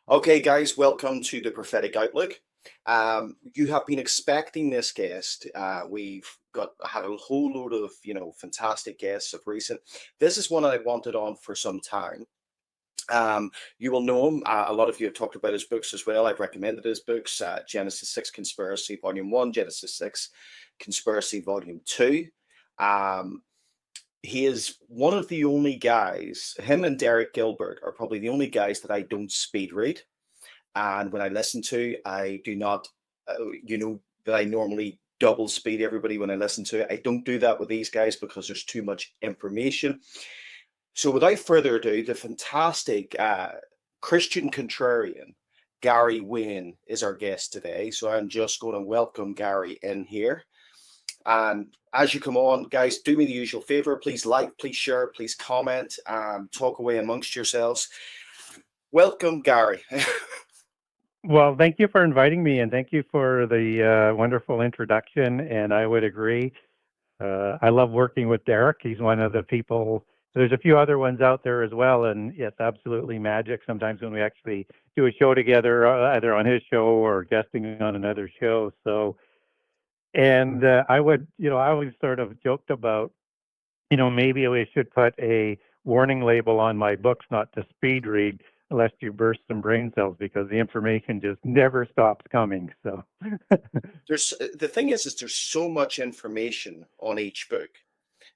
Okay, guys, welcome to the Prophetic Outlook. You have been expecting this guest. We've got had a whole load of fantastic guests of recent. This is one I wanted on for some time. You will know him. A lot of you have talked about his books as well. I've recommended his books: Genesis 6 Conspiracy Volume 1, Genesis 6 Conspiracy Volume 2. Um, he is one of the only guys. Him and Derek Gilbert are probably the only guys that I don't speed read. And when I listen to, I do not, that I normally double speed everybody when I listen to it. I don't do that with these guys because there's too much information. So without further ado, the fantastic Christian contrarian, Gary Wayne, is our guest today. So I'm just going to welcome Gary in here. And as you come on, guys, do me the usual favor. Please like, please share, please comment, talk away amongst yourselves. Welcome, Gary. Well, thank you for inviting me, and thank you for the wonderful introduction. And I would agree. I love working with Derek. He's one of the people. There's a few other ones out there as well, and it's absolutely magic. Sometimes when we actually do a show together, either on his show or guesting on another show. So, and I always sort of joked about, maybe we should put a warning label on my books not to speed read unless you burst some brain cells because the information just never stops coming. So There's the thing is there's so much information on each book.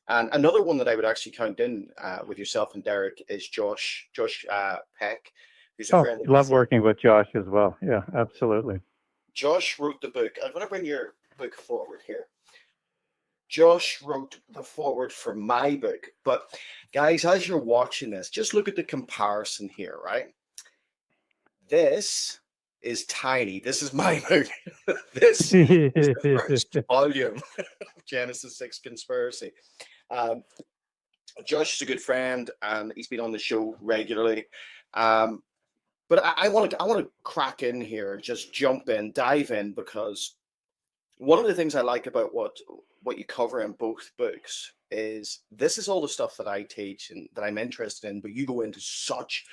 And another one that I would actually count in with yourself and Derek is Josh Peck, who's a oh, friend of love mine. working with Josh as well. Yeah, absolutely. Josh wrote the book. I'm going to bring your book forward here. Josh wrote the forward for my book. But guys, as you're watching this, just look at the comparison here, right? This is tiny. This is my book. This is the first volume of Genesis 6 Conspiracy. Um, Josh is a good friend, and he's been on the show regularly. Um, but I want to crack in here, just jump in, dive in, because one of the things I like about what you cover in both books is this is all the stuff that I teach and that I'm interested in, but you go into such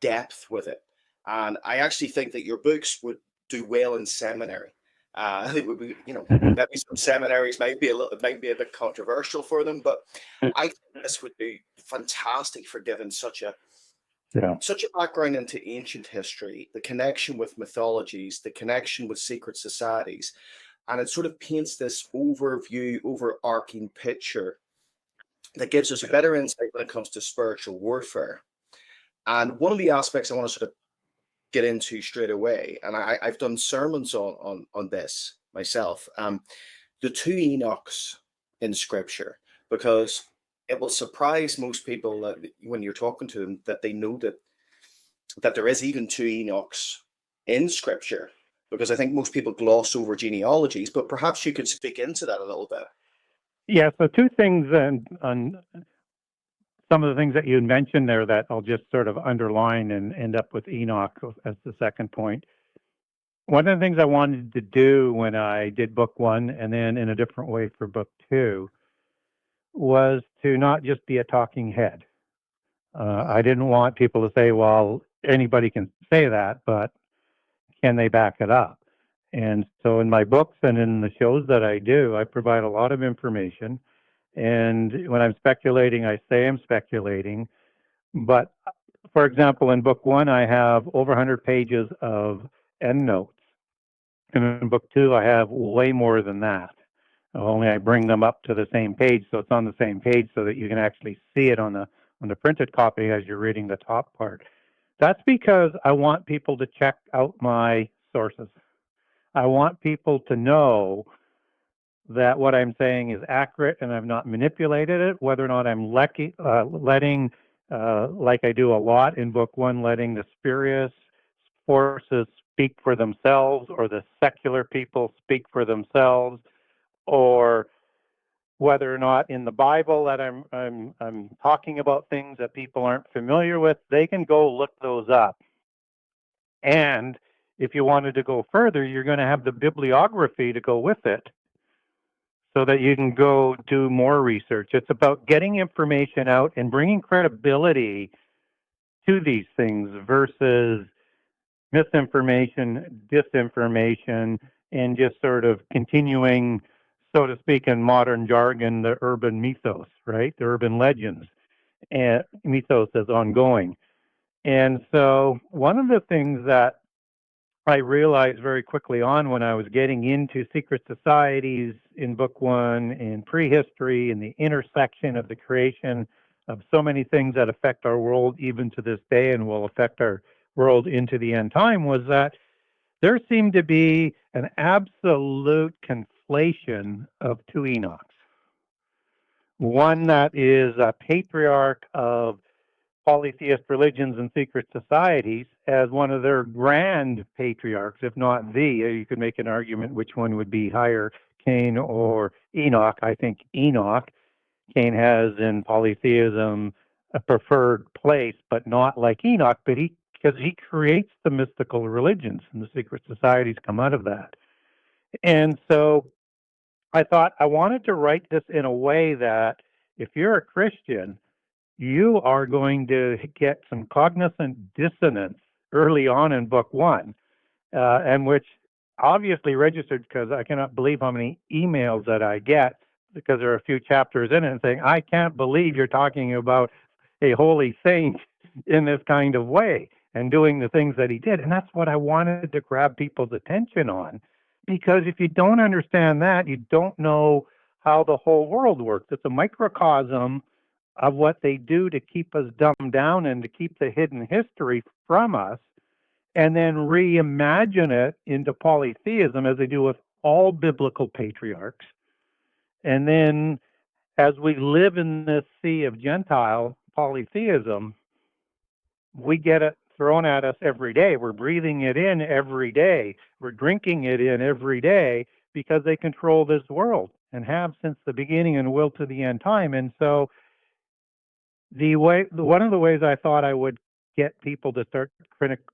depth with it. And I actually think that your books would do well in seminary. It would be, maybe some seminaries might be a bit controversial for them, but I think this would be fantastic for giving Yeah. such a background into ancient history, the connection with mythologies, the connection with secret societies, and it sort of paints this overarching picture that gives us a better insight when it comes to spiritual warfare. And one of the aspects I want to sort of get into straight away, and I've done sermons on this myself. The two Enochs in Scripture, because it will surprise most people that when you're talking to them that they know that there is even two Enochs in Scripture. Because I think most people gloss over genealogies, but perhaps you could speak into that a little bit. Yeah. So two things on some of the things that you mentioned there that I'll just sort of underline and end up with Enoch as the second point. One of the things I wanted to do when I did book one and then in a different way for book two was to not just be a talking head. I didn't want people to say, well, anybody can say that, but can they back it up? And so in my books and in the shows that I do, I provide a lot of information. And when I'm speculating, I say I'm speculating. But for example, in book one, I have over 100 pages of endnotes. And in book two, I have way more than that. Only I bring them up to the same page, so it's on the same page, so that you can actually see it on the printed copy as you're reading the top part. That's because I want people to check out my sources. I want people to know that what I'm saying is accurate and I've not manipulated it, whether or not I'm letting, like I do a lot in book one, letting the spurious forces speak for themselves or the secular people speak for themselves, or whether or not in the Bible that I'm talking about things that people aren't familiar with, they can go look those up. And if you wanted to go further, you're going to have the bibliography to go with it so that you can go do more research. It's about getting information out and bringing credibility to these things versus misinformation, disinformation, and just sort of continuing, so to speak, in modern jargon, the urban mythos, right? The urban legends, and mythos is ongoing. And so, one of the things that I realized very quickly on when I was getting into secret societies in book one, in prehistory, in the intersection of the creation of so many things that affect our world even to this day and will affect our world into the end time, was that there seemed to be an absolute conflation of two Enochs. One that is a patriarch of polytheist religions and secret societies as one of their grand patriarchs, if not the. You could make an argument which one would be higher, Cain or Enoch. I think Enoch. Cain has in polytheism a preferred place, but not like Enoch, but because he creates the mystical religions and the secret societies come out of that. And so I thought I wanted to write this in a way that if you're a Christian, you are going to get some cognizant dissonance early on in book one, and which obviously registered because I cannot believe how many emails that I get because there are a few chapters in it and saying, I can't believe you're talking about a holy saint in this kind of way and doing the things that he did. And that's what I wanted to grab people's attention on. Because if you don't understand that, you don't know how the whole world works. It's a microcosm of what they do to keep us dumbed down and to keep the hidden history from us, and then reimagine it into polytheism as they do with all biblical patriarchs. And then as we live in this sea of Gentile polytheism, we get it thrown at us every day. We're breathing it in every day. We're drinking it in every day because they control this world and have since the beginning and will to the end time. And so one of the ways I thought I would get people to start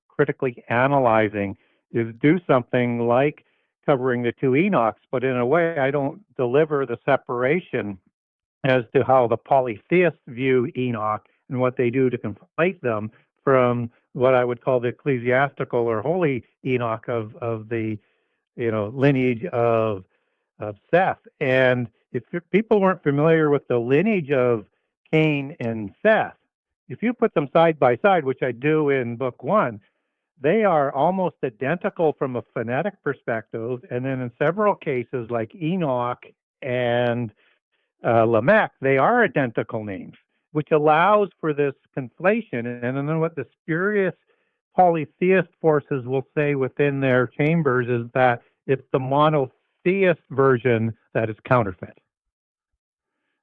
critically analyzing is do something like covering the two Enochs, but in a way I don't deliver the separation as to how the polytheists view Enoch and what they do to conflate them from what I would call the ecclesiastical or holy Enoch of the lineage of Seth. And if people weren't familiar with the lineage of Cain and Seth, if you put them side by side, which I do in book one, they are almost identical from a phonetic perspective. And then in several cases, like Enoch and Lamech, they are identical names, which allows for this conflation. And then what the spurious polytheist forces will say within their chambers is that it's the monotheist version that is counterfeit.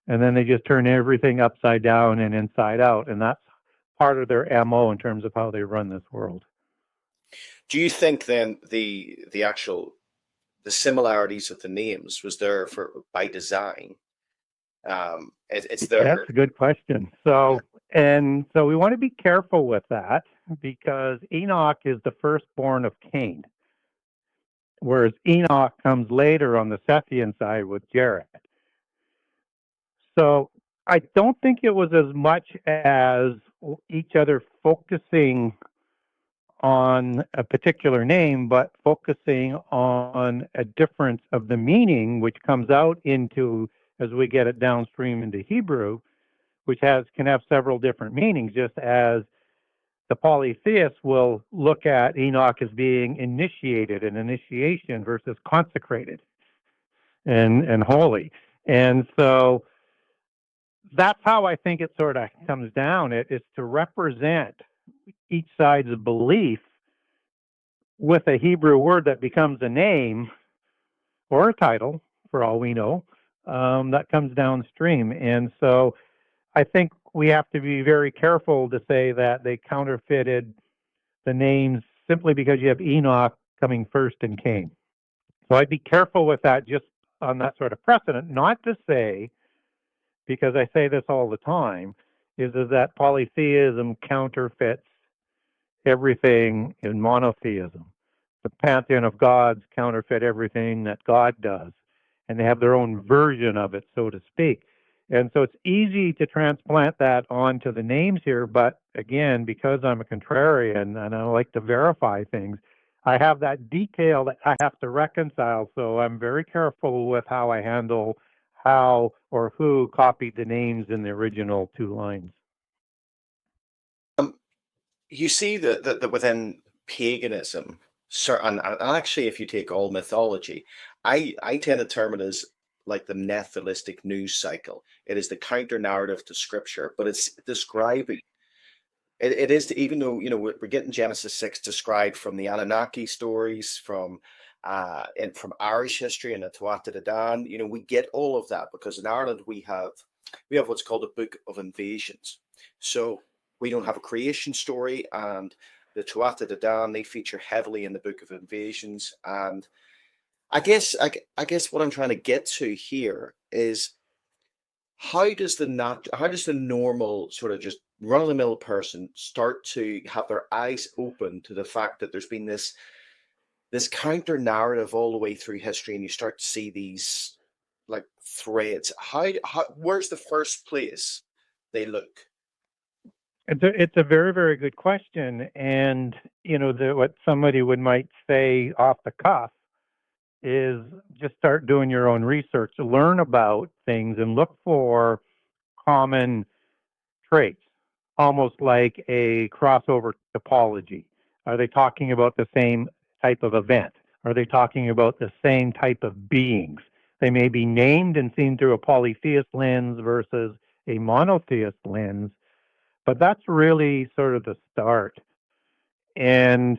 And then they just turn everything upside down and inside out. And that's part of their MO in terms of how they run this world. Do you think then the similarities of the names was there by design? It's there. That's a good question. So we want to be careful with that because Enoch is the firstborn of Cain, whereas Enoch comes later on the Sethian side with Jared. So I don't think it was as much as each other focusing on a particular name, but focusing on a difference of the meaning, which comes out into, as we get it downstream into Hebrew, which can have several different meanings, just as the polytheists will look at Enoch as being initiated, an initiation versus consecrated and holy. And so that's how I think it sort of comes down. It is to represent each side's belief with a Hebrew word that becomes a name or a title, for all we know, that comes downstream. And so I think we have to be very careful to say that they counterfeited the names simply because you have Enoch coming first in Cain. So I'd be careful with that just on that sort of precedent, not to say, because I say this all the time, is that polytheism counterfeits everything in monotheism. The pantheon of gods counterfeit everything that God does, and they have their own version of it, so to speak. And so it's easy to transplant that onto the names here, but again, because I'm a contrarian and I like to verify things, I have that detail that I have to reconcile. So I'm very careful with how I handle how or who copied the names in the original two lines. You see that within paganism, certain, and actually, if you take all mythology, I tend to term it as like the Nephilitic news cycle. It is the counter narrative to scripture, but it's describing. It is even though we're getting Genesis 6 described from the Anunnaki stories, and from Irish history and the Tuatha De Dan. We get all of that because in Ireland we have what's called a book of invasions. So we don't have a creation story, and the Tuatha De Dan, they feature heavily in the book of invasions. And I guess what I'm trying to get to here is how does the normal sort of just run of the mill person start to have their eyes open to the fact that there's been this counter narrative all the way through history, and you start to see these like threads. Where's the first place they look? It's a very, very good question. And, what somebody might say off the cuff is just start doing your own research, learn about things, and look for common traits, almost like a crossover topology. Are they talking about the same type of event? Are they talking about the same type of beings? They may be named and seen through a polytheist lens versus a monotheist lens, but that's really sort of the start. And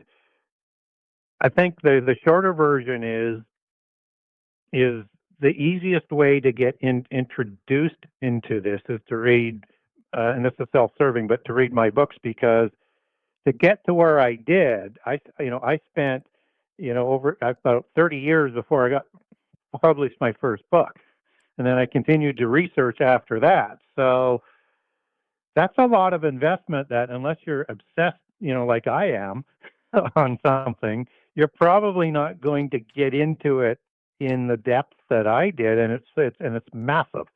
I think the shorter version is the easiest way to get introduced into this is to read, and this is self-serving, but to read my books, because to get to where I did, I spent, over about 30 years before I got published my first book, and then I continued to research after that. So that's a lot of investment that, unless you're obsessed, like I am, on something, you're probably not going to get into it in the depth that I did, and it's massive,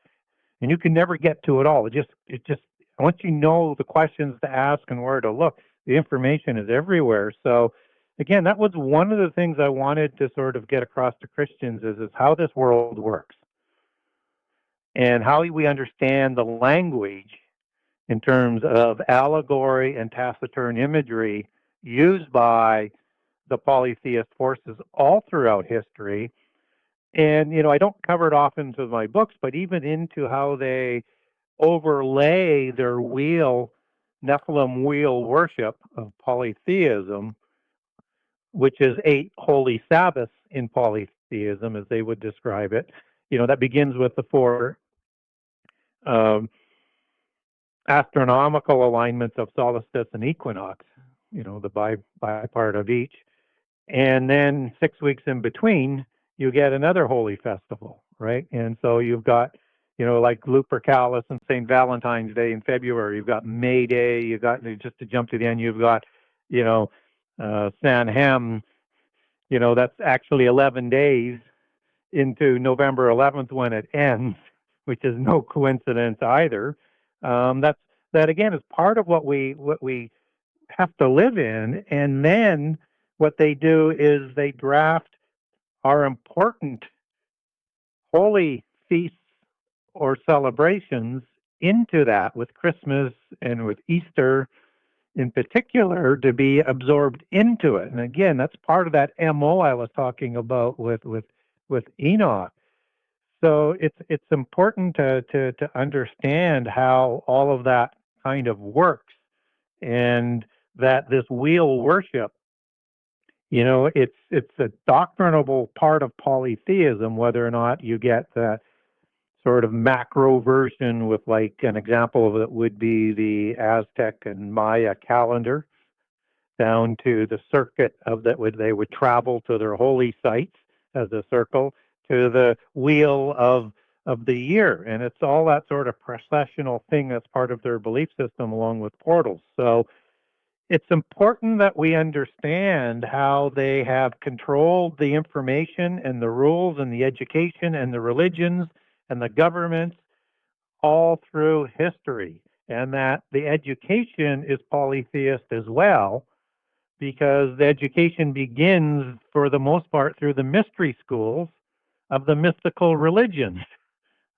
and you can never get to it all. It just once you know the questions to ask and where to look, the information is everywhere. So again, that was one of the things I wanted to sort of get across to Christians is how this world works and how we understand the language in terms of allegory and taciturn imagery used by the polytheist forces all throughout history. And, I don't cover it often into my books, but even into how they overlay their Nephilim wheel worship of polytheism, which is 8 holy Sabbaths in polytheism, as they would describe it. That begins with the 4 um, astronomical alignments of solstice and equinox, the by part of each. And then 6 weeks in between, you get another holy festival, right? And so you've got, like Lupercalis and St. Valentine's Day in February. You've got May Day. You've got, just to jump to the end, you've got, Sanhem. That's actually 11 days into November 11th when it ends, which is no coincidence either. That again is part of what we have to live in. And then what they do is they draft our important holy feasts or celebrations into that, with Christmas and with Easter in particular, to be absorbed into it. And again, that's part of that MO I was talking about with Enoch. So it's important to understand how all of that kind of works, and that this wheel worship, it's a doctrinable part of polytheism, whether or not you get that sort of macro version with, like, an example of it would be the Aztec and Maya calendar, down to the circuit of that would they would travel to their holy sites as a circle, to the wheel of the year, and it's all that sort of processional thing that's part of their belief system, along with portals. So it's important that we understand how they have controlled the information and the rules and the education and the religions and the governments all through history, and that the education is polytheist as well, because the education begins, for the most part, through the mystery schools of the mystical religions.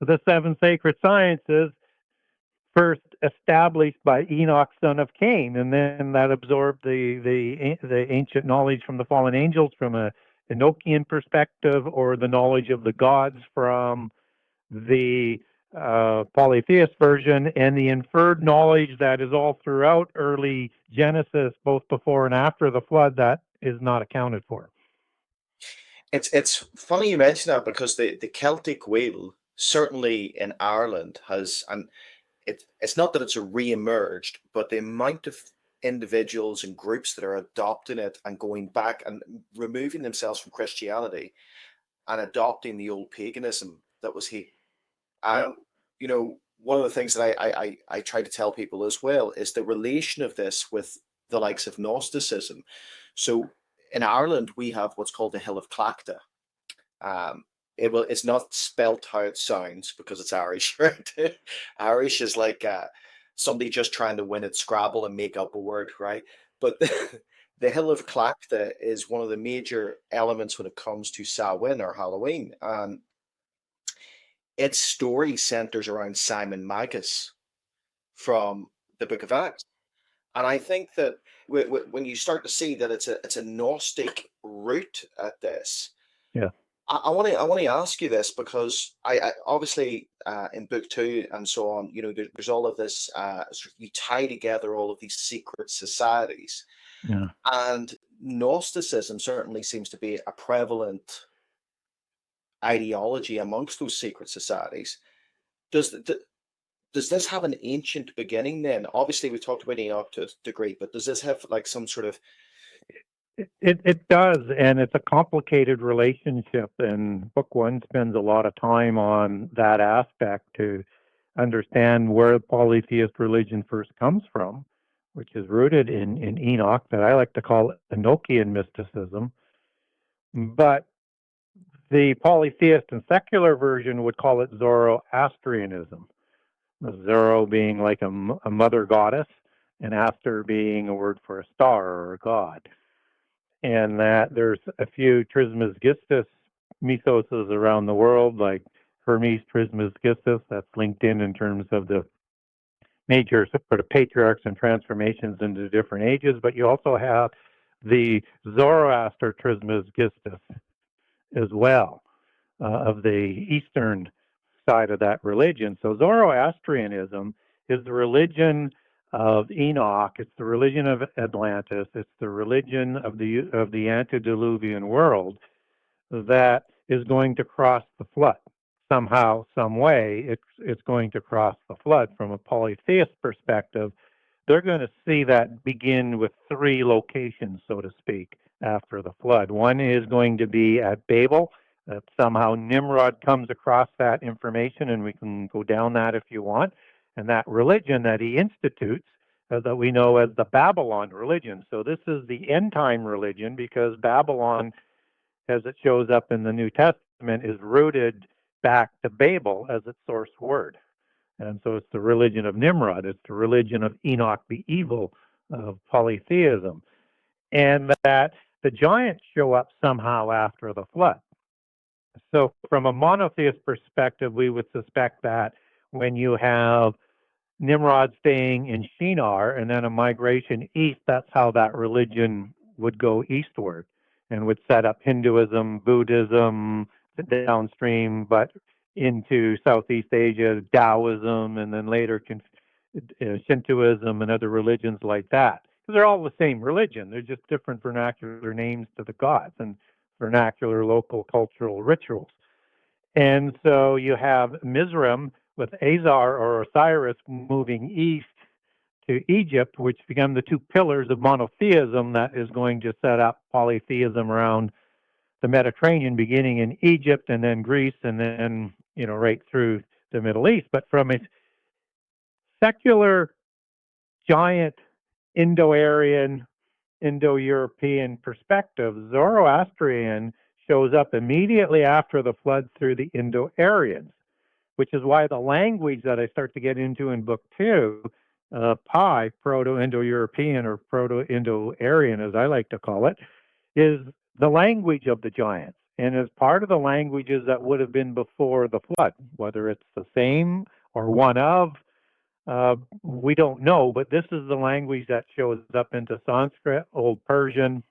The seven sacred sciences, first established by Enoch, son of Cain, and then that absorbed the ancient knowledge from the fallen angels from a Enochian perspective, or the knowledge of the gods from the polytheist version, and the inferred knowledge that is all throughout early Genesis, both before and after the flood, that is not accounted for. It's funny you mention that because the Celtic wheel certainly in Ireland has, and it's not that it's a re-emerged, but the amount of individuals and groups that are adopting it and going back and removing themselves from Christianity and adopting the old paganism that was here. And one of the things that I try to tell people as well is the relation of this with the likes of Gnosticism. So in Ireland, we have what's called the Hill of Clachta. It's not spelt how it sounds because it's Irish, right? Irish is like somebody just trying to win at Scrabble and make up a word, right? But the Hill of Clachta is one of the major elements when it comes to Samhain or Halloween, and its story centers around Simon Magus from the Book of Acts. And I think that when you start to see that it's a Gnostic root at this, Yeah. I want to ask you this because I obviously in book two and so on, there's all of this. You tie together all of these secret societies, Yeah. and Gnosticism certainly seems to be a prevalent ideology amongst those secret societies. Does does this have an ancient beginning then? Obviously, we talked about Enoch to a degree, but does this have like some sort of It does, and it's a complicated relationship. And book one spends a lot of time on that aspect to understand where polytheist religion first comes from, which is rooted in Enoch, that I like to call Enochian mysticism. But the polytheist and secular version would call it Zoroastrianism. Zoro being like a mother goddess, and Aster being a word for a star or a god. And that there's a few Trismegistus mythoses around the world, like Hermes Trismegistus, that's linked in terms of the major sort of patriarchs and transformations into different ages. But you also have the Zoroaster Trismegistus as well, of the Eastern side of that religion. So Zoroastrianism is the religion of Enoch. It's the religion of Atlantis. It's the religion of the antediluvian world that is going to cross the flood somehow, some way. It's going to cross the flood. From a polytheist perspective, they're going to see that begin with three locations, so to speak, after the flood. One is going to be at Babel. Somehow Nimrod comes across that information, and we can go down that if you want. And that religion that he institutes, that we know as the Babylon religion. So this is the end time religion, because Babylon, as it shows up in the New Testament, is rooted back to Babel as its source word. And so it's the religion of Nimrod. It's the religion of Enoch the evil, of polytheism. And that the giants show up somehow after the flood. So from a monotheist perspective, we would suspect that when you have Nimrod staying in Shinar and then a migration east, that's how that religion would go eastward and would set up Hinduism, Buddhism downstream, but into Southeast Asia, Taoism, and then later Shintoism and other religions like that. Because they're all the same religion. They're just different vernacular names to the gods and vernacular local cultural rituals. And so you have Mizraim with Azar or Osiris moving east to Egypt, which become the two pillars of monotheism that is going to set up polytheism around the Mediterranean, beginning in Egypt and then Greece and then, right through the Middle East. But from a secular, giant Indo-Aryan, Indo-European perspective, Zoroastrian shows up immediately after the flood through the Indo-Aryans. which is why the language that I start to get into in book two, Pi, Proto-Indo-European or Proto-Indo-Aryan, as I like to call it, is the language of the giants, and is part of the languages that would have been before the flood. Whether it's the same or one of, we don't know, but this is the language that shows up into Sanskrit, Old Persian,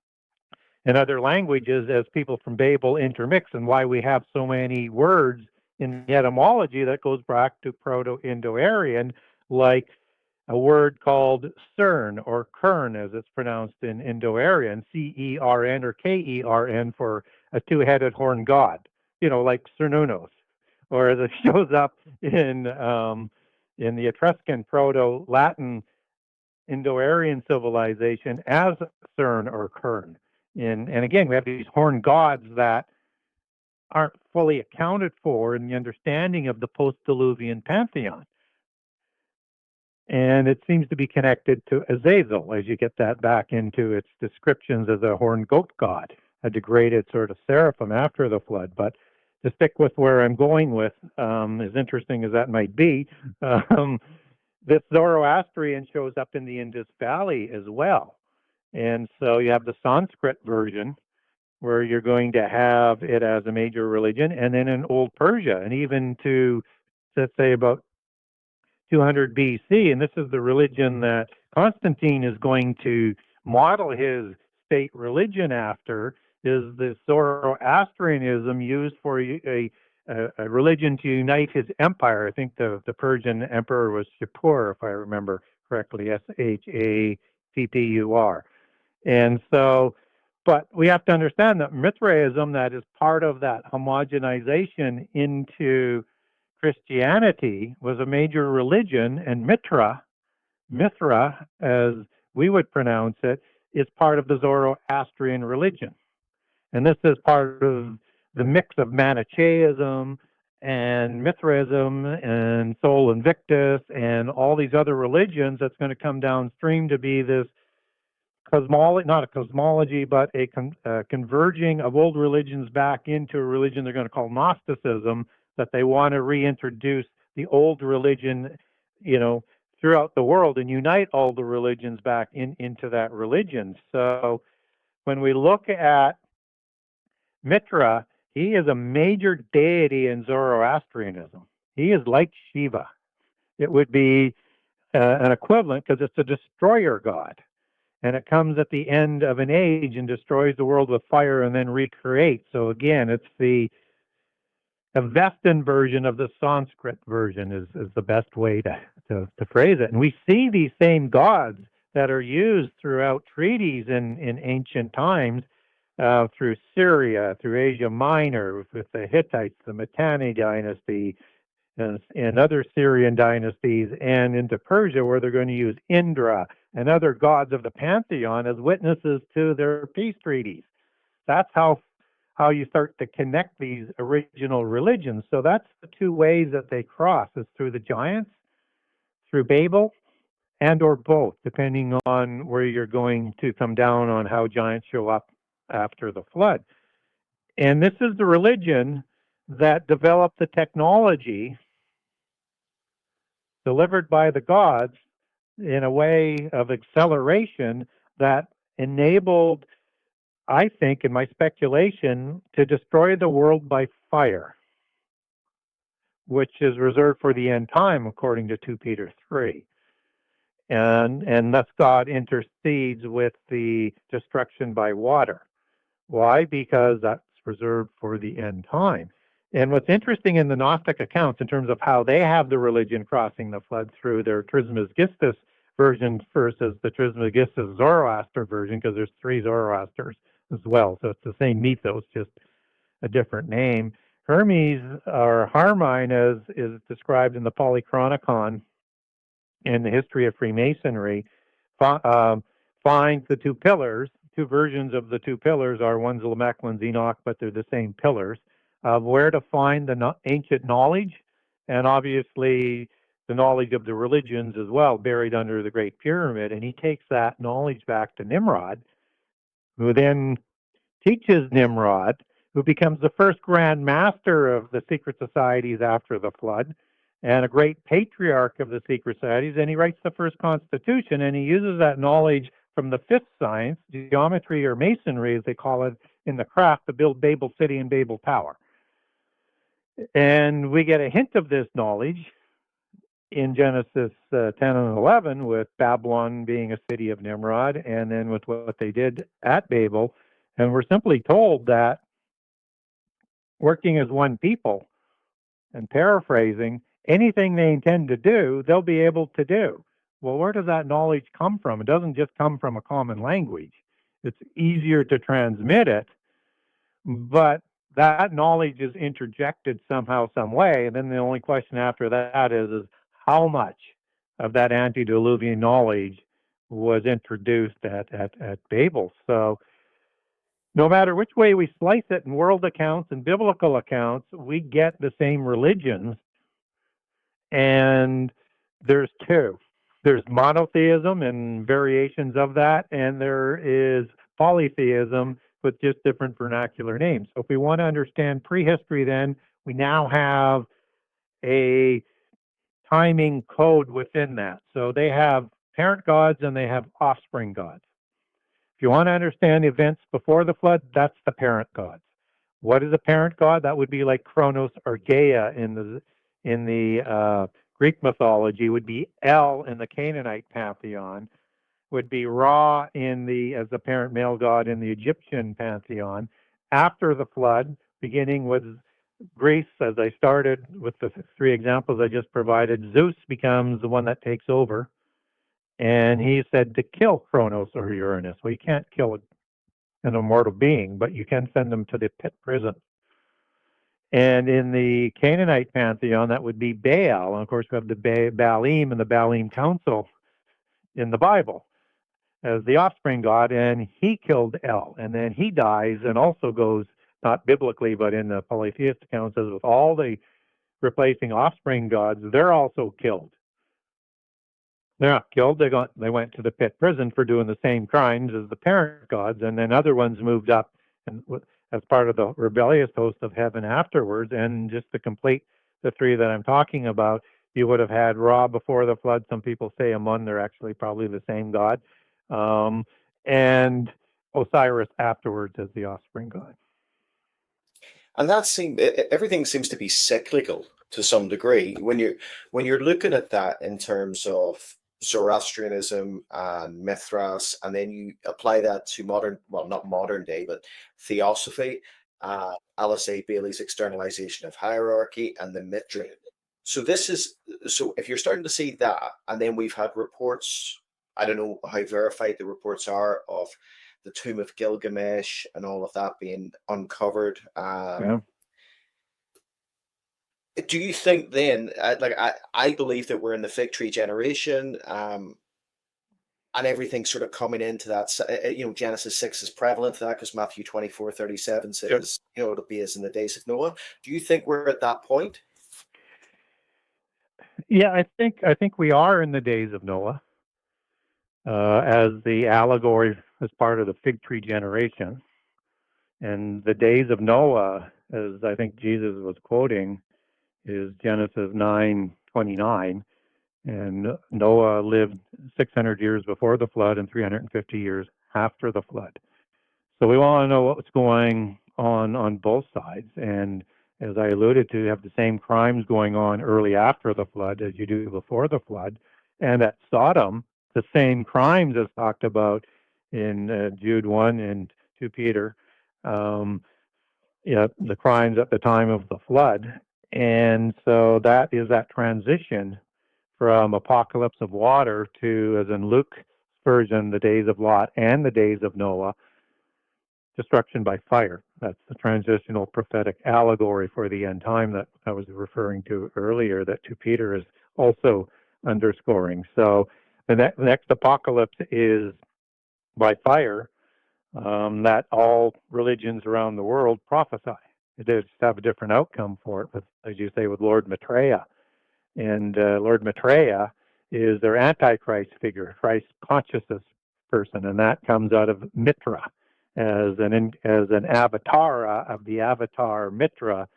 and other languages as people from Babel intermix, and why we have so many words in the etymology that goes back to Proto-Indo-Aryan, like a word called CERN or Kern, as it's pronounced in Indo-Aryan, CERN or KERN for a two-headed horned god, like Cernunnos, or as it shows up in the Etruscan Proto-Latin Indo-Aryan civilization as CERN or Kern. And again, we have these horned gods that aren't fully accounted for in the understanding of the post-Diluvian pantheon. And it seems to be connected to Azazel as you get that back into its descriptions as a horned goat god, a degraded sort of seraphim after the flood. But to stick with where I'm going with, as interesting as that might be, this Zoroastrian shows up in the Indus Valley as well. And so you have the Sanskrit version, where you're going to have it as a major religion, and then in Old Persia, and even to, let's say, about 200 BC, and this is the religion that Constantine is going to model his state religion after, is the Zoroastrianism used for a religion to unite his empire. I think the Persian emperor was Shapur, if I remember correctly, Shapur. And so, but we have to understand that Mithraism, that is part of that homogenization into Christianity, was a major religion, and Mithra, as we would pronounce it, is part of the Zoroastrian religion. And this is part of the mix of Manichaeism and Mithraism and Sol Invictus and all these other religions that's going to come downstream to be this cosmology, not a cosmology, but a converging of old religions back into a religion they're going to call Gnosticism, that they want to reintroduce the old religion, throughout the world and unite all the religions back into that religion. So when we look at Mitra, he is a major deity in Zoroastrianism. He is like Shiva. It would be an equivalent because it's a destroyer god. And it comes at the end of an age and destroys the world with fire and then recreates. So again, it's the Avestan version of the Sanskrit version is the best way to phrase it. And we see these same gods that are used throughout treaties in ancient times, through Syria, through Asia Minor, with the Hittites, the Mitanni dynasty, and other Syrian dynasties, and into Persia, where they're going to use Indra and other gods of the pantheon as witnesses to their peace treaties. That's how you start to connect these original religions. So that's the two ways that they cross, is through the giants, through Babel, and or both, depending on where you're going to come down on how giants show up after the flood. And this is the religion that developed the technology delivered by the gods in a way of acceleration that enabled, I think, in my speculation, to destroy the world by fire, which is reserved for the end time, according to 2 Peter 3. And thus God intercedes with the destruction by water. Why? Because that's reserved for the end time. And what's interesting in the Gnostic accounts, in terms of how they have the religion crossing the flood through their Trismegistus version versus the Trismegistus Zoroaster version, because there's 3 Zoroasters as well. So it's the same mythos, just a different name. Hermes, or Harmine, as is described in the Polychronicon in the history of Freemasonry, finds the 2 pillars. 2 versions of the 2 pillars are, one's Lamech, one's Enoch, but they're the same pillars, of where to find the ancient knowledge, and obviously the knowledge of the religions as well, buried under the Great Pyramid. And he takes that knowledge back to Nimrod, who then teaches Nimrod who becomes the first Grand Master of the secret societies after the flood and a great patriarch of the secret societies. And he writes the first constitution, and he uses that knowledge from the fifth science, geometry or masonry, as they call it in the craft, to build Babel City and Babel Tower. And we get a hint of this knowledge in Genesis 10 and 11 with Babylon being a city of Nimrod, and then with what they did at Babel. And we're simply told that working as one people, and paraphrasing, anything they intend to do, they'll be able to do. Well, where does that knowledge come from? It doesn't just come from a common language. It's easier to transmit it, but that knowledge is interjected somehow, some way. And then the only question after that is how much of that antediluvian knowledge was introduced at Babel. So no matter which way we slice it in world accounts and biblical accounts, we get the same religions. And there's two. There's monotheism and variations of that, and there is polytheism with just different vernacular names. So if we want to understand prehistory, then we now have a timing code within that. So they have parent gods and they have offspring gods. If you want to understand events before the flood, that's the parent gods. What is a parent god? That would be like Kronos or Gaia in the Greek mythology. Would be El in the Canaanite pantheon. Would be Ra as the parent male god in the Egyptian pantheon. After the flood, beginning with Greece, as I started with the three examples I just provided, Zeus becomes the one that takes over. And he said to kill Kronos or Uranus. Well, you can't kill an immortal being, but you can send them to the pit prison. And in the Canaanite pantheon, that would be Baal. And of course, we have the Baalim and the Baalim Council in the Bible as the offspring god, and he killed El. And then he dies and also goes, not biblically, but in the polytheistic accounts, as with all the replacing offspring gods, they're also killed. They're not killed. They went to the pit prison for doing the same crimes as the parent gods, and then other ones moved up and as part of the rebellious host of heaven afterwards. And just to complete the three that I'm talking about, you would have had Ra before the flood. Some people say Amun. They're actually probably the same god, and Osiris afterwards as the offspring god. And everything seems to be cyclical to some degree. When you're looking at that in terms of Zoroastrianism and Mithras, and then you apply that to modern, well, not modern day, but theosophy, Alice A. Bailey's externalization of hierarchy, and the Mitra. So if you're starting to see that, and then we've had reports, I don't know how verified the reports are, of the tomb of Gilgamesh and all of that being uncovered. Yeah. Do you think then, I believe that we're in the fig tree generation, and everything's sort of coming into that. Genesis 6 is prevalent to that because Matthew 24:37 says, it'll be as in the days of Noah. Do you think we're at that point? Yeah, I think we are in the days of Noah. As the allegory as part of the fig tree generation. And the days of Noah, as I think Jesus was quoting, is Genesis 9:29. And Noah lived 600 years before the flood and 350 years after the flood. So we want to know what's going on both sides. And as I alluded to, you have the same crimes going on early after the flood as you do before the flood. And at Sodom, the same crimes as talked about in Jude 1 and 2 Peter, the crimes at the time of the flood. And so that is that transition from apocalypse of water to, as in Luke's version, the days of Lot and the days of Noah, destruction by fire. That's the transitional prophetic allegory for the end time that I was referring to earlier, that 2 Peter is also underscoring. So the next apocalypse is by fire, that all religions around the world prophesy. They just have a different outcome for it, but as you say, with Lord Maitreya. And Lord Maitreya is their Antichrist figure, Christ consciousness person, and that comes out of Mitra. as an avatar of the avatar Mitra,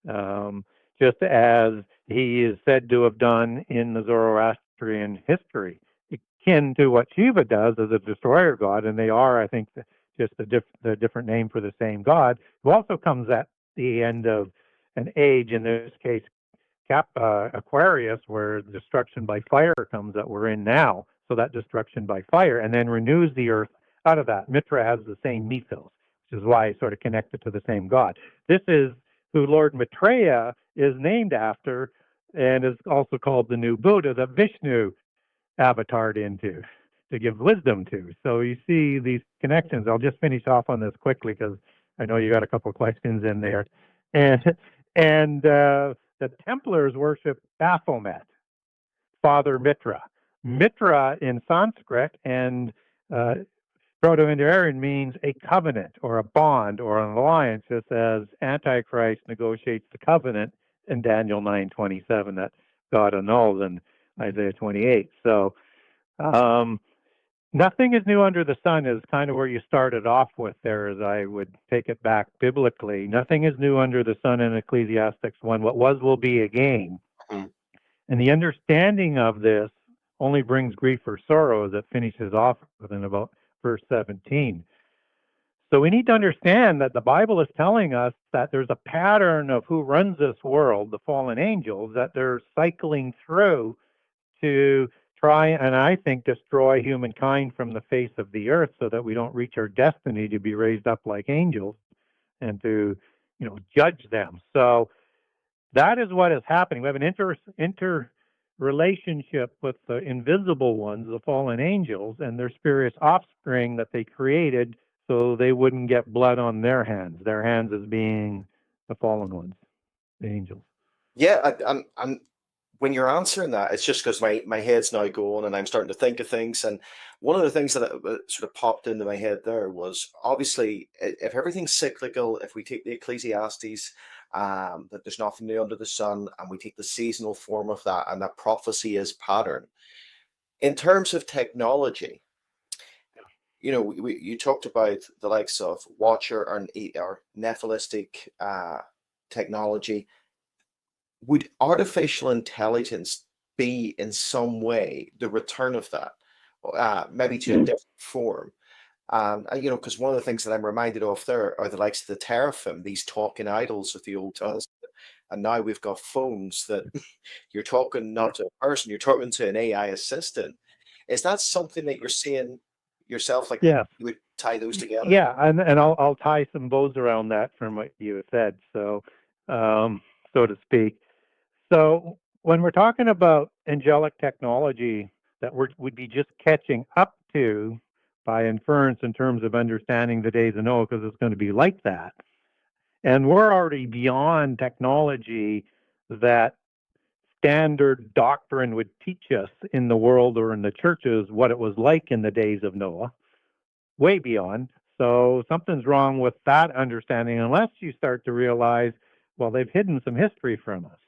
um, just as he is said to have done in the Zoroastrian history, akin to what Shiva does as a destroyer god, and they are, I think, just the different name for the same god, who also comes at the end of an age, in this case, Aquarius, where destruction by fire comes that we're in now. So that destruction by fire, and then renews the earth out of that. Mitra has the same mythos, which is why it's sort of connected to the same god. This is who Lord Maitreya is named after, and is also called the new Buddha that Vishnu avatared into to give wisdom to. So you see these connections. I'll just finish off on this quickly because I know you got a couple of questions in there. And the Templars worship Baphomet, Father Mitra. Mitra in Sanskrit and Proto-Indo-Aryan means a covenant or a bond or an alliance, just as Antichrist negotiates the covenant in Daniel 9:27 that God annuls in Isaiah 28. So nothing is new under the sun is kind of where you started off with there, as I would take it back biblically. Nothing is new under the sun in Ecclesiastes 1. What was will be again. Mhm. And the understanding of this only brings grief or sorrow, as it finishes off within about verse 17. So we need to understand that the Bible is telling us that there's a pattern of who runs this world, the fallen angels, that they're cycling through to try and, I think, destroy humankind from the face of the earth so that we don't reach our destiny to be raised up like angels and to, judge them. So that is what is happening. We have an interrelationship with the invisible ones, the fallen angels, and their spurious offspring that they created so they wouldn't get blood on their hands. Their hands as being the fallen ones, the angels. Yeah, I'm when you're answering that, it's just because my head's now going and I'm starting to think of things. And one of the things that sort of popped into my head there was obviously if everything's cyclical, if we take the Ecclesiastes, that there's nothing new under the sun, and we take the seasonal form of that, and that prophecy is pattern. In terms of technology, you talked about the likes of Watcher or Nephilistic technology. Would artificial intelligence be in some way the return of that, maybe to a different form? Because one of the things that I'm reminded of there are the likes of the teraphim, these talking idols of the Old Testament. And now we've got phones that you're talking not to a person, you're talking to an AI assistant. Is that something that you're seeing yourself, like Yeah. you would tie those together? Yeah, and I'll tie some bows around that from what you have said, so to speak. So when we're talking about angelic technology that would be just catching up to by inference in terms of understanding the days of Noah, because it's going to be like that, and we're already beyond technology that standard doctrine would teach us in the world or in the churches what it was like in the days of Noah, way beyond. So something's wrong with that understanding unless you start to realize, well, they've hidden some history from us.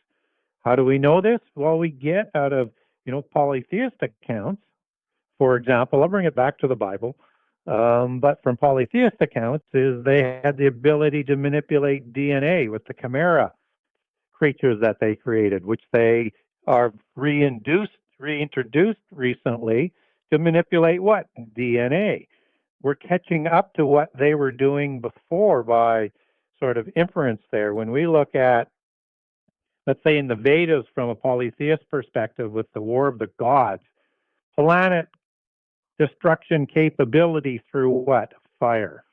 How do we know this? Well, we get out of, polytheistic accounts. For example, I'll bring it back to the Bible. But from polytheist accounts is they had the ability to manipulate DNA with the chimera creatures that they created, which they are reintroduced recently to manipulate what? DNA. We're catching up to what they were doing before by sort of inference there. When we look at, let's say, in the Vedas from a polytheist perspective with the War of the Gods, planet destruction capability through what? Fire.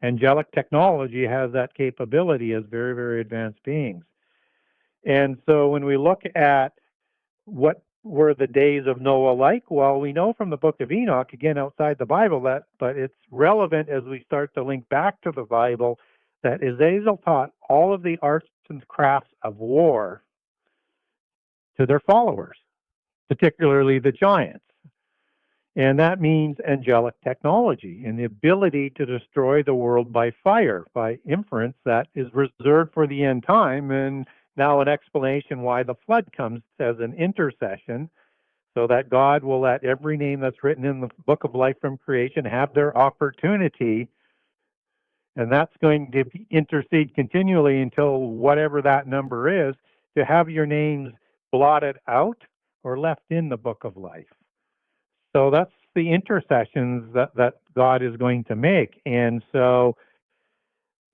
Angelic technology has that capability as very, very advanced beings. And so when we look at what were the days of Noah like, well, we know from the book of Enoch, again, outside the Bible, but it's relevant as we start to link back to the Bible, that Azazel taught all of the arts and crafts of war to their followers, particularly the giants. And that means angelic technology and the ability to destroy the world by fire, by inference that is reserved for the end time. And now an explanation why the flood comes as an intercession so that God will let every name that's written in the book of life from creation have their opportunity, and that's going to intercede continually until whatever that number is, to have your names blotted out or left in the book of life. So that's the intercessions that God is going to make. And so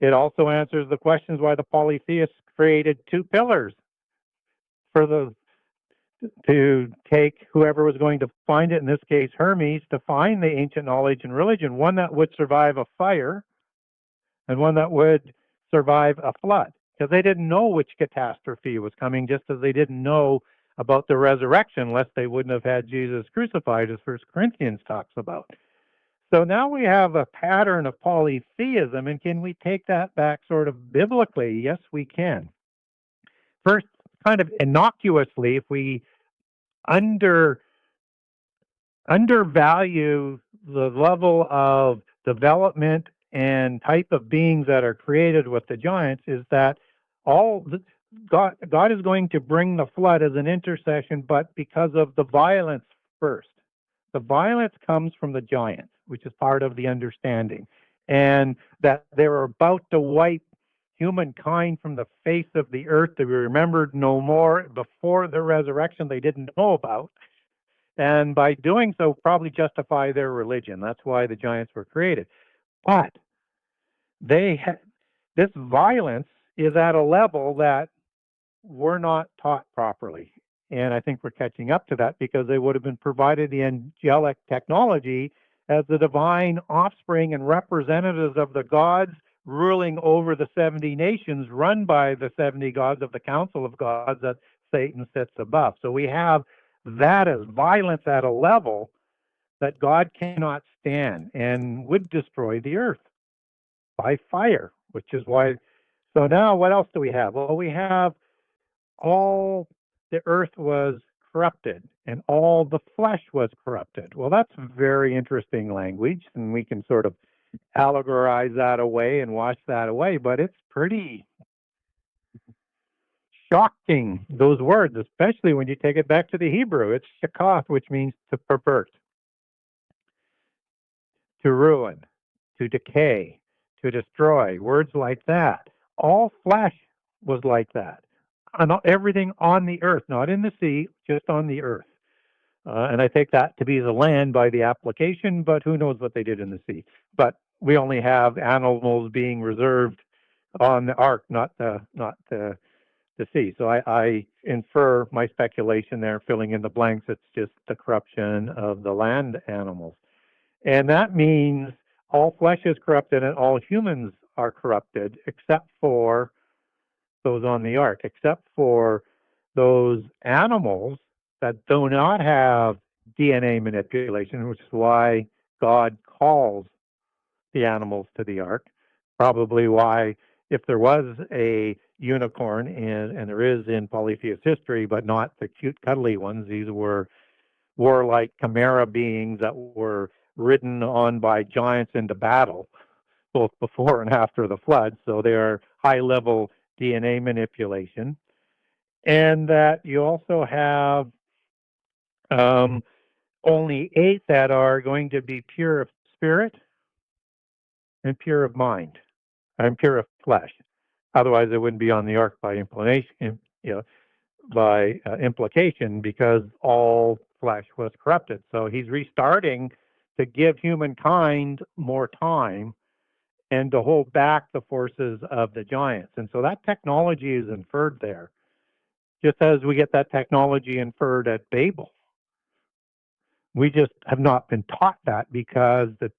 it also answers the questions why the polytheists created two pillars for the to take whoever was going to find it, in this case Hermes, to find the ancient knowledge and religion, one that would survive a fire and one that would survive a flood, because they didn't know which catastrophe was coming, just as they didn't know about the resurrection, lest they wouldn't have had Jesus crucified, as First Corinthians talks about. So now we have a pattern of polytheism, and can we take that back sort of biblically? Yes, we can. First, kind of innocuously, if we undervalue the level of development and type of beings that are created with the giants, is that God is going to bring the flood as an intercession, but because of the violence first. The violence comes from the giants, which is part of the understanding, and that they were about to wipe humankind from the face of the earth to be remembered no more before the resurrection they didn't know about. And by doing so, probably justify their religion. That's why the giants were created. But this violence is at a level that we're not taught properly. And I think we're catching up to that, because they would have been provided the angelic technology as the divine offspring and representatives of the gods ruling over the 70 nations run by the 70 gods of the council of gods that Satan sits above. So we have that as violence at a level that God cannot stand and would destroy the earth by fire, which is why. So now what else do we have? Well, we have all the earth was corrupted and all the flesh was corrupted. Well, that's very interesting language, and we can sort of allegorize that away and wash that away, but it's pretty shocking, those words, especially when you take it back to the Hebrew. It's shakath, which means to pervert, to ruin, to decay, to destroy, words like that. All flesh was like that. And everything on the earth, not in the sea, just on the earth. And I take that to be the land by the application, but who knows what they did in the sea. But we only have animals being reserved on the ark, not the sea. So I infer my speculation there, filling in the blanks. It's just the corruption of the land animals. And that means all flesh is corrupted and all humans are corrupted, except for those on the ark, except for those animals that do not have DNA manipulation, which is why God calls the animals to the ark. Probably why, if there was a unicorn, and there is in polytheist history, but not the cute, cuddly ones, these were warlike chimera beings that were ridden on by giants into battle, both before and after the flood. So they are high level DNA manipulation. And that you also have only 8 that are going to be pure of spirit and pure of mind and pure of flesh. Otherwise, they wouldn't be on the ark by implication, because all flesh was corrupted. So he's restarting to give humankind more time and to hold back the forces of the giants. And so that technology is inferred there, just as we get that technology inferred at Babel. We just have not been taught that, because the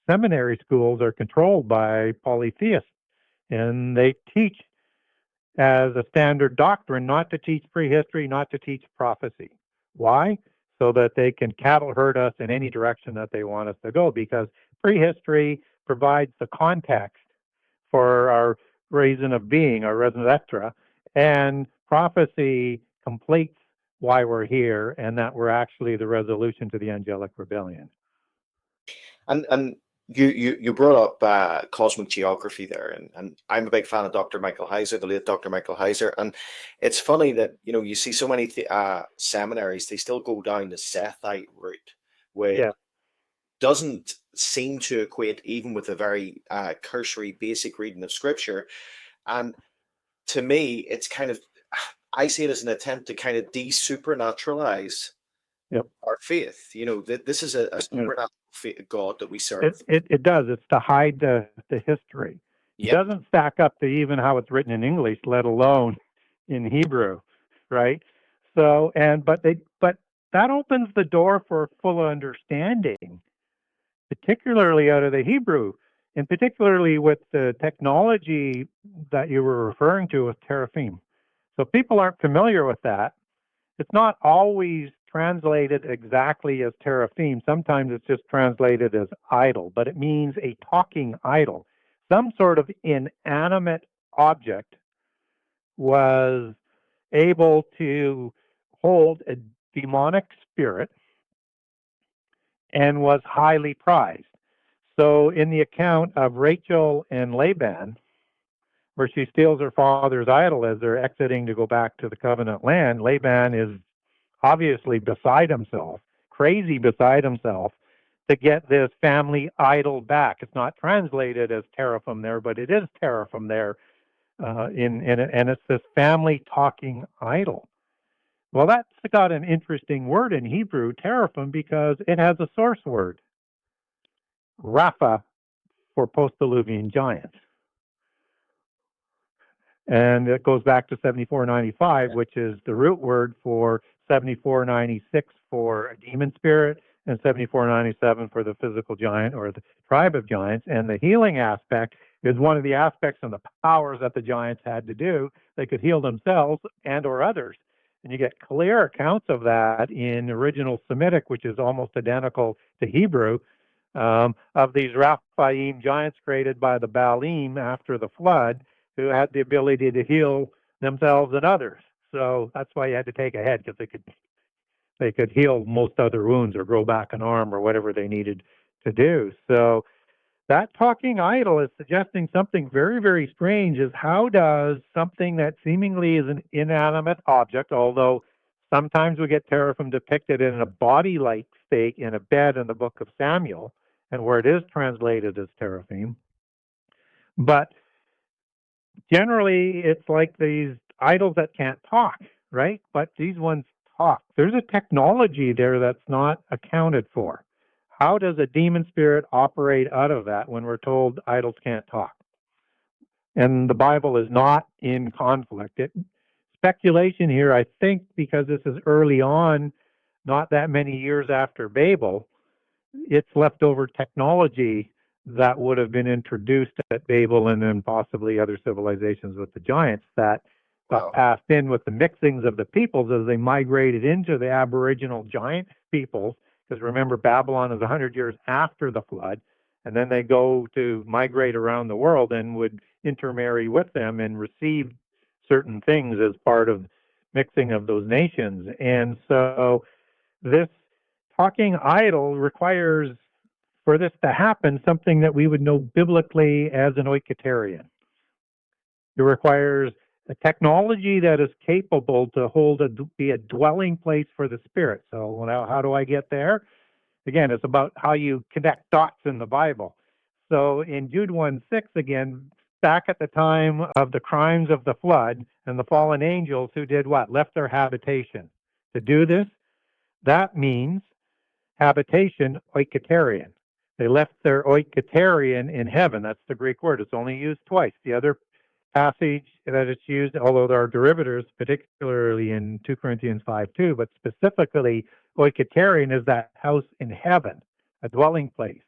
seminary schools are controlled by polytheists, and they teach as a standard doctrine not to teach prehistory, not to teach prophecy. Why? So that they can cattle herd us in any direction that they want us to go, because prehistory provides the context for our reason of being, our raison d'etre, and prophecy completes why we're here, and that we're actually the resolution to the angelic rebellion. And You brought up cosmic geography there, and I'm a big fan of Dr. Michael Heiser, the late Dr. Michael Heiser, and it's funny that you see so many seminaries, they still go down the Sethite route, which Yeah. doesn't seem to equate even with a very cursory basic reading of scripture. And to me, it's kind of, I see it as an attempt to kind of de-supernaturalize Yep. our faith. This is a Yeah. supernatural God that we It, serve. it it does. It's to hide the history. It Yep. doesn't stack up to even how it's written in English, let alone in Hebrew, right? So and but that opens the door for full understanding, particularly out of the Hebrew, and particularly with the technology that you were referring to with teraphim. So people aren't familiar with that. It's not always translated exactly as teraphim. Sometimes it's just translated as idol, but it means a talking idol. Some sort of inanimate object was able to hold a demonic spirit and was highly prized. So, in the account of Rachel and Laban, where she steals her father's idol as they're exiting to go back to the covenant land, Laban is obviously beside himself, crazy beside himself, to get this family idol back. It's not translated as teraphim there, but it is teraphim there, and it's this family talking idol. Well, that's got an interesting word in Hebrew, teraphim, because it has a source word, Rapha, for post-Diluvian giants. And it goes back to 7495, which is the root word for 7496 for a demon spirit and 7497 for the physical giant or the tribe of giants. And the healing aspect is one of the aspects and the powers that the giants had to do. They could heal themselves and or others. And you get clear accounts of that in original Semitic, which is almost identical to Hebrew, of these Raphaim giants created by the Baalim after the flood, who had the ability to heal themselves and others. So that's why you had to take a head, because they could heal most other wounds or grow back an arm or whatever they needed to do. So that talking idol is suggesting something very, very strange. Is how does something that seemingly is an inanimate object, although sometimes we get teraphim depicted in a body-like state in a bed in the book of Samuel, and where it is translated as teraphim, but generally it's like these idols that can't talk, right? But these ones talk. There's a technology there that's not accounted for. How does a demon spirit operate out of that when we're told idols can't talk? And the Bible is not in conflict. Speculation here, I think, because this is early on, not that many years after Babel, it's leftover technology that would have been introduced at Babel and then possibly other civilizations with the giants that got Wow. passed in with the mixings of the peoples as they migrated into the aboriginal giant peoples. Because remember, Babylon is 100 years after the flood, and then they go to migrate around the world and would intermarry with them and receive certain things as part of mixing of those nations. And so this talking idol requires, for this to happen, something that we would know biblically as an oiketerion. It requires a technology that is capable to be a dwelling place for the spirit. So now, how do I get there? Again, it's about how you connect dots in the Bible. So in Jude 1:6, again, back at the time of the crimes of the flood and the fallen angels who did what? Left their habitation. To do this, that means habitation, oiketerion. They left their oiketerion in heaven. That's the Greek word. It's only used twice. The other passage that it's used, although there are derivatives, particularly in 2 Corinthians 5:2, but specifically oiketerion is that house in heaven, a dwelling place,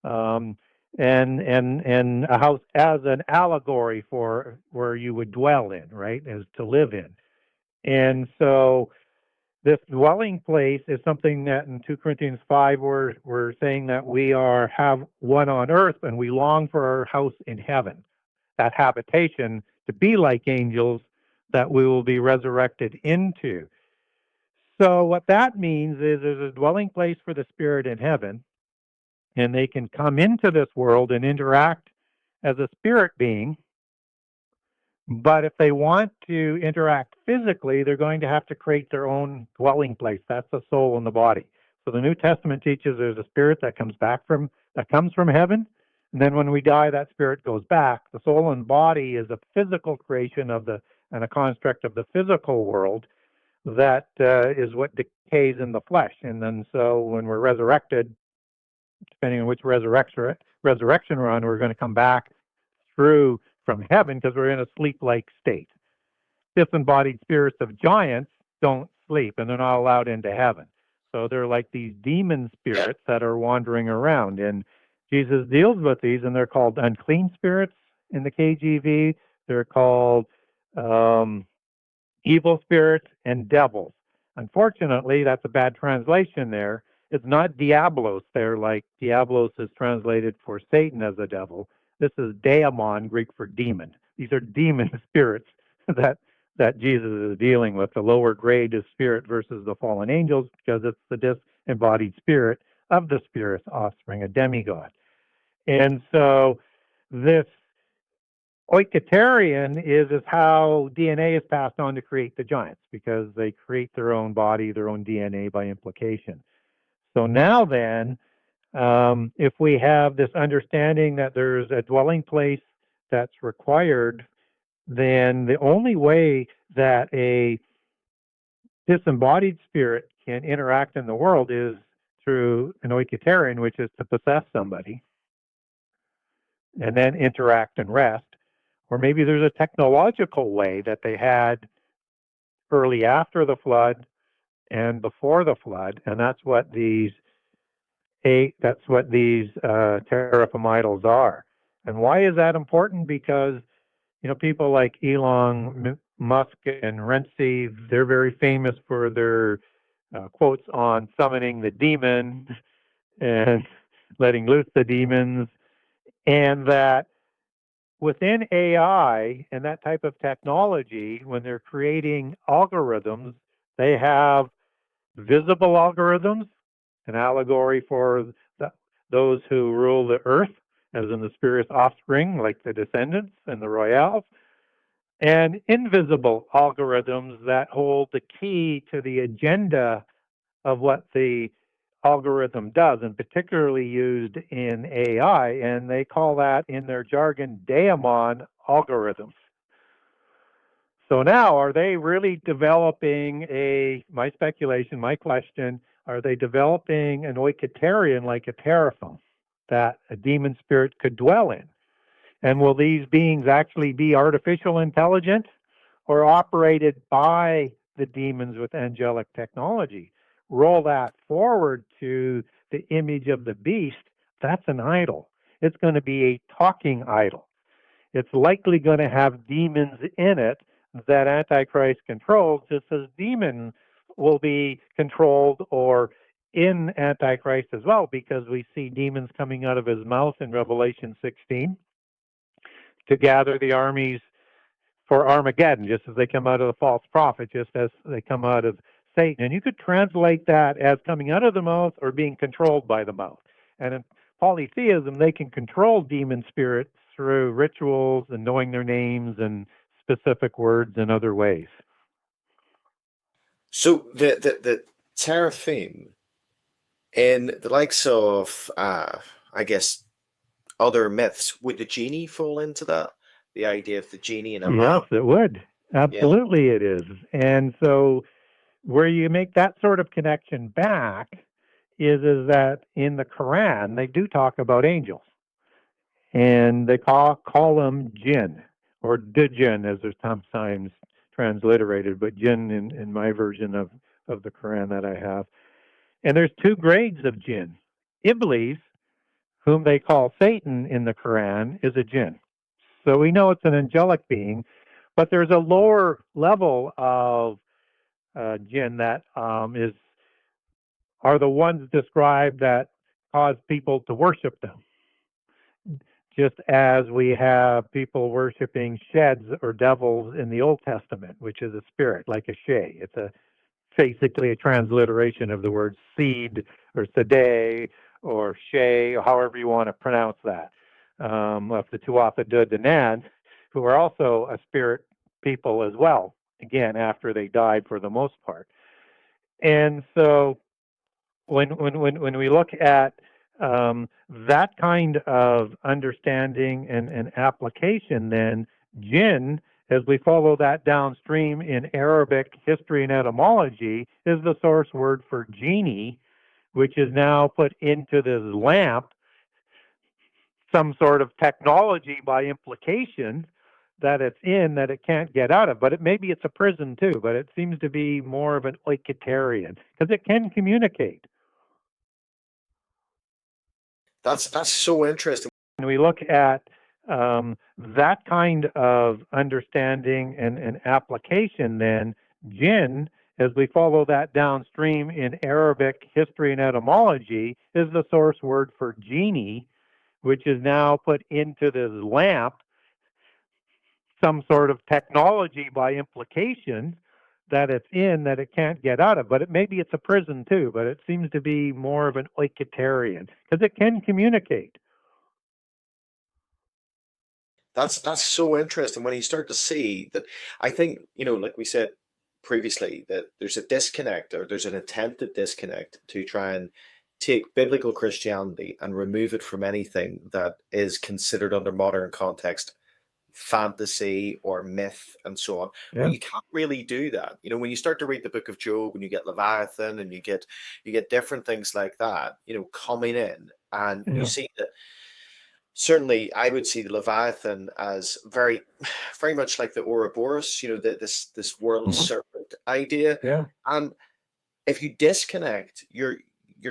um, and a house as an allegory for where you would dwell in, right, as to live in. And so this dwelling place is something that in 2 Corinthians 5, we're saying that we have one on earth and we long for our house in heaven, that habitation to be like angels that we will be resurrected into. So what that means is there's a dwelling place for the spirit in heaven. and they can come into this world and interact as a spirit being. But if they want to interact physically, they're going to have to create their own dwelling place. That's the soul and the body. So the New Testament teaches there's a spirit that comes from heaven, and then when we die, that spirit goes back. The soul and body is a physical creation and a construct of the physical world that is what decays in the flesh. And then so when we're resurrected, depending on which resurrection we're on, we're going to come back through from heaven because we're in a sleep-like state. Disembodied spirits of giants don't sleep, and they're not allowed into heaven. So they're like these demon spirits that are wandering around. And Jesus deals with these, and they're called unclean spirits in the KJV. They're called um, evil spirits and devils. Unfortunately, that's a bad translation there. It's not diablos there, like diablos is translated for Satan as a devil. This is daemon, Greek for demon. These are demon spirits that Jesus is dealing with. The lower grade is spirit versus the fallen angels because it's the disembodied spirit of the spirit's offspring, a demigod. And so this Oikotarian is how DNA is passed on to create the giants because they create their own body, their own DNA by implication. So now then, if we have this understanding that there's a dwelling place that's required, then the only way that a disembodied spirit can interact in the world is through an Oikotarian, which is to possess somebody and then interact and rest. Or maybe there's a technological way that they had early after the flood and before the flood, and that's what these teraphim idols are. And why is that important? Because people like Elon Musk and Renzi, they're very famous for their quotes on summoning the demon and letting loose the demons, and that within AI and that type of technology, when they're creating algorithms, they have visible algorithms, an allegory for those who rule the earth, as in the spirit's offspring, like the descendants and the royals, and invisible algorithms that hold the key to the agenda of what the algorithm does, and particularly used in AI, and they call that in their jargon daemon algorithms. So now, are they really developing my speculation, my question, are they developing an Oikotarian like a teraphim that a demon spirit could dwell in? And will these beings actually be artificial intelligent or operated by the demons with angelic technology? Roll that forward to the image of the beast, that's an idol. It's going to be a talking idol. It's likely going to have demons in it that Antichrist controls, just as demons will be controlled or in Antichrist as well, because we see demons coming out of his mouth in Revelation 16 to gather the armies for Armageddon, just as they come out of the false prophet, just as they come out of Satan. And you could translate that as coming out of the mouth or being controlled by the mouth. And in polytheism, they can control demon spirits through rituals and knowing their names and specific words and other ways. So the teraphim in the likes of, I guess, other myths, would the genie fall into that? The idea of the genie in a Yes, it would. Absolutely, it is. And so, where you make that sort of connection back is that in the Quran they do talk about angels, and they call them jinn or dijin, as they're sometimes transliterated, but jinn in my version of the Quran that I have. And there's two grades of jinn. Iblis, whom they call Satan in the Quran, is a jinn. So we know it's an angelic being, but there's a lower level of jinn that are the ones described that cause people to worship them. Just as we have people worshiping sheds or devils in the Old Testament, which is a spirit, like a shay. It's basically a transliteration of the word seed or sedeh or Shay, or however you want to pronounce that, of the Tuatha De Danann, who are also a spirit people as well, again, after they died for the most part. And so when we look at that kind of understanding and application, then jinn, as we follow that downstream in Arabic history and etymology, is the source word for genie, which is now put into this lamp, some sort of technology by implication that it's in that it can't get out of. But maybe it's a prison too, but it seems to be more of an oiketarian because it can communicate. That's so interesting. When we look at that kind of understanding and application, then jinn, as we follow that downstream in Arabic history and etymology, is the source word for genie, which is now put into this lamp, some sort of technology by implication that it's in that it can't get out of. But maybe it's a prison too, but it seems to be more of an oiketarian because it can communicate. That's so interesting when you start to see that. I think, like we said previously, that there's a disconnect, or there's an attempted disconnect to try and take biblical Christianity and remove it from anything that is considered under modern context fantasy or myth and so on. But Yeah. you can't really do that. When you start to read the book of Job and you get Leviathan and you get different things like that, coming in, and you Yeah. see that. Certainly, I would see the Leviathan as very, very much like the Ouroboros, this world Mhm. serpent idea. Yeah. And if you disconnect, you're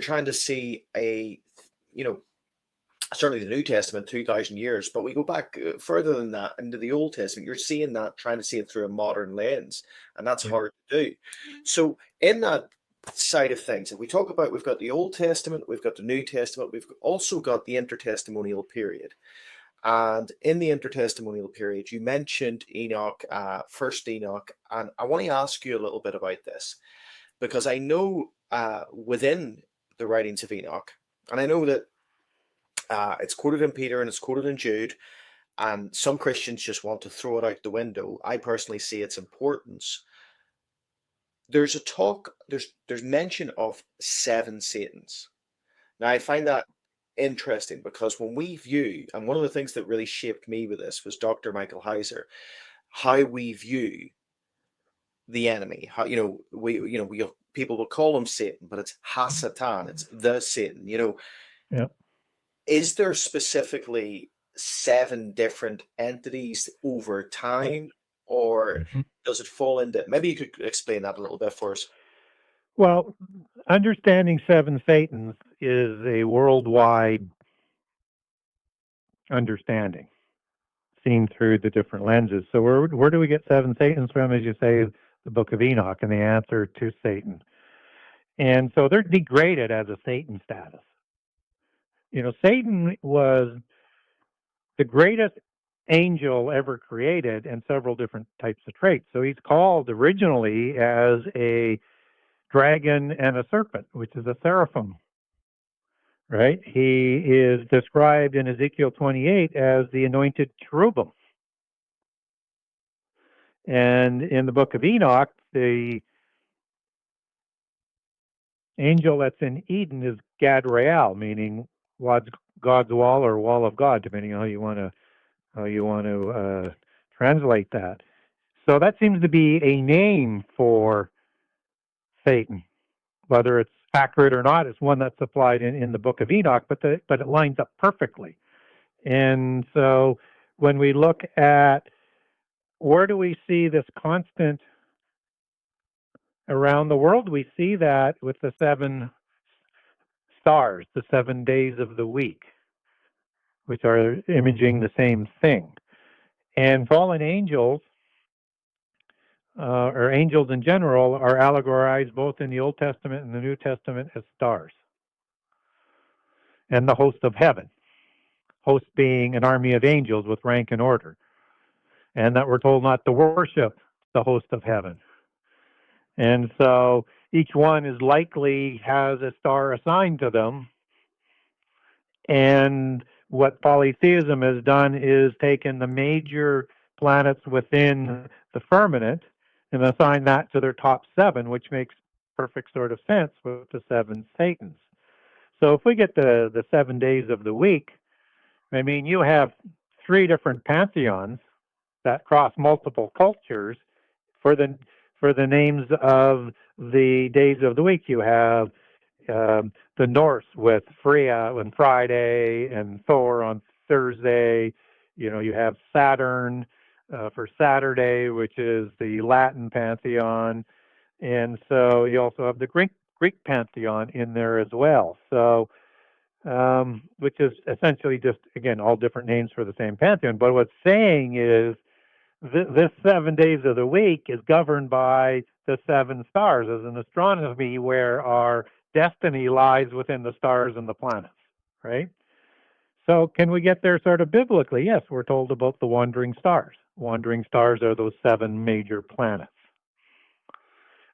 trying to see you know, certainly the New Testament, 2,000 years, but we go back further than that into the Old Testament. You're seeing that, trying to see it through a modern lens, and that's Yeah. hard to do. So, in that side of things, if we talk about, we've got the Old Testament, we've got the New Testament, we've also got the intertestamental period. And in the intertestamental period, you mentioned Enoch, first Enoch, and I want to ask you a little bit about this because I know within the writings of Enoch, and I know that it's quoted in Peter and it's quoted in Jude, and some Christians just want to throw it out the window. I personally see its importance. There's a talk, there's mention of seven Satans. Now I find that interesting because when we view, and one of the things that really shaped me with this was Dr. Michael Heiser, how we view the enemy. How we people will call him Satan, but it's Hasatan, it's the Satan. Yeah. Is there specifically seven different entities over time, or Mhm. does it fall into? Maybe you could explain that a little bit for us. Well, understanding seven Satans is a worldwide understanding, seen through the different lenses. So where do we get seven Satans from? As you say, the Book of Enoch and the answer to Satan. And so they're degraded as a Satan status. Satan was the greatest angel ever created and several different types of traits. So he's called originally as a dragon and a serpent, which is a seraphim, right? He is described in Ezekiel 28 as the anointed cherubim. And in the book of Enoch, the angel that's in Eden is Gad Rael, meaning God's wall or wall of God, depending on how you want to translate that. So that seems to be a name for Satan. Whether it's accurate or not, it's one that's applied in the book of Enoch, but it lines up perfectly. And so when we look at where do we see this constant around the world, we see that with the seven stars, the 7 days of the week, which are imaging the same thing. And fallen angels, or angels in general, are allegorized both in the Old Testament and the New Testament as stars and the host of heaven. Host being an army of angels with rank and order, and that we're told not to worship the host of heaven. And so each one is likely has a star assigned to them And what polytheism has done is taken the major planets within the firmament and assigned that to their top seven, which makes perfect sort of sense with the seven Satans. So if we get the 7 days of the week, I mean, you have three different pantheons that cross multiple cultures for the names of the days of the week. You have the Norse with Freya on Friday and Thor on Thursday. You know, you have Saturn for Saturday, which is the Latin pantheon, and so you also have the Greek pantheon in there as well. So, which is essentially just again all different names for the same pantheon. But what's saying is this 7 days of the week is governed by the seven stars as an astronomy where our destiny lies within the stars and the planets, right? So can we get there sort of biblically? Yes, we're told about the wandering stars. Wandering stars are those seven major planets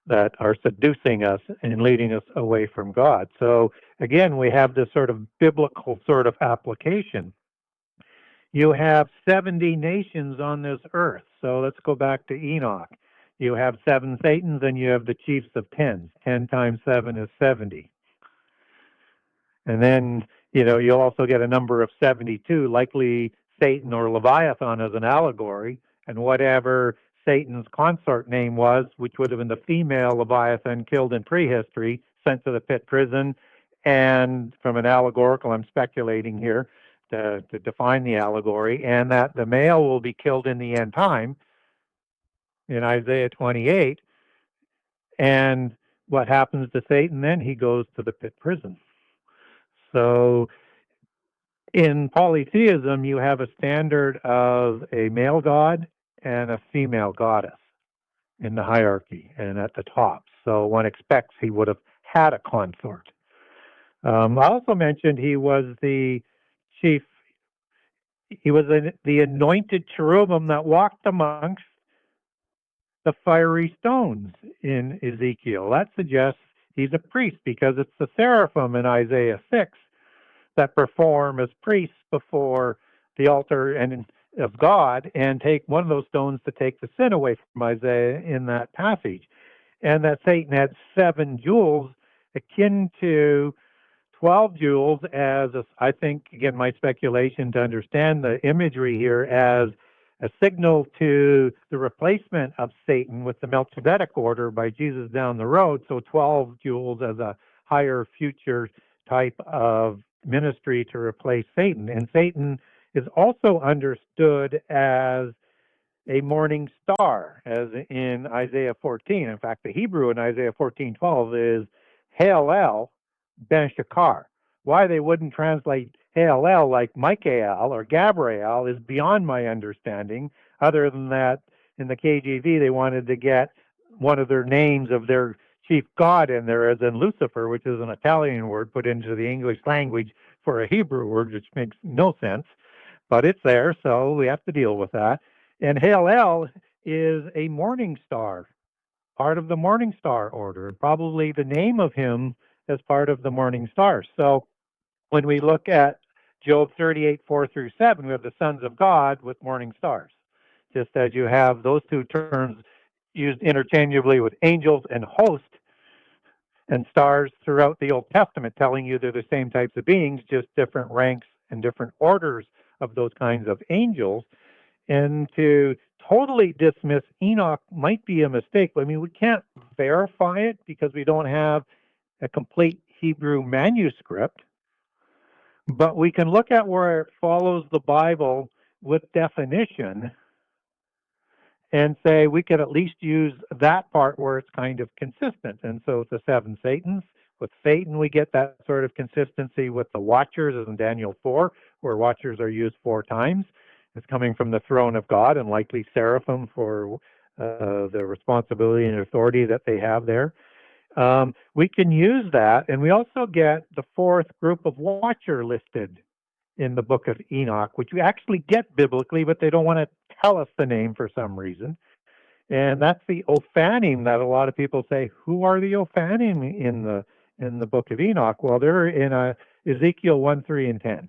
that are seducing us and leading us away from God. So again, we have this sort of biblical sort of application. You have 70 nations on this earth. So let's go back to Enoch. You have seven Satans and you have the chiefs of tens. 10 times 7 is 70. And then, you know, you'll also get a number of 72, likely Satan or Leviathan as an allegory, and whatever Satan's consort name was, which would have been the female Leviathan killed in prehistory, sent to the pit prison. And from an allegorical, I'm speculating here to define the allegory, and that the male will be killed in the end time in Isaiah 28. And what happens to Satan then? He goes to the pit prison. So in polytheism, you have a standard of a male god and a female goddess in the hierarchy and at the top. So one expects he would have had a consort. I also mentioned he was the chief, he was the anointed cherubim that walked amongst the fiery stones in Ezekiel. That suggests he's a priest because it's the seraphim in Isaiah 6 that perform as priests before the altar and of God and take one of those stones to take the sin away from Isaiah in that passage. And that Satan had seven jewels akin to 12 jewels as, I think, again, my speculation to understand the imagery here as a signal to the replacement of Satan with the Melchizedek order by Jesus down the road. So 12 jewels as a higher future type of ministry to replace Satan. And Satan is also understood as a morning star, as in Isaiah 14. In fact, the Hebrew in Isaiah 14:12 is Halel ben Shakar. Why they wouldn't translate Halel like Michael or Gabriel is beyond my understanding, other than that in the KJV they wanted to get one of their names of their chief god in there, as in Lucifer, which is an Italian word put into the English language for a Hebrew word, which makes no sense. But it's there, so we have to deal with that. And Hale is a morning star, part of the morning star order, and probably the name of him as part of the morning stars. So when we look at Job 38:4-7, we have the sons of God with morning stars, just as you have those two terms used interchangeably with angels and host and stars throughout the Old Testament, telling you they're the same types of beings, just different ranks and different orders of those kinds of angels. And to totally dismiss Enoch might be a mistake. I mean, we can't verify it because we don't have a complete Hebrew manuscript, but we can look at where it follows the Bible with definition and say we could at least use that part where it's kind of consistent. And so it's the seven Satans. With Satan, we get that sort of consistency with the watchers, as in Daniel 4, where watchers are used 4 times. It's coming from the throne of God and likely seraphim for the responsibility and authority that they have there. We can use that, and we also get the fourth group of watcher listed in the book of Enoch, which we actually get biblically, but they don't want to tell us the name for some reason. And that's the Ophanim that a lot of people say, who are the Ophanim in the book of Enoch? Well, they're in Ezekiel 1, 3, and 10.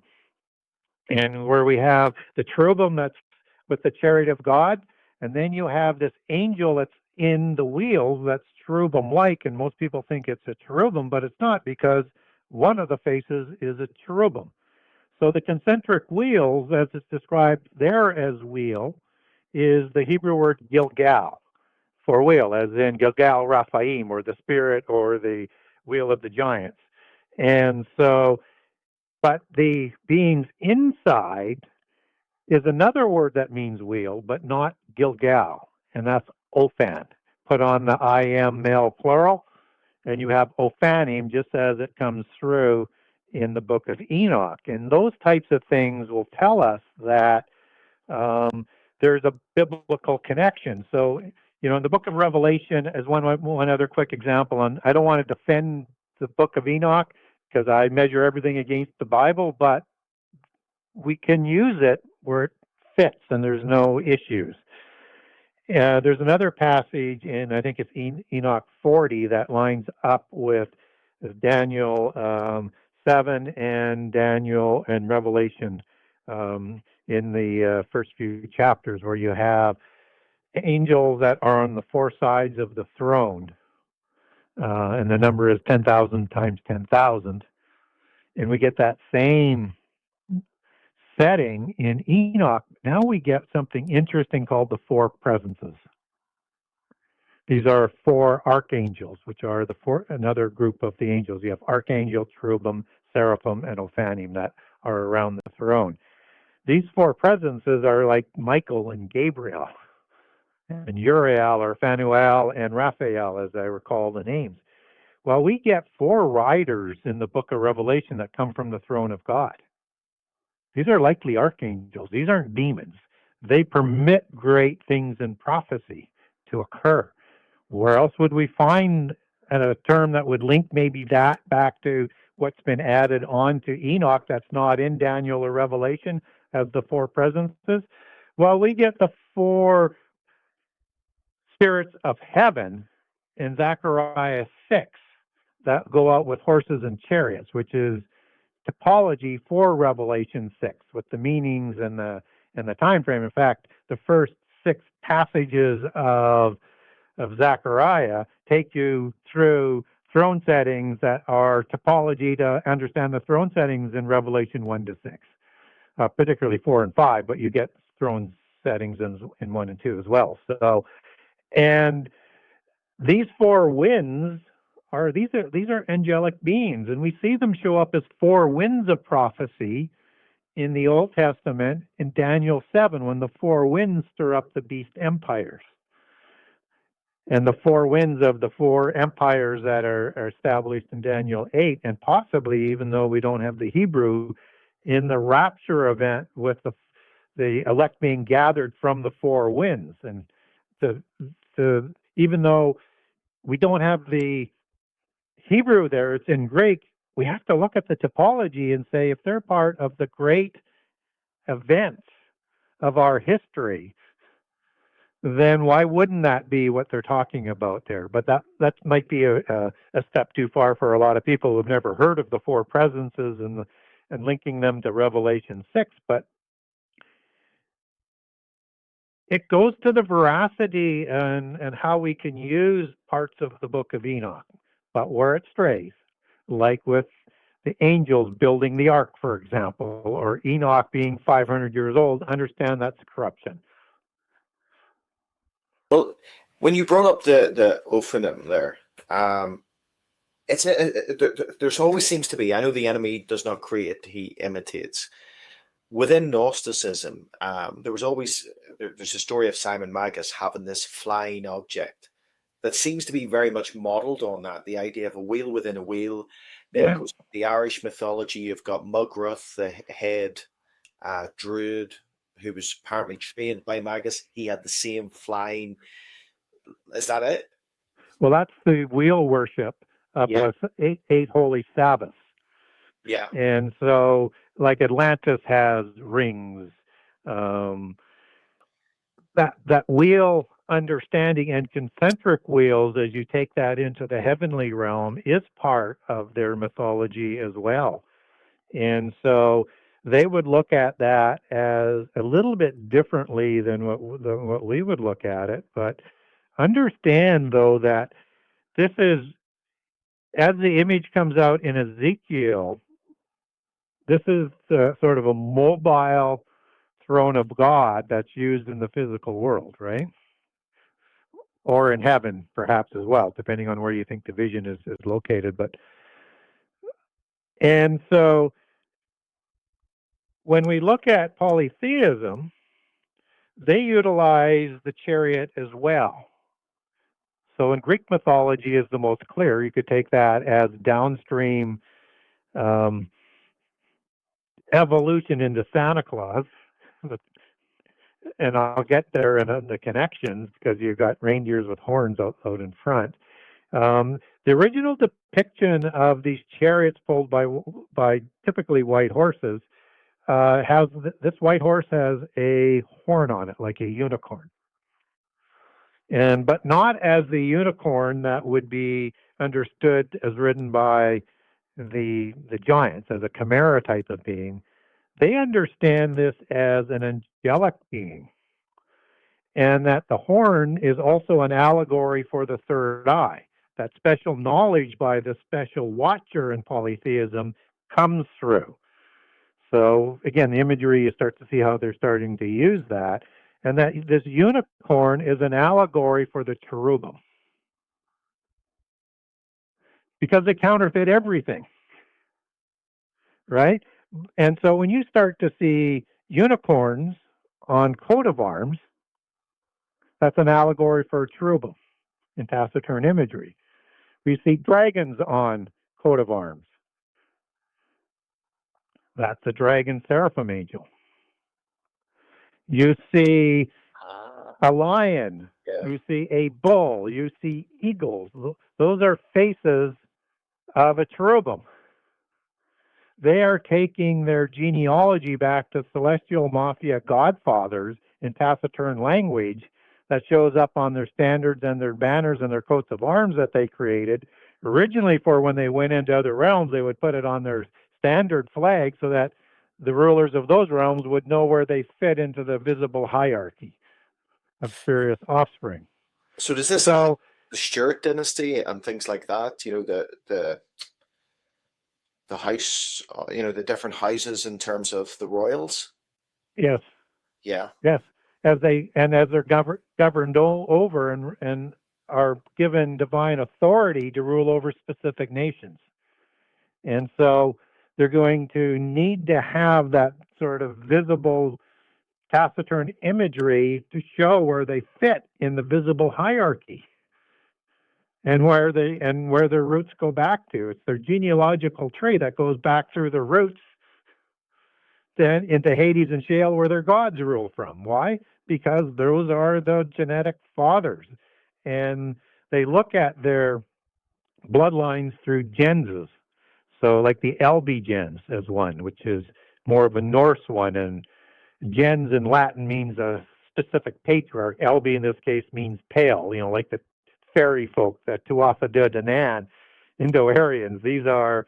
And where we have the cherubim that's with the chariot of God, and then you have this angel that's in the wheel that's cherubim like, and most people think it's a cherubim, but it's not, because one of the faces is a cherubim. So the concentric wheels, as it's described there as wheel, is the Hebrew word Gilgal for wheel, as in Gilgal Raphaim, or the spirit, or the wheel of the giants. And so, but the beings inside is another word that means wheel, but not Gilgal, and that's Ophan. Put on the I am male plural, and you have Ophanim just as it comes through in the book of Enoch. And those types of things will tell us that there's a biblical connection. So, in the book of Revelation, as one other quick example, and I don't want to defend the book of Enoch because I measure everything against the Bible, but we can use it where it fits and there's no issues. There's another passage in, I think it's Enoch 40, that lines up with Daniel 7 and Daniel and Revelation in the first few chapters, where you have angels that are on the four sides of the throne. And the number is 10,000 times 10,000. And we get that same setting in Enoch. Now we get something interesting called the four presences. These are four archangels, which are another group of the angels. You have archangel, cherubim, seraphim, and ophanim that are around the throne. These four presences are like Michael and Gabriel, and Uriel, or Phanuel, and Raphael, as I recall the names. Well, we get four riders in the book of Revelation that come from the throne of God. These are likely archangels. These aren't demons. They permit great things in prophecy to occur. Where else would we find a term that would link maybe that back to what's been added on to Enoch that's not in Daniel or Revelation as the four presences? Well, we get the four spirits of heaven in Zechariah 6 that go out with horses and chariots, which is typology for Revelation 6 with the meanings and the time frame. In fact, the first 6 passages of Zechariah take you through throne settings that are typology to understand the throne settings in Revelation 1 to 6, particularly 4 and 5, but you get throne settings in 1 and 2 as well. So, and these four winds these are angelic beings, and we see them show up as four winds of prophecy in the Old Testament in Daniel 7, when the four winds stir up the beast empires. And the four winds of the four empires that are established in Daniel 8, and possibly, even though we don't have the Hebrew, in the rapture event with the elect being gathered from the four winds. And even though we don't have the Hebrew there, it's in Greek, we have to look at the typology and say, if they're part of the great events of our history, then why wouldn't that be what they're talking about there? But that might be a step too far for a lot of people who've never heard of the four presences and linking them to Revelation 6. But it goes to the veracity and how we can use parts of the book of Enoch. But where it strays, like with the angels building the ark, for example, or Enoch being 500 years old, understand that's corruption. Well, when you brought up the Ophanim there, there's always seems to be. I know the enemy does not create; he imitates. Within Gnosticism, there's a story of Simon Magus having this flying object that seems to be very much modeled on that, the idea of a wheel within a wheel. Then, of course, the Irish mythology, you've got Mugrath, the head druid, who was apparently trained by Magus. He had the same flying. Is that it? Well, that's the wheel worship of the eight holy Sabbaths. Yeah. And so, like Atlantis has rings, that wheel understanding and concentric wheels, as you take that into the heavenly realm, is part of their mythology as well. And so they would look at that as a little bit differently than what we would look at it. But understand, though, that this is, as the image comes out in Ezekiel, this is sort of a mobile throne of God that's used in the physical world, right? Or in heaven, perhaps as well, depending on where you think the vision is located. And so when we look at polytheism, they utilize the chariot as well. So in Greek mythology is the most clear. You could take that as downstream um, evolution into Santa Claus. And I'll get there in the connections because you've got reindeers with horns out in front. The original depiction of these chariots pulled by typically white horses has this white horse has a horn on it, like a unicorn, but not as the unicorn that would be understood as ridden by the giants, as a chimera type of being. They understand this as an angelic being, and that the horn is also an allegory for the third eye. That special knowledge by the special watcher in polytheism comes through. So again, the imagery, you start to see how they're starting to use that, and that this unicorn is an allegory for the cherubim, because they counterfeit everything, right? And so when you start to see unicorns on coat of arms, that's an allegory for cherubim in taciturn imagery. We see dragons on coat of arms. That's a dragon seraphim angel. You see a lion. Yeah. You see a bull. You see eagles. Those are faces of a cherubim. They are taking their genealogy back to celestial mafia godfathers in taciturn language that shows up on their standards and their banners and their coats of arms that they created. Originally, for when they went into other realms, they would put it on their standard flag so that the rulers of those realms would know where they fit into the visible hierarchy of spurious offspring. So does this So, the Stuart dynasty and things like that? You know, the house, you know, the different houses in terms of the royals. yes, Yeah. yes, as they're governed over and are given divine authority to rule over specific nations. And so they're going to need to have that sort of visible taciturn imagery to show where they fit in the visible hierarchy and where their roots go back to. It's their genealogical tree that goes back through the roots then into Hades and Sheol, where their gods rule from. Why? Because those are the genetic fathers. And they look at their bloodlines through genses. So, like the LB gens as one, which is more of a Norse one, and gens in Latin means a specific patriarch. LB in this case means pale, like the fairy folk, the Tuatha De Danann, Indo-Aryans. These are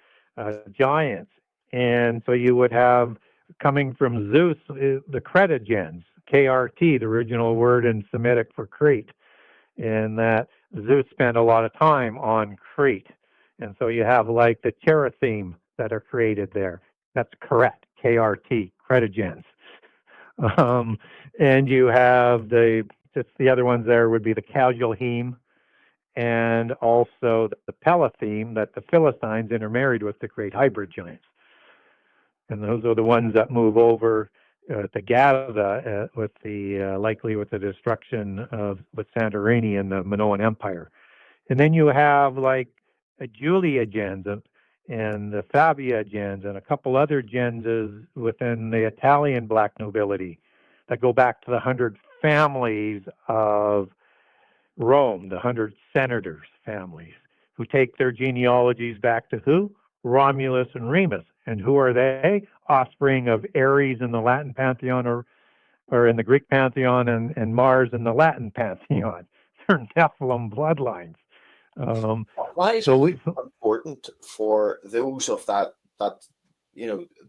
giants. And so you would have, coming from Zeus, the Kreta gens, KRT, the original word in Semitic for Crete, and that Zeus spent a lot of time on Crete. And so you have like the cherubim that are created there. That's correct, KRT, Cretagens. And you have the other ones there would be the Calulhim and also the Pelathim that the Philistines intermarried with to create hybrid giants. And those are the ones that move over to Gaza with the destruction with Santorini and the Minoan Empire. And then you have like a Julia gens and the Fabia gens and a couple other gens within the Italian black nobility that go back to the 100 families of Rome, the 100 senators families, who take their genealogies back to who? Romulus and Remus. And who are they? Offspring of Ares in the Latin pantheon, or in the Greek pantheon, and Mars in the Latin pantheon. They're Nephilim bloodlines. Why is So it important for those of that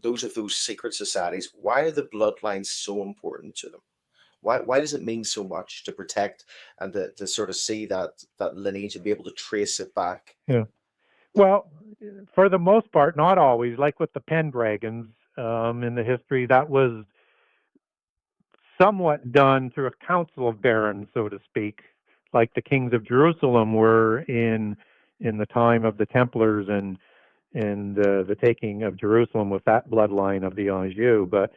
those of those secret societies, why are the bloodlines so important to them? Why does it mean so much to protect and to sort of see that lineage and be able to trace it back? Yeah. Well, for the most part, not always. Like with the Pendragons in the history, that was somewhat done through a council of barons, so to speak, like the kings of Jerusalem were in the time of the Templars and the taking of Jerusalem with that bloodline of the Anjou. But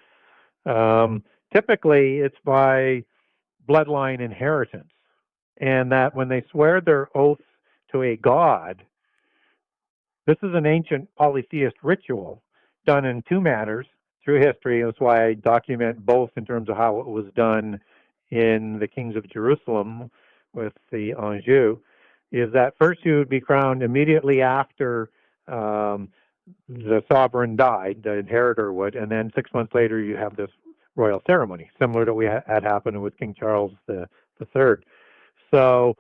typically, it's by bloodline inheritance, and that when they swear their oath to a god, this is an ancient polytheist ritual done in two manners through history. That's why I document both in terms of how it was done in the kings of Jerusalem with the Anjou. Is that first you would be crowned immediately after um, the sovereign died, the inheritor would, and then 6 months later you have this royal ceremony, similar to what had happened with King Charles the Third. So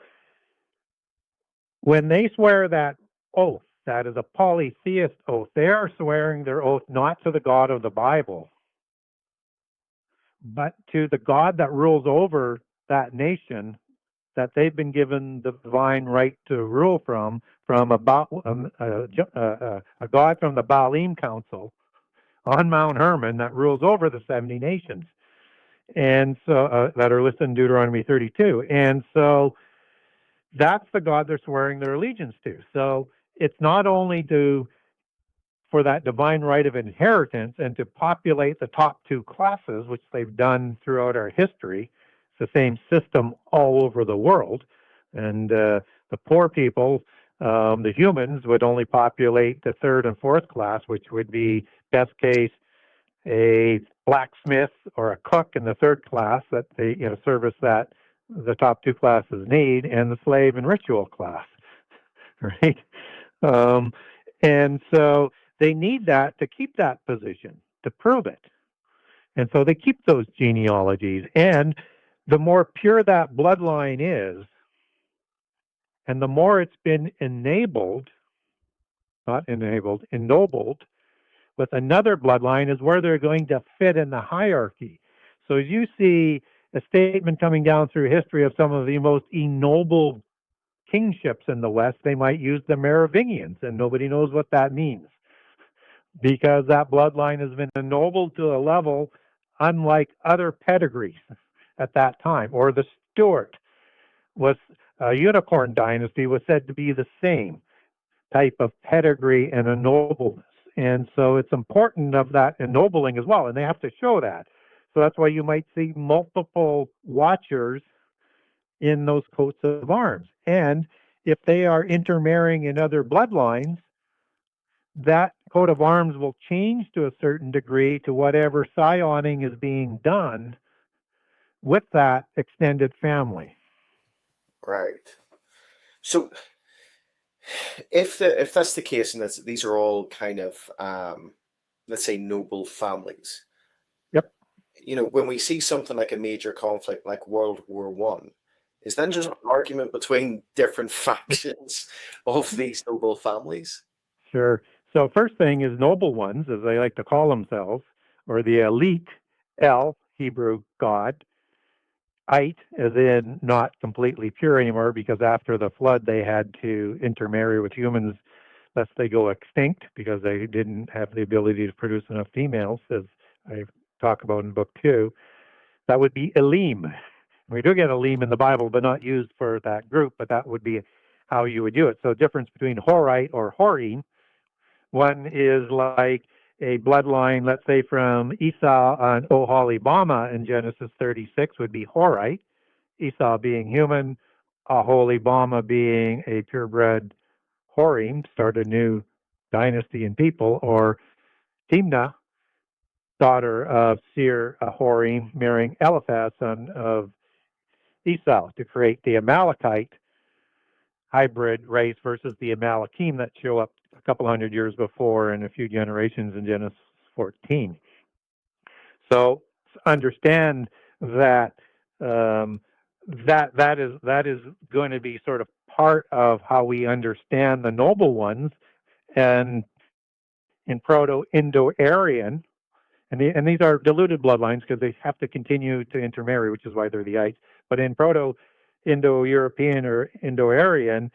when they swear that oath, that is a polytheist oath, they are swearing their oath not to the God of the Bible, but to the God that rules over that nation that they've been given the divine right to rule from a God from the Baalim Council on Mount Hermon that rules over the 70 nations, and so that are listed in Deuteronomy 32. And so that's the God they're swearing their allegiance to. So it's not only for that divine right of inheritance and to populate the top two classes, which they've done throughout our history. It's the same system all over the world. And the poor people, the humans, would only populate the third and fourth class, which would be, best case, a blacksmith or a cook in the third class that they service that the top two classes need, and the slave and ritual class, right? Um, and so they need that to keep that position, to prove it. And so they keep those genealogies. And the more pure that bloodline is, and the more it's been ennobled with another bloodline, is where they're going to fit in the hierarchy. So as you see a statement coming down through history of some of the most ennobled kingships in the West, they might use the Merovingians, and nobody knows what that means, because that bloodline has been ennobled to a level unlike other pedigrees at that time. Or the Stuart was a unicorn dynasty, was said to be the same type of pedigree and ennobleness. And so it's important of that ennobling as well, and they have to show that. So that's why you might see multiple watchers in those coats of arms. And if they are intermarrying in other bloodlines, that coat of arms will change to a certain degree to whatever scioning is being done with that extended family. Right. So if that's the case, and these are all kind of let's say noble families, Yep. when we see something like a major conflict like World War I, is that just an argument between different factions of these noble families? Sure. So first thing is noble ones, as they like to call themselves, or the elite El, Hebrew God, ite, as in not completely pure anymore, because after the flood they had to intermarry with humans lest they go extinct because they didn't have the ability to produce enough females, as I talk about in book 2. That would be Elim. We do get Elim in the Bible, but not used for that group, but that would be how you would do it. So the difference between Horite or Horim, one is like a bloodline, let's say from Esau on Oholibama in Genesis 36 would be Horite, Esau being human, Oholibama being a purebred Horim, start a new dynasty in people, or Timnah, daughter of Seir Horim, marrying Eliphaz, son of Esau, to create the Amalekite hybrid race versus the Amalekim that show up a couple hundred years before and a few generations in Genesis 14. So understand that that is going to be sort of part of how we understand the noble ones, and in Proto-Indo-Aryan, and these are diluted bloodlines because they have to continue to intermarry, which is why they're the ites. But in Proto-Indo-European or Indo-Aryan,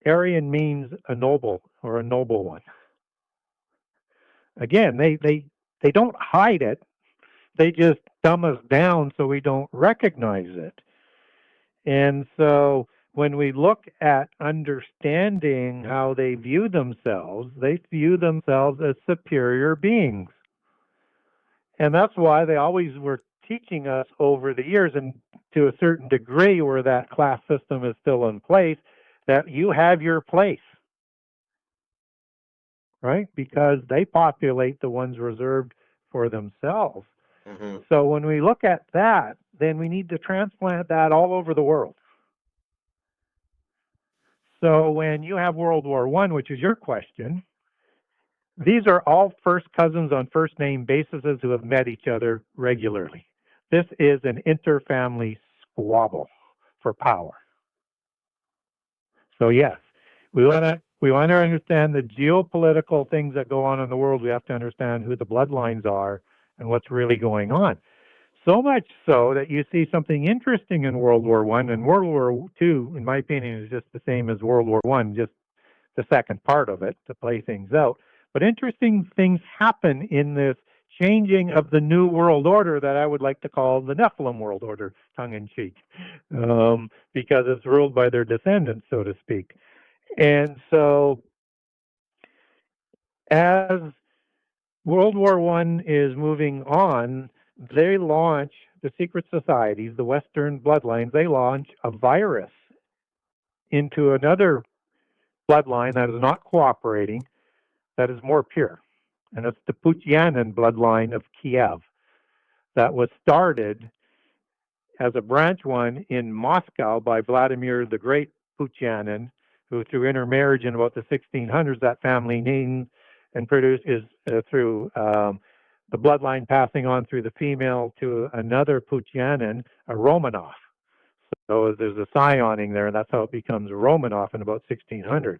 Aryan means a noble or a noble one. Again, they don't hide it. They just dumb us down so we don't recognize it. And so when we look at understanding how they view themselves as superior beings. And that's why they always were teaching us over the years, and to a certain degree where that class system is still in place, that you have your place, right? Because they populate the ones reserved for themselves. Mm-hmm. So when we look at that, then we need to transplant that all over the world. So when you have World War I, which is your question, these are all first cousins on first name basis who have met each other regularly. This is an interfamily squabble for power. So yes, we want to understand the geopolitical things that go on in the world. We have to understand who the bloodlines are and what's really going on. So much so that you see something interesting in World War I, and World War II, in my opinion, is just the same as World War I, just the second part of it to play things out. But interesting things happen in this changing of the new world order that I would like to call the Nephilim world order, tongue in cheek, because it's ruled by their descendants, so to speak. And so as World War I is moving on, they launch the secret societies, the Western bloodlines, they launch a virus into another bloodline that is not cooperating, that is more pure. And it's the Puchianin bloodline of Kiev that was started as a branch one in Moscow by Vladimir the Great Puchianin, who through intermarriage in about the 1600s, that family named and produced is through the bloodline passing on through the female to another Puchianin, a Romanov. So there's a scioning there, and that's how it becomes Romanov in about 1600s.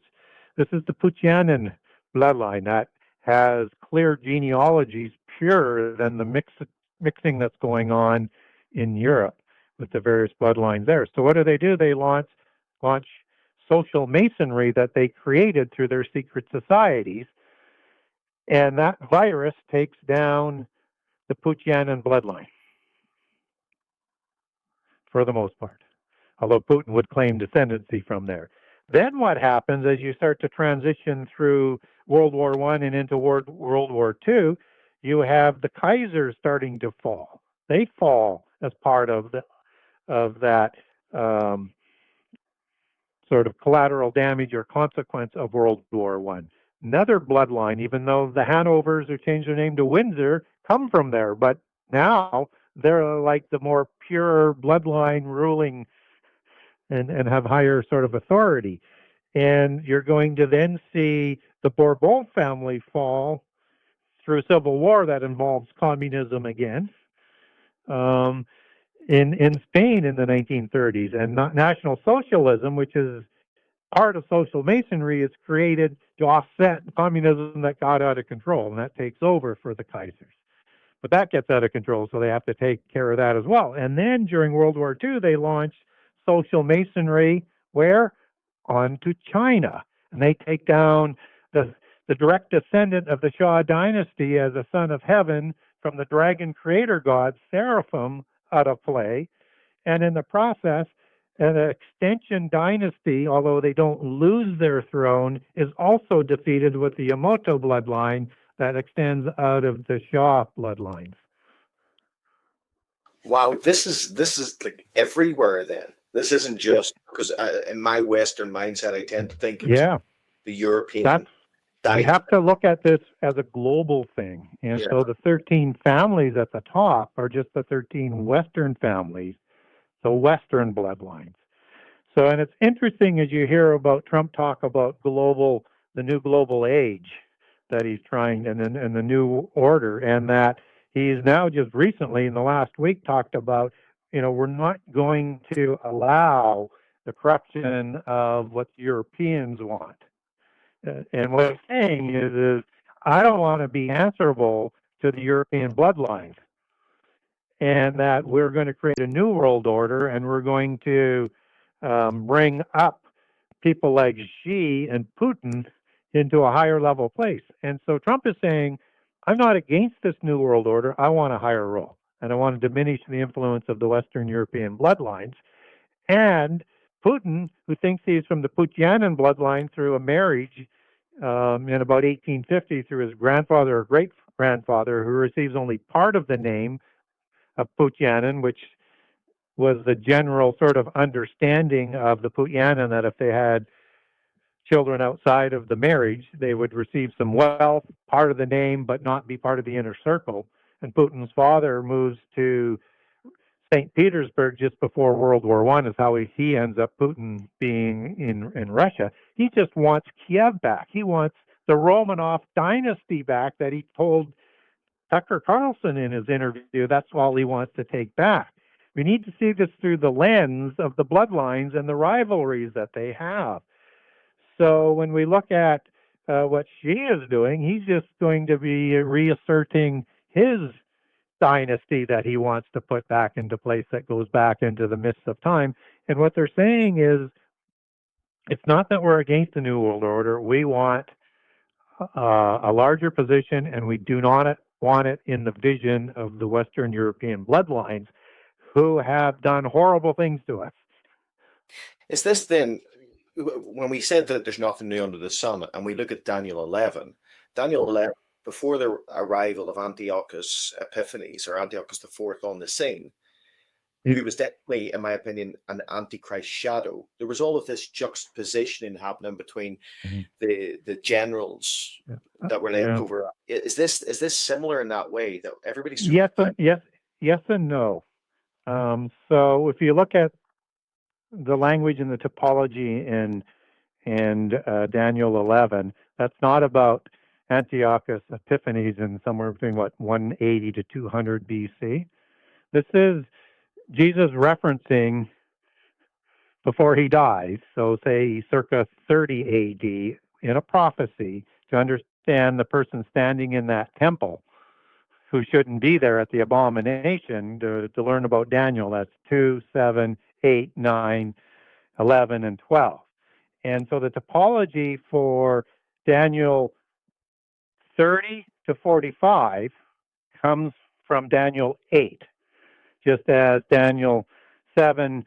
This is the Puchianin bloodline that has clear genealogies purer than the mixing that's going on in Europe with the various bloodlines there. So what do? They launch social masonry that they created through their secret societies, and that virus takes down the Puchianin bloodline for the most part, although Putin would claim descendancy from there. Then what happens as you start to transition through World War I and into World War II, you have the Kaisers starting to fall. They fall as part of that sort of collateral damage or consequence of World War I. Another bloodline, even though the Hanovers who changed their name to Windsor come from there, but now they're like the more pure bloodline ruling and have higher sort of authority. And you're going to then see the Bourbon family fall through a civil war that involves communism again in Spain in the 1930s. And National Socialism, which is part of social masonry, is created to offset communism that got out of control, and that takes over for the Kaisers. But that gets out of control, so they have to take care of that as well. And then during World War II, they launched social masonry where? Onto China. And they take down the direct descendant of the Shah dynasty as a son of heaven from the dragon creator god, Seraphim, out of play. And in the process, an extension dynasty, although they don't lose their throne, is also defeated with the Yamato bloodline that extends out of the Shah bloodlines. Wow, this is like everywhere then. This isn't just because in my Western mindset, I tend to think it's the European. We have to look at this as a global thing. And so the 13 families at the top are just the 13 Western families, so Western bloodlines. So, and it's interesting as you hear about Trump talk about the new global age that he's trying, and the new order, and that he's now just recently in the last week talked about, we're not going to allow the corruption of what the Europeans want. And what he's saying is I don't want to be answerable to the European bloodlines, and that we're going to create a new world order, and we're going to bring up people like Xi and Putin into a higher level place. And so Trump is saying, I'm not against this new world order. I want a higher role, and I want to diminish the influence of the Western European bloodlines. And Putin, who thinks he's from the Putianin bloodline through a marriage in about 1850 through his grandfather or great grandfather, who receives only part of the name of Putianin, which was the general sort of understanding of the Putianin that if they had children outside of the marriage, they would receive some wealth, part of the name, but not be part of the inner circle. And Putin's father moves to St. Petersburg just before World War One. Is how he ends up, Putin being in Russia. He just wants Kiev back. He wants the Romanov dynasty back that he told Tucker Carlson in his interview. That's all he wants to take back. We need to see this through the lens of the bloodlines and the rivalries that they have. So when we look at what Xi is doing, he's just going to be reasserting his dynasty that he wants to put back into place that goes back into the mists of time. And what they're saying is, it's not that we're against the New World Order. We want a larger position, and we do not want it in the vision of the Western European bloodlines who have done horrible things to us. Is this then, when we said that there's nothing new under the sun, and we look at Daniel 11, before the arrival of Antiochus Epiphanes or Antiochus IV on the scene, who was definitely, in my opinion, an Antichrist shadow. There was all of this juxtapositioning happening between the generals that were left over. Is this similar in that way that everybody's yes and no. So if you look at the language and the typology in Daniel 11, that's not about Antiochus Epiphanes in somewhere between 180 to 200 BC. This is Jesus referencing before he dies, so say circa 30 AD, in a prophecy to understand the person standing in that temple who shouldn't be there at the abomination to learn about Daniel. That's 2, 7, 8, 9, 11, and 12. And so the topology for Daniel 30 to 45 comes from Daniel 8, just as Daniel 7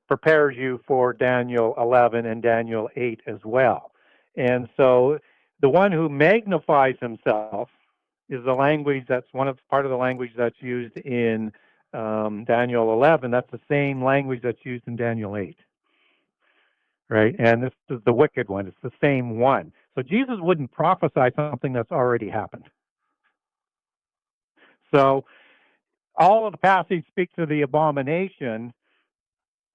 prepares you for Daniel 11 and Daniel 8 as well. And so the one who magnifies himself is the language that's part of the language that's used in Daniel 11. That's the same language that's used in Daniel 8. Right? And this is the wicked one. It's the same one. So Jesus wouldn't prophesy something that's already happened. So all of the passages speak to the abomination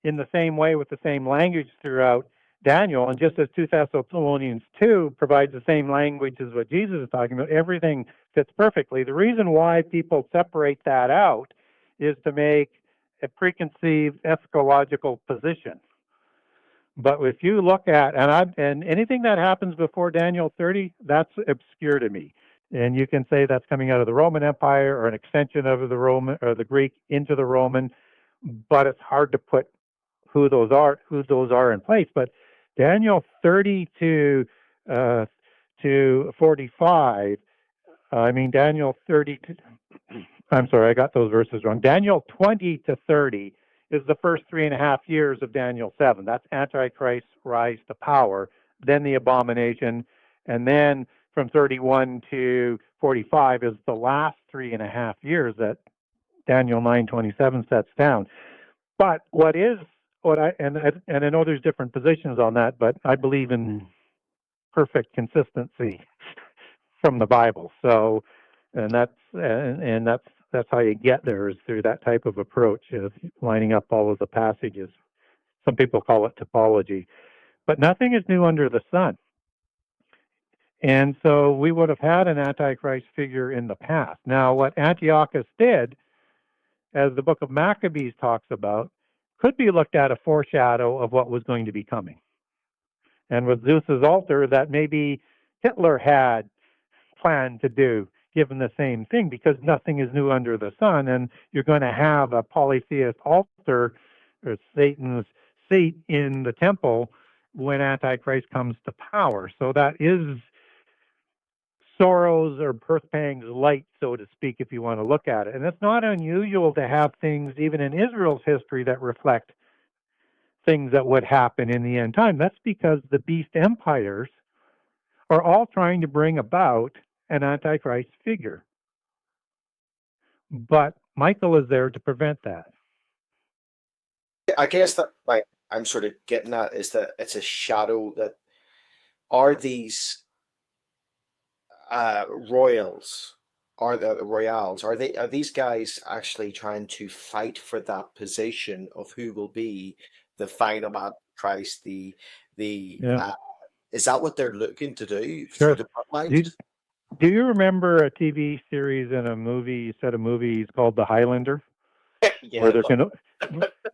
in the same way with the same language throughout Daniel. And just as 2 Thessalonians 2 provides the same language as what Jesus is talking about, everything fits perfectly. The reason why people separate that out is to make a preconceived eschatological position. But if you look at, and anything that happens before Daniel 30, that's obscure to me. And you can say that's coming out of the Roman Empire or an extension of the Roman or the Greek into the Roman, but it's hard to put who those are in place. But Daniel 30 to 45, Daniel 30 to, I'm sorry, I got those verses wrong. Daniel 20 to 30 is the first 3.5 years of Daniel 7. That's Antichrist's rise to power, then the abomination, and then from 31 to 45 is the last 3.5 years that Daniel 9:27 sets down. But I know there's different positions on that, but I believe in perfect consistency from the Bible. So, and that's how you get there, is through that type of approach of lining up all of the passages. Some people call it topology, but nothing is new under the sun. And so we would have had an Antichrist figure in the past. Now, what Antiochus did, as the book of Maccabees talks about, could be looked at a foreshadow of what was going to be coming. And with Zeus's altar, that maybe Hitler had plan to do, given the same thing, because nothing is new under the sun, and you're going to have a polytheist altar or Satan's seat in the temple when Antichrist comes to power. So that is sorrows or birth pangs light, so to speak, if you want to look at it. And it's not unusual to have things, even in Israel's history, that reflect things that would happen in the end time. That's because the beast empires are all trying to bring about an Antichrist figure. But Michael is there to prevent that. I guess that like I'm sort of getting at is that it's a shadow that are these royals are the royals are these guys actually trying to fight for that position of who will be the final Antichrist, the Yeah, is that what they're looking to do through sure. the Do, bloodlines? do you remember a TV series and a movie set of movies called The Highlander, where Yeah, there can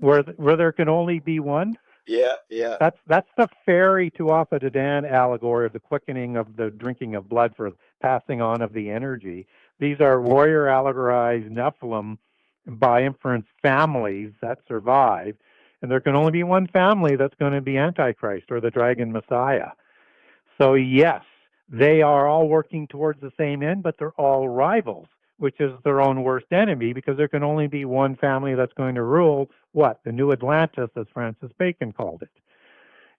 where there can only be one? yeah, yeah. That's the fairy Tuatha De Dan allegory of the quickening of the drinking of blood for passing on of the energy. These are warrior allegorized Nephilim by inference families that survive, and there can only be one family that's going to be Antichrist or the Dragon Messiah. So yes, they are all working towards the same end, but they're all rivals, which is their own worst enemy because there can only be one family that's going to rule what? The New Atlantis, as Francis Bacon called it.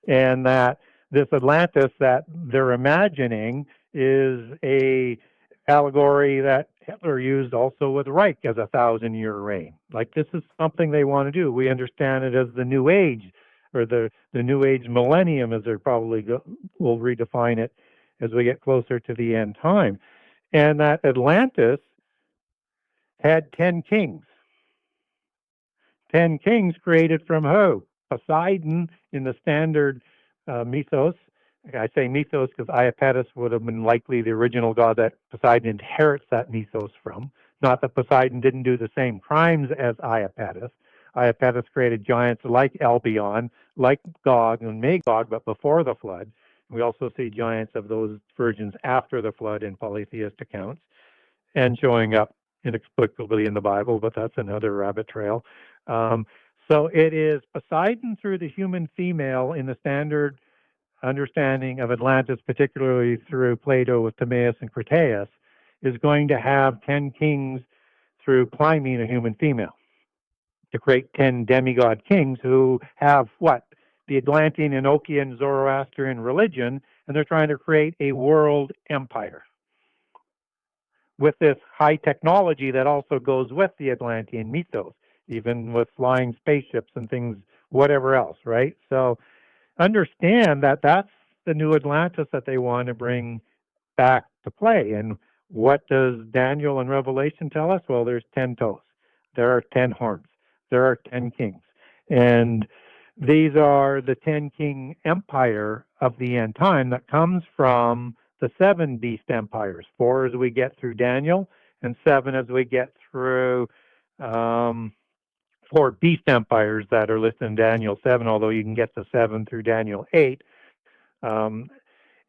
And that this Atlantis that they're imagining is a allegory that Hitler used also with Reich as a 1,000-year reign. Like this is something they want to do. We understand it as the New Age or the New Age millennium, as they probably will redefine it as we get closer to the end time. And that Atlantis had 10 kings. 10 kings created from who? Poseidon in the standard mythos. I say mythos because Iapetus would have been likely the original god that Poseidon inherits that mythos from. Not that Poseidon didn't do the same crimes as Iapetus. Iapetus created giants like Albion, like Gog and Magog, but before the flood. We also see giants of those virgins after the flood in polytheist accounts and showing up inexplicably in the Bible, but that's another rabbit trail. Um, so it is Poseidon through the human female in the standard understanding of Atlantis, particularly through Plato with Timaeus and Critias, is going to have 10 kings through climbing a human female to create 10 demigod kings who have what? The Atlantean, Enochian, Zoroastrian religion, and they're trying to create a world empire with this high technology that also goes with the Atlantean mythos, even with flying spaceships and things, whatever else, right? So understand that that's the new Atlantis that they want to bring back to play. And what does Daniel and Revelation tell us? Well, there's 10 toes, there are 10 horns, there are 10 kings. And these are the 10 king empire of the end time that comes from the seven beast empires, four as we get through Daniel, and seven as we get through um, four beast empires that are listed in Daniel 7, although you can get the seven through Daniel 8. Um,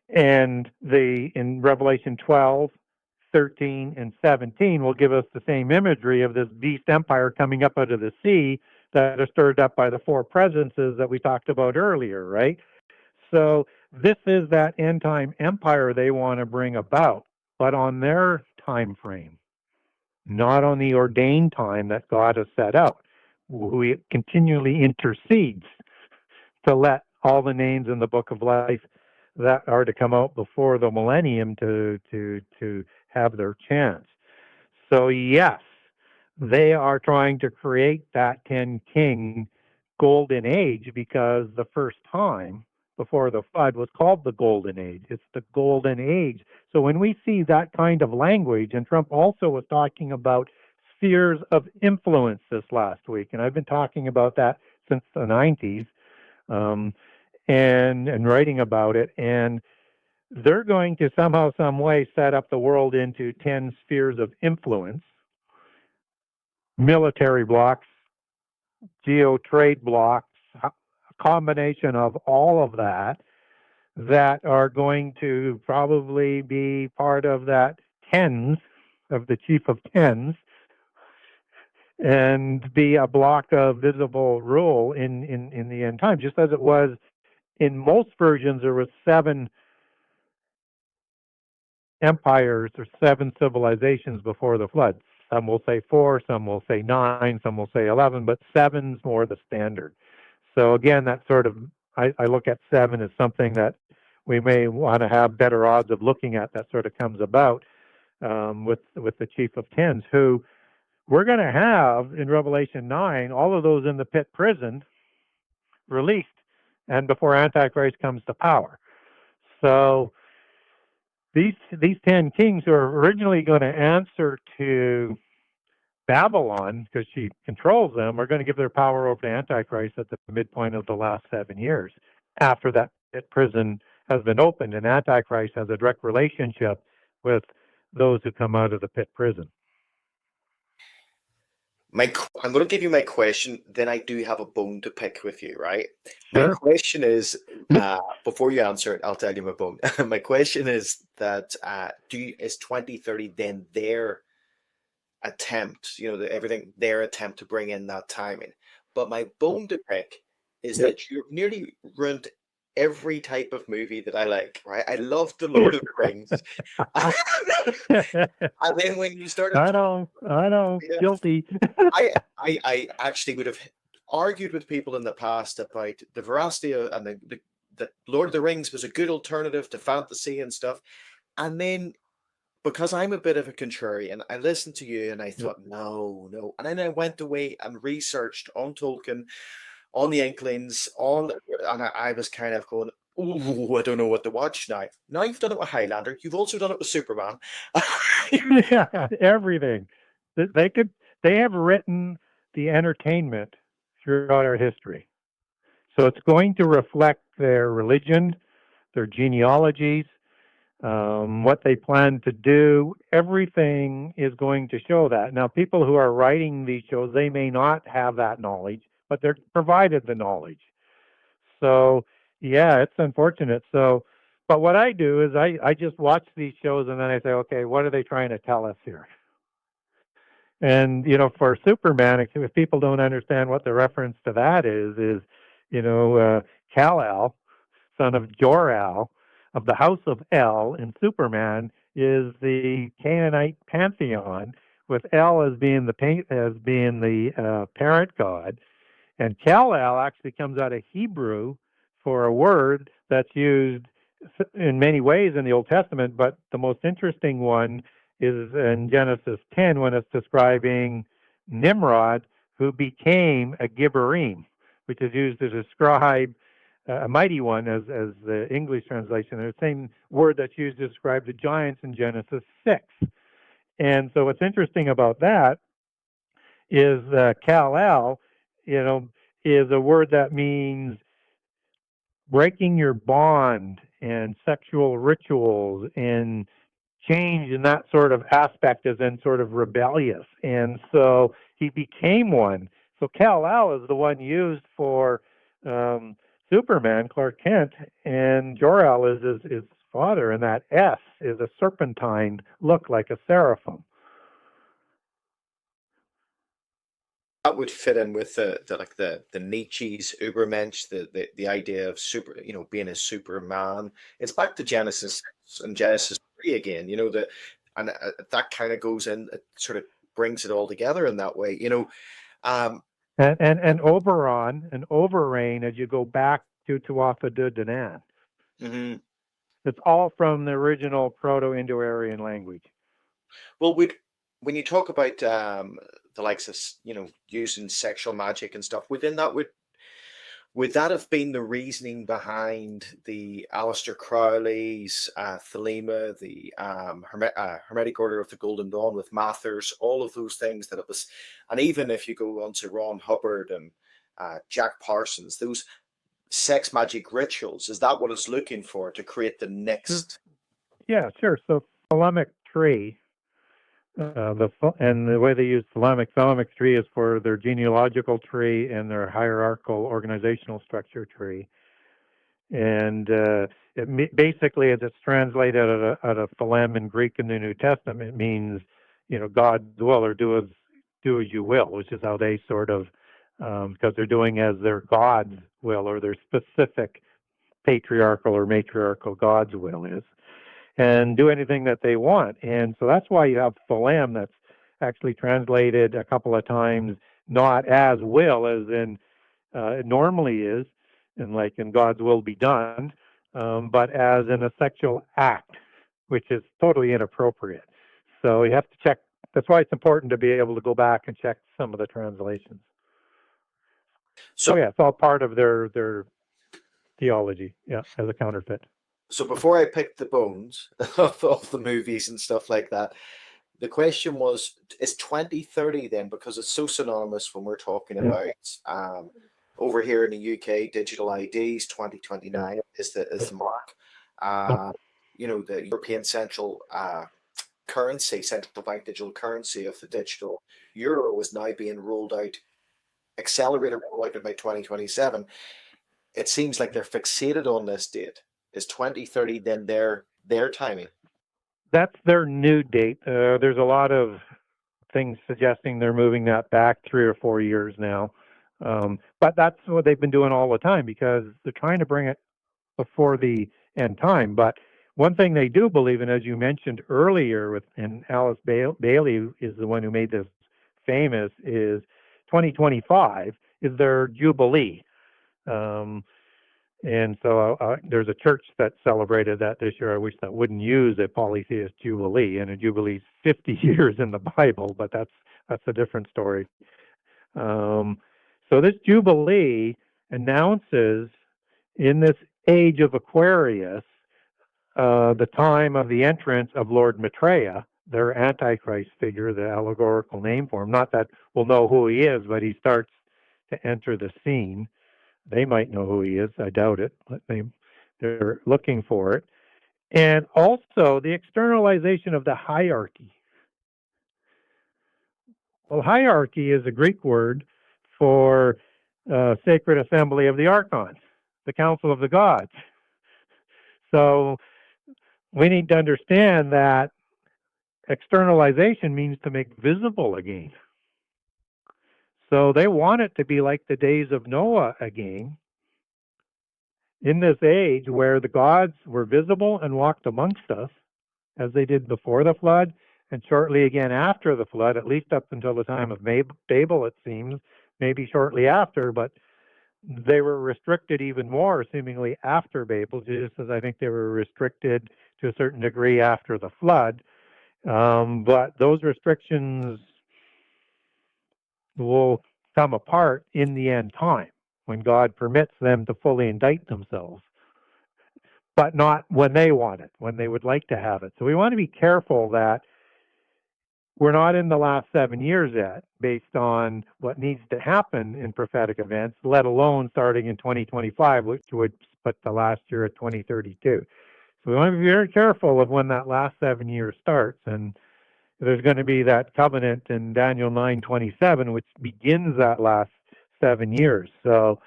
and in Revelation 12, 13, and 17 will give us the same imagery of this beast empire coming up out of the sea that are stirred up by the four presences that we talked about earlier, right? So this is that end time empire they want to bring about, but on their time frame, not on the ordained time that God has set out. Who continually intercedes to let all the names in the book of life that are to come out before the millennium to have their chance. So yes, they are trying to create that 10 king golden age because the first time before the flood was called the golden age. It's the golden age. So when we see that kind of language, and Trump also was talking about spheres of influence this last week, and I've been talking about that since the 90s, um, and writing about it, and they're going to somehow, some way set up the world into 10 spheres of influence, military blocks, geo trade blocks, a combination of all of that that are going to probably be part of that tens of the chief of tens and be a block of visible rule in the end time, just as it was in most versions. There was seven empires or seven civilizations before the flood. Some will say four, some will say nine, some will say 11, but seven's more the standard. So again, that sort of, I look at seven as something that we may want to have better odds of looking at. That sort of comes about with the chief of tens, who we're going to have in Revelation 9, all of those in the pit prison released, and before Antichrist comes to power. So these 10 kings who are originally going to answer to Babylon, because she controls them, are going to give their power over to Antichrist at the midpoint of the last 7 years, after that pit prison has been opened, and Antichrist has a direct relationship with those who come out of the pit prison. I'm going to give you my question, then I do have a bone to pick with you, right? My Sure. question is, before you answer it, I'll tell you my bone. My question is that is 2030 then their attempt, their attempt to bring in that timing? But my bone to pick is that you've nearly ruined every type of movie that I like, right? I love The Lord of the Rings. And then when you started, I know, yeah, guilty. I actually would have argued with people in the past about the veracity of, and the Lord of the Rings was a good alternative to fantasy and stuff. And then because I'm a bit of a contrarian, I listened to you and I thought, no, no. And then I went away and researched on Tolkien, on the Inklings, and I was kind of going, oh, I don't know what to watch now. Now you've done it with Highlander. You've also done it with Superman. Yeah, everything. They could. They have written the entertainment throughout our history, so it's going to reflect their religion, their genealogies, what they plan to do. Everything is going to show that. Now, people who are writing these shows, they may not have that knowledge, but they're provided the knowledge. So, yeah, it's unfortunate. So, but what I do is I just watch these shows and then I say, okay, what are they trying to tell us here? And for Superman, if people don't understand what the reference to that is you know, Kal-El, son of Jor-El, of the House of El in Superman, is the Canaanite pantheon, with El as being the parent god, and Kal-El actually comes out of Hebrew for a word that's used in many ways in the Old Testament, but the most interesting one is in Genesis 10 when it's describing Nimrod, who became a Gibborim, which is used to describe a mighty one as the English translation. The same word that's used to describe the giants in Genesis 6. And so what's interesting about that is Kal-El, you know, is a word that means breaking your bond and sexual rituals and change in that sort of aspect as in sort of rebellious. And so he became one. So Kal-El is the one used for Superman, Clark Kent, and Jor-El is his father, and that S is a serpentine look like a seraphim. That would fit in with the Nietzsche's Übermensch, the idea of being a Superman. It's back to Genesis 6 and Genesis 3 again, and that kind of goes in, it sort of brings it all together in that way, Um, And Oberon and Overrain as you go back to Tuatha De Danann. mhm. It's all from the original Proto-Indo-Aryan language. Well, when you talk about the likes of using sexual magic and stuff within that, would that have been the reasoning behind the Aleister Crowley's Thelema, the Hermetic Order of the Golden Dawn with Mathers, all of those things that it was, and even if you go on to Ron Hubbard and Jack Parsons, those sex magic rituals, is that what it's looking for to create the Sure. next? Yeah, sure. So thelemic tree, and the way they use thelemic tree is for their genealogical tree and their hierarchical organizational structure tree. And basically, as it's translated out of philem in Greek in the New Testament, it means, God's will, or do as you will, which is how they sort of, because they're doing as their God's will, or their specific patriarchal or matriarchal God's will is, and do anything that they want. And so that's why you have philem that's actually translated a couple of times, not as will, as in it normally is, and like in God's will be done, but as in a sexual act, which is totally inappropriate. So you have to check. That's why it's important to be able to go back and check some of the translations. So, Yeah, it's all part of their theology, yeah, as a counterfeit. so before I picked the bones of the movies and stuff like that, the question was, is 2030 then, because it's so synonymous when we're talking about over here in the UK, digital IDs, 2029 is the mark. The European central currency, central bank digital currency of the digital euro is now being rolled out, accelerated rollout by 2027. It seems like they're fixated on this date. Is 2030 then their timing? That's their new date. There's a lot of things suggesting they're moving that back 3 or 4 years now. But that's what they've been doing all the time, because they're trying to bring it before the end time. But one thing they do believe in, as you mentioned earlier, and Alice Bailey is the one who made this famous, is 2025 is their Jubilee. Um, and so there's a church that celebrated that this year. I wish that wouldn't use a polytheist Jubilee, and a Jubilee's 50 years in the Bible, but that's a different story. So this Jubilee announces, in this age of Aquarius, the time of the entrance of Lord Maitreya, their Antichrist figure, the allegorical name for him. Not that we'll know who he is, but he starts to enter the scene. They might know who he is. I doubt it, but they're looking for it. And also the externalization of the hierarchy. Well, hierarchy is a Greek word for sacred assembly of the archons, the council of the gods. So we need to understand that externalization means to make visible again. So they want it to be like the days of Noah again, in this age where the gods were visible and walked amongst us, as they did before the flood, and shortly again after the flood, at least up until the time of Babel, it seems, maybe shortly after, but they were restricted even more, seemingly, after Babel, just as I think they were restricted to a certain degree after the flood. But those restrictions will come apart in the end time, when God permits them to fully indict themselves, but not when they want it, when they would like to have it. So we want to be careful that we're not in the last 7 years yet, based on what needs to happen in prophetic events, let alone starting in 2025, which would put the last year at 2032. So we want to be very careful of when that last 7 years starts. And there's going to be that covenant in Daniel 9:27, which begins that last 7 years. So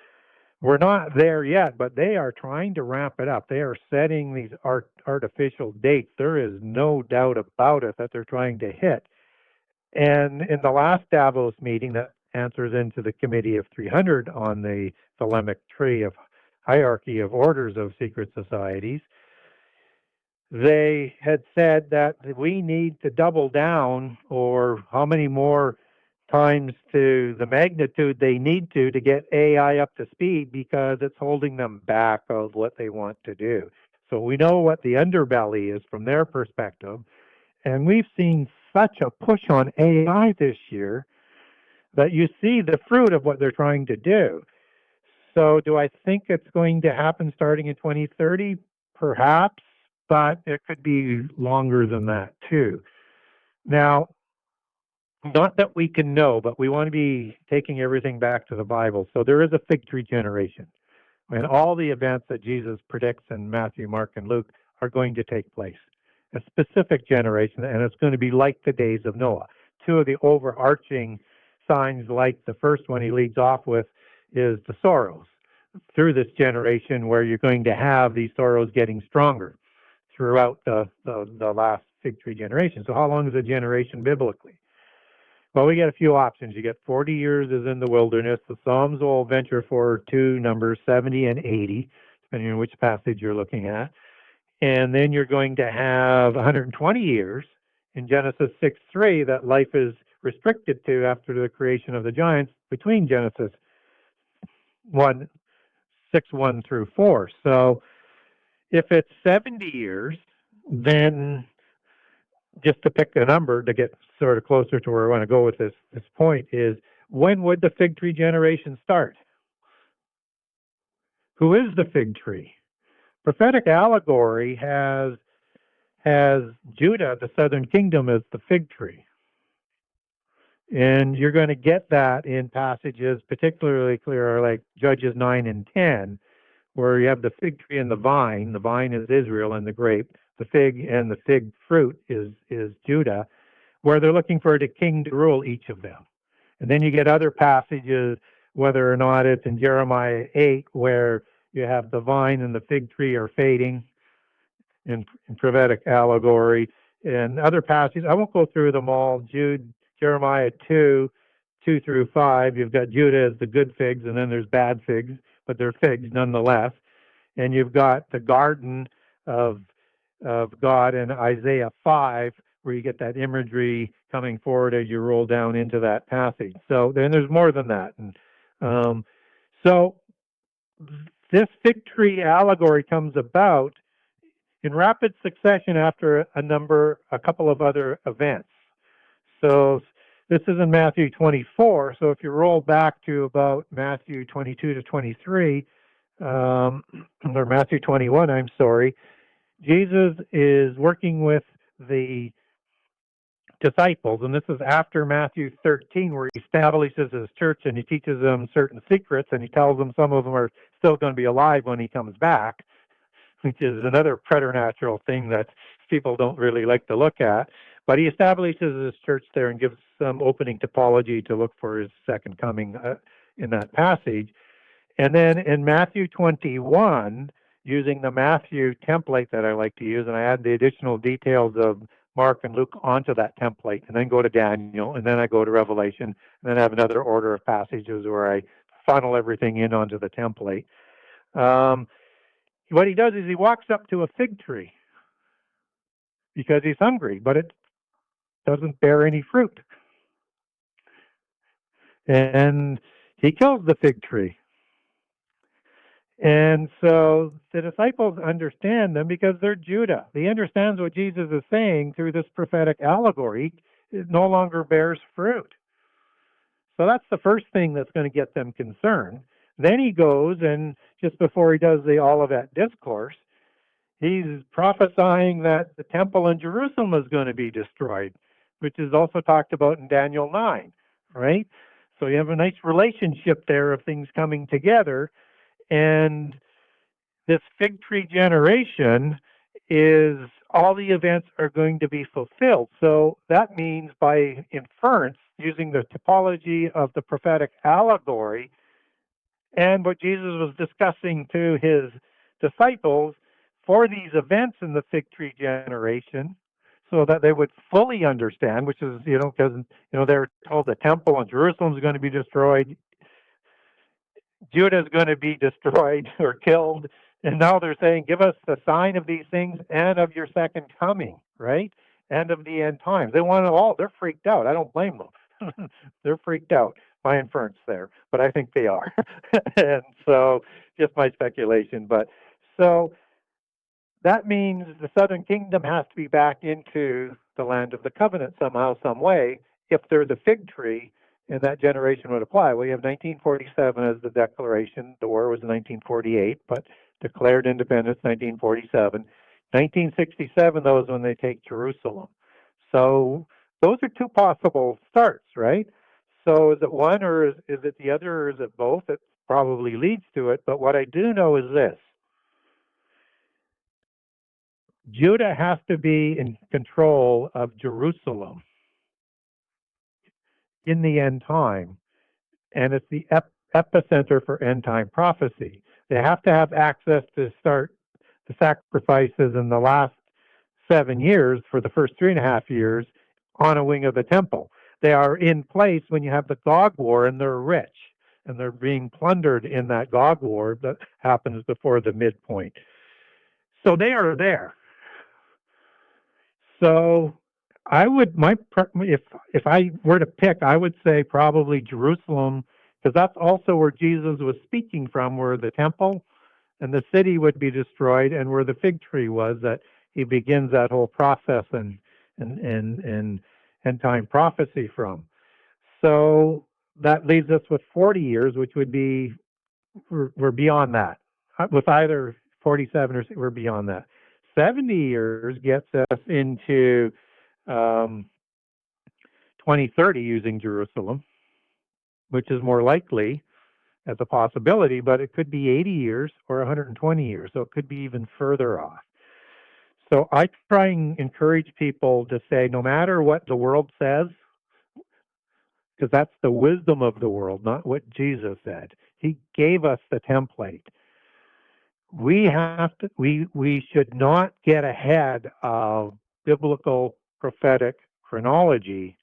we're not there yet, but they are trying to ramp it up. They are setting these artificial dates. There is no doubt about it that they're trying to hit. And in the last Davos meeting that answers into the Committee of 300 on the Thelemic tree of hierarchy of orders of secret societies, they had said that we need to double down, or how many more times to the magnitude they need to get AI up to speed, because it's holding them back of what they want to do. So we know what the underbelly is from their perspective. And we've seen such a push on AI this year that you see the fruit of what they're trying to do. So do I think it's going to happen starting in 2030? Perhaps, but it could be longer than that too. Now, not that we can know, but we want to be taking everything back to the Bible. So there is a fig tree generation, and all the events that Jesus predicts in Matthew, Mark, and Luke are going to take place. A specific generation, and it's going to be like the days of Noah. Two of the overarching signs, like the first one he leads off with, is the sorrows. through this generation where you're going to have these sorrows getting stronger throughout the last fig tree generation. So how long is a generation biblically? Well, we get a few options. You get 40 years is in the wilderness. The Psalms will venture for two numbers, 70 and 80, depending on which passage you're looking at. And then you're going to have 120 years in Genesis 6:3 that life is restricted to after the creation of the giants between Genesis 1, 6:1 through 4. So if it's 70 years, then just to pick a number to get sort of closer to where I want to go with this point is, when would the fig tree generation start? Who is the fig tree? Prophetic allegory has Judah, the southern kingdom, as the fig tree. And you're going to get that in passages particularly clear like Judges 9 and 10, where you have the fig tree and the vine. The vine is Israel and the grape. The fig and the fig fruit is Judah, where they're looking for a king to rule each of them. And then you get other passages, whether or not it's in Jeremiah 8, where you have the vine and the fig tree are fading in prophetic allegory. And other passages, I won't go through them all. Jeremiah 2, 2 through 5, you've got Judah as the good figs, and then there's bad figs, but they're figs nonetheless. And you've got the garden of God in Isaiah 5, where you get that imagery coming forward as you roll down into that passage. So then there's more than that. And so this fig tree allegory comes about in rapid succession after a couple of other events. So this is in Matthew 24. So if you roll back to about Matthew 22 to 23, or Matthew 21, I'm sorry, Jesus is working with the disciples, and this is after Matthew 13, where he establishes his church and he teaches them certain secrets, and he tells them some of them are still going to be alive when he comes back, which is another preternatural thing that people don't really like to look at. But he establishes his church there and gives some opening typology to look for his second coming in that passage. And then in Matthew 21, using the Matthew template that I like to use, and I add the additional details of Mark and Luke onto that template, and then go to Daniel, and then I go to Revelation, and then I have another order of passages where I funnel everything in onto the template. What he does is he walks up to a fig tree because he's hungry, but it doesn't bear any fruit. And he kills the fig tree. And so the disciples understand them because they're Judah. He understands what Jesus is saying through this prophetic allegory. It no longer bears fruit. So that's the first thing that's going to get them concerned. Then he goes, and just before he does the Olivet Discourse, he's prophesying that the temple in Jerusalem is going to be destroyed, which is also talked about in Daniel 9, right? So you have a nice relationship there of things coming together. And this fig tree generation is all the events are going to be fulfilled. So that means by inference, using the typology of the prophetic allegory and what Jesus was discussing to his disciples for these events in the fig tree generation, so that they would fully understand, which is, because, they're told the temple in Jerusalem is going to be destroyed, Judah is going to be destroyed or killed. And now they're saying, give us the sign of these things and of your second coming, right? And of the end times. They want it all. They're freaked out. I don't blame them. They're freaked out. My inference there, but I think they are. And so, just my speculation. But so that means the southern kingdom has to be back into the land of the covenant somehow, some way, if they're the fig tree, and that generation would apply. Well, you have 1947 as the declaration. The war was in 1948, but declared independence 1947. 1967, though, is when they take Jerusalem. So those are two possible starts, right? So is it one, or is it the other, or is it both? It probably leads to it. But what I do know is this. Judah has to be in control of Jerusalem in the end time. And it's the epicenter for end time prophecy. They have to have access to start the sacrifices in the last 7 years for the first 3.5 years on a wing of the temple. They are in place when you have the Gog War, and they're rich, and they're being plundered in that Gog War that happens before the midpoint. So they are there. So I would if I were to pick, I would say probably Jerusalem, because that's also where Jesus was speaking from, where the temple and the city would be destroyed, and where the fig tree was. That he begins that whole process and end time prophecy from. So that leaves us with 40 years, which would be we're beyond that. With either 47 or we're beyond that. 70 years gets us into 2030 using Jerusalem, which is more likely as a possibility, but it could be 80 years or 120 years, so it could be even further off. So I try and encourage people to say, no matter what the world says, because that's the wisdom of the world, not what Jesus said. He gave us the template. We should not get ahead of biblical prophetic chronology,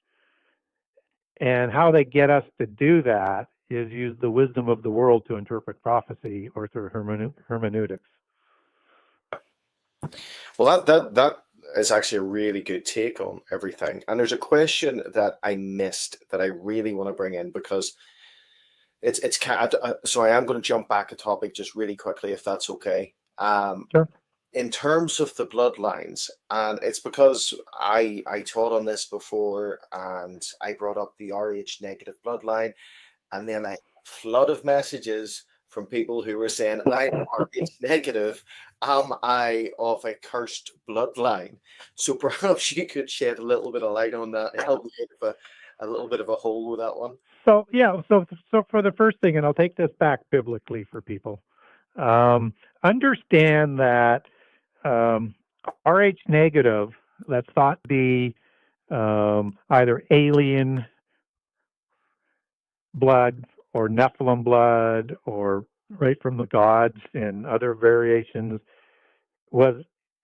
and how they get us to do that is use the wisdom of the world to interpret prophecy or through hermeneutics. Well, that is actually a really good take on everything. And there's a question that I missed that I really want to bring in because so I am going to jump back a topic just really quickly if that's okay. Sure. In terms of the bloodlines, and it's because I taught on this before, and I brought up the Rh negative bloodline, and then a flood of messages from people who were saying, I'm Rh negative. Am I of a cursed bloodline? So perhaps you could shed a little bit of light on that and help me with a little bit of a hole with that one. So yeah, so for the first thing, and I'll take this back biblically for people. Understand that Rh negative, that's thought to be either alien blood or Nephilim blood or right from the gods and other variations, was,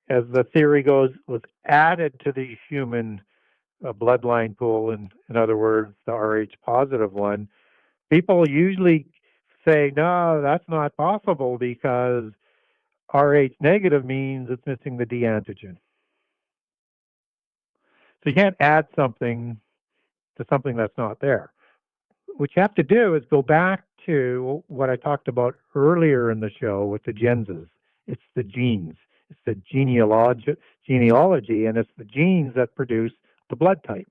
as the theory goes, was added to the human bloodline pool. In other words, the Rh positive one. People usually say, no, that's not possible because Rh negative means it's missing the D antigen. So you can't add something to something that's not there. What you have to do is go back to what I talked about earlier in the show with the genses. It's the genes. It's the genealogy, and it's the genes that produce the blood type.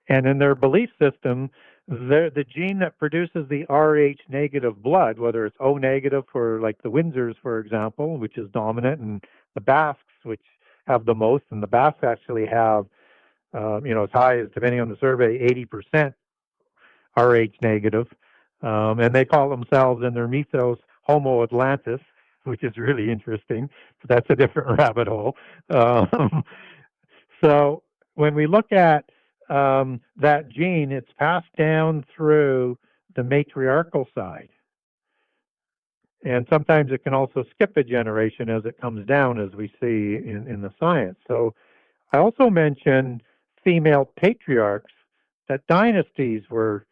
And in their belief system, the gene that produces the Rh negative blood, whether it's O negative for like the Windsors, for example, which is dominant, and the Basques, which have the most, and the Basques actually have, as high as, depending on the survey, 80% Rh negative. And they call themselves in their mythos Homo Atlantis, which is really interesting. But that's a different rabbit hole. Um, so when we look at that gene, it's passed down through the matriarchal side. And sometimes it can also skip a generation as it comes down, as we see in the science. So I also mentioned female patriarchs, that dynasties were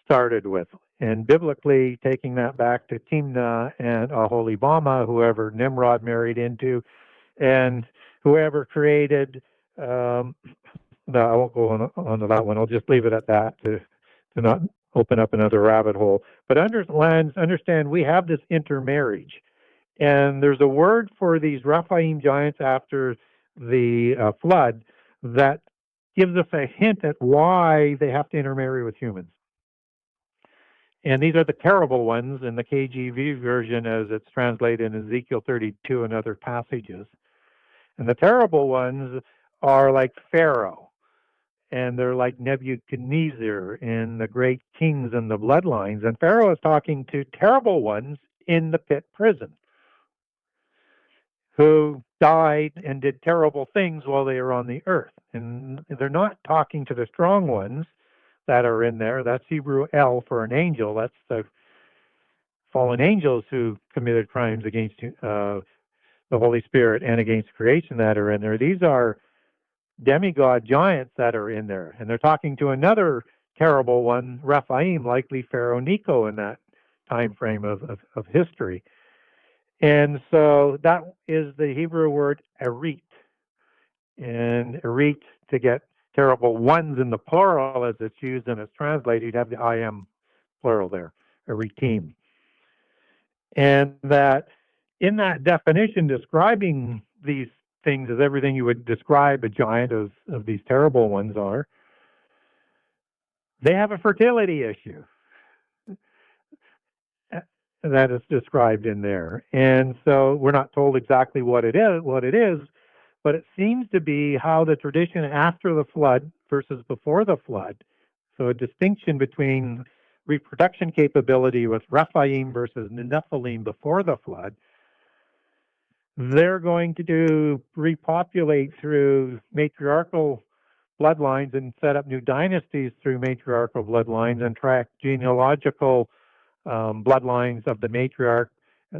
started with. And biblically, taking that back to Timnah and Aholibama, whoever Nimrod married into, and whoever created no, I won't go on to that one. I'll just leave it at that to not open up another rabbit hole. But understand we have this intermarriage. And there's a word for these Rephaim giants after the flood that gives us a hint at why they have to intermarry with humans. And these are the terrible ones in the KJV version as it's translated in Ezekiel 32 and other passages. And the terrible ones are like Pharaoh, and they're like Nebuchadnezzar and the great kings and the bloodlines. And Pharaoh is talking to terrible ones in the pit prison who died and did terrible things while they were on the earth. And they're not talking to the strong ones, that are in there. That's Hebrew El for an angel. That's the fallen angels who committed crimes against the Holy Spirit and against creation that are in there. These are demigod giants that are in there. And they're talking to another terrible one, Rephaim, likely Pharaoh Necho in that time frame of history. And so that is the Hebrew word erit. And erit, to get terrible ones in the plural as it's used and it's translated, you'd have the I am plural there, eritim. And that in that definition describing these things as everything you would describe a giant of these terrible ones are, they have a fertility issue that is described in there. And so we're not told exactly what it is, but it seems to be how the tradition after the flood versus before the flood. So a distinction between reproduction capability with Rephaim versus Nephilim before the flood. They're going to repopulate through matriarchal bloodlines and set up new dynasties through matriarchal bloodlines and track genealogical bloodlines of the matriarch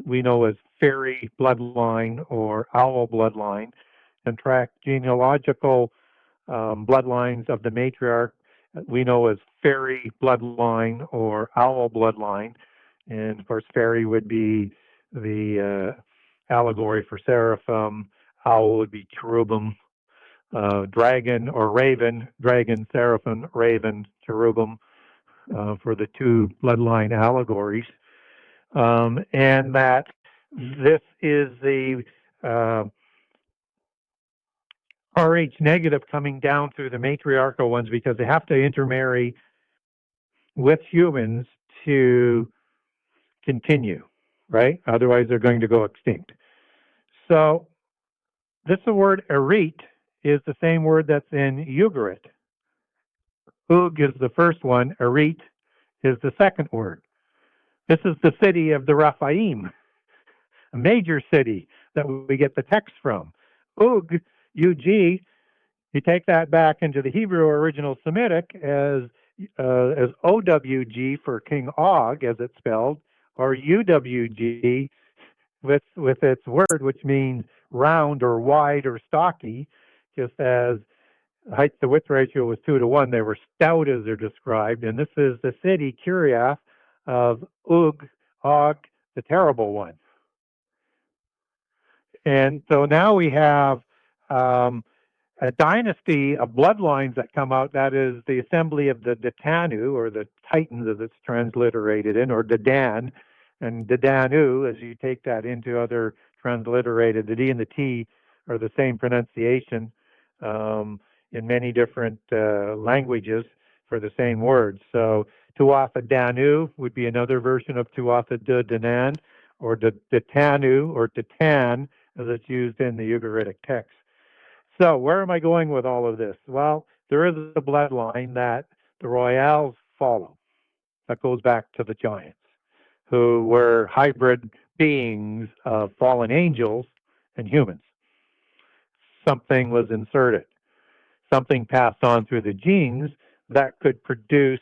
we know as fairy bloodline or owl bloodline, and track genealogical bloodlines of the matriarch we know as fairy bloodline or owl bloodline. And of course, fairy would be the allegory for seraphim, owl would be cherubim, dragon or raven, dragon, seraphim, raven, cherubim, for the two bloodline allegories. And that this is the Rh negative coming down through the matriarchal ones because they have to intermarry with humans to continue, right? Otherwise, they're going to go extinct. So this word erit is the same word that's in Ugarit. Ug is the first one, erit is the second word. This is the city of the Rephaim, a major city that we get the text from. Ug, U-G, you take that back into the Hebrew original Semitic as OWG for King Og, as it's spelled, or UWG with its word, which means round or wide or stocky, just as height to width ratio was 2-to-1. They were stout as they're described, and this is the city, Kiriath, of Ug, Og, the terrible one. And so now we have a dynasty of bloodlines that come out. That is the assembly of the Detanu, or the Titans as it's transliterated in, or Dedan. And Dedanu, as you take that into other transliterated, the D and the T are the same pronunciation in many different languages for the same word. So Tuatha Danu would be another version of Tuatha De Danann, or Detanu, or Detan, as it's used in the Ugaritic text. So where am I going with all of this? Well, there is a bloodline that the Royals follow that goes back to the giants, who were hybrid beings of fallen angels and humans. Something was inserted. Something passed on through the genes that could produce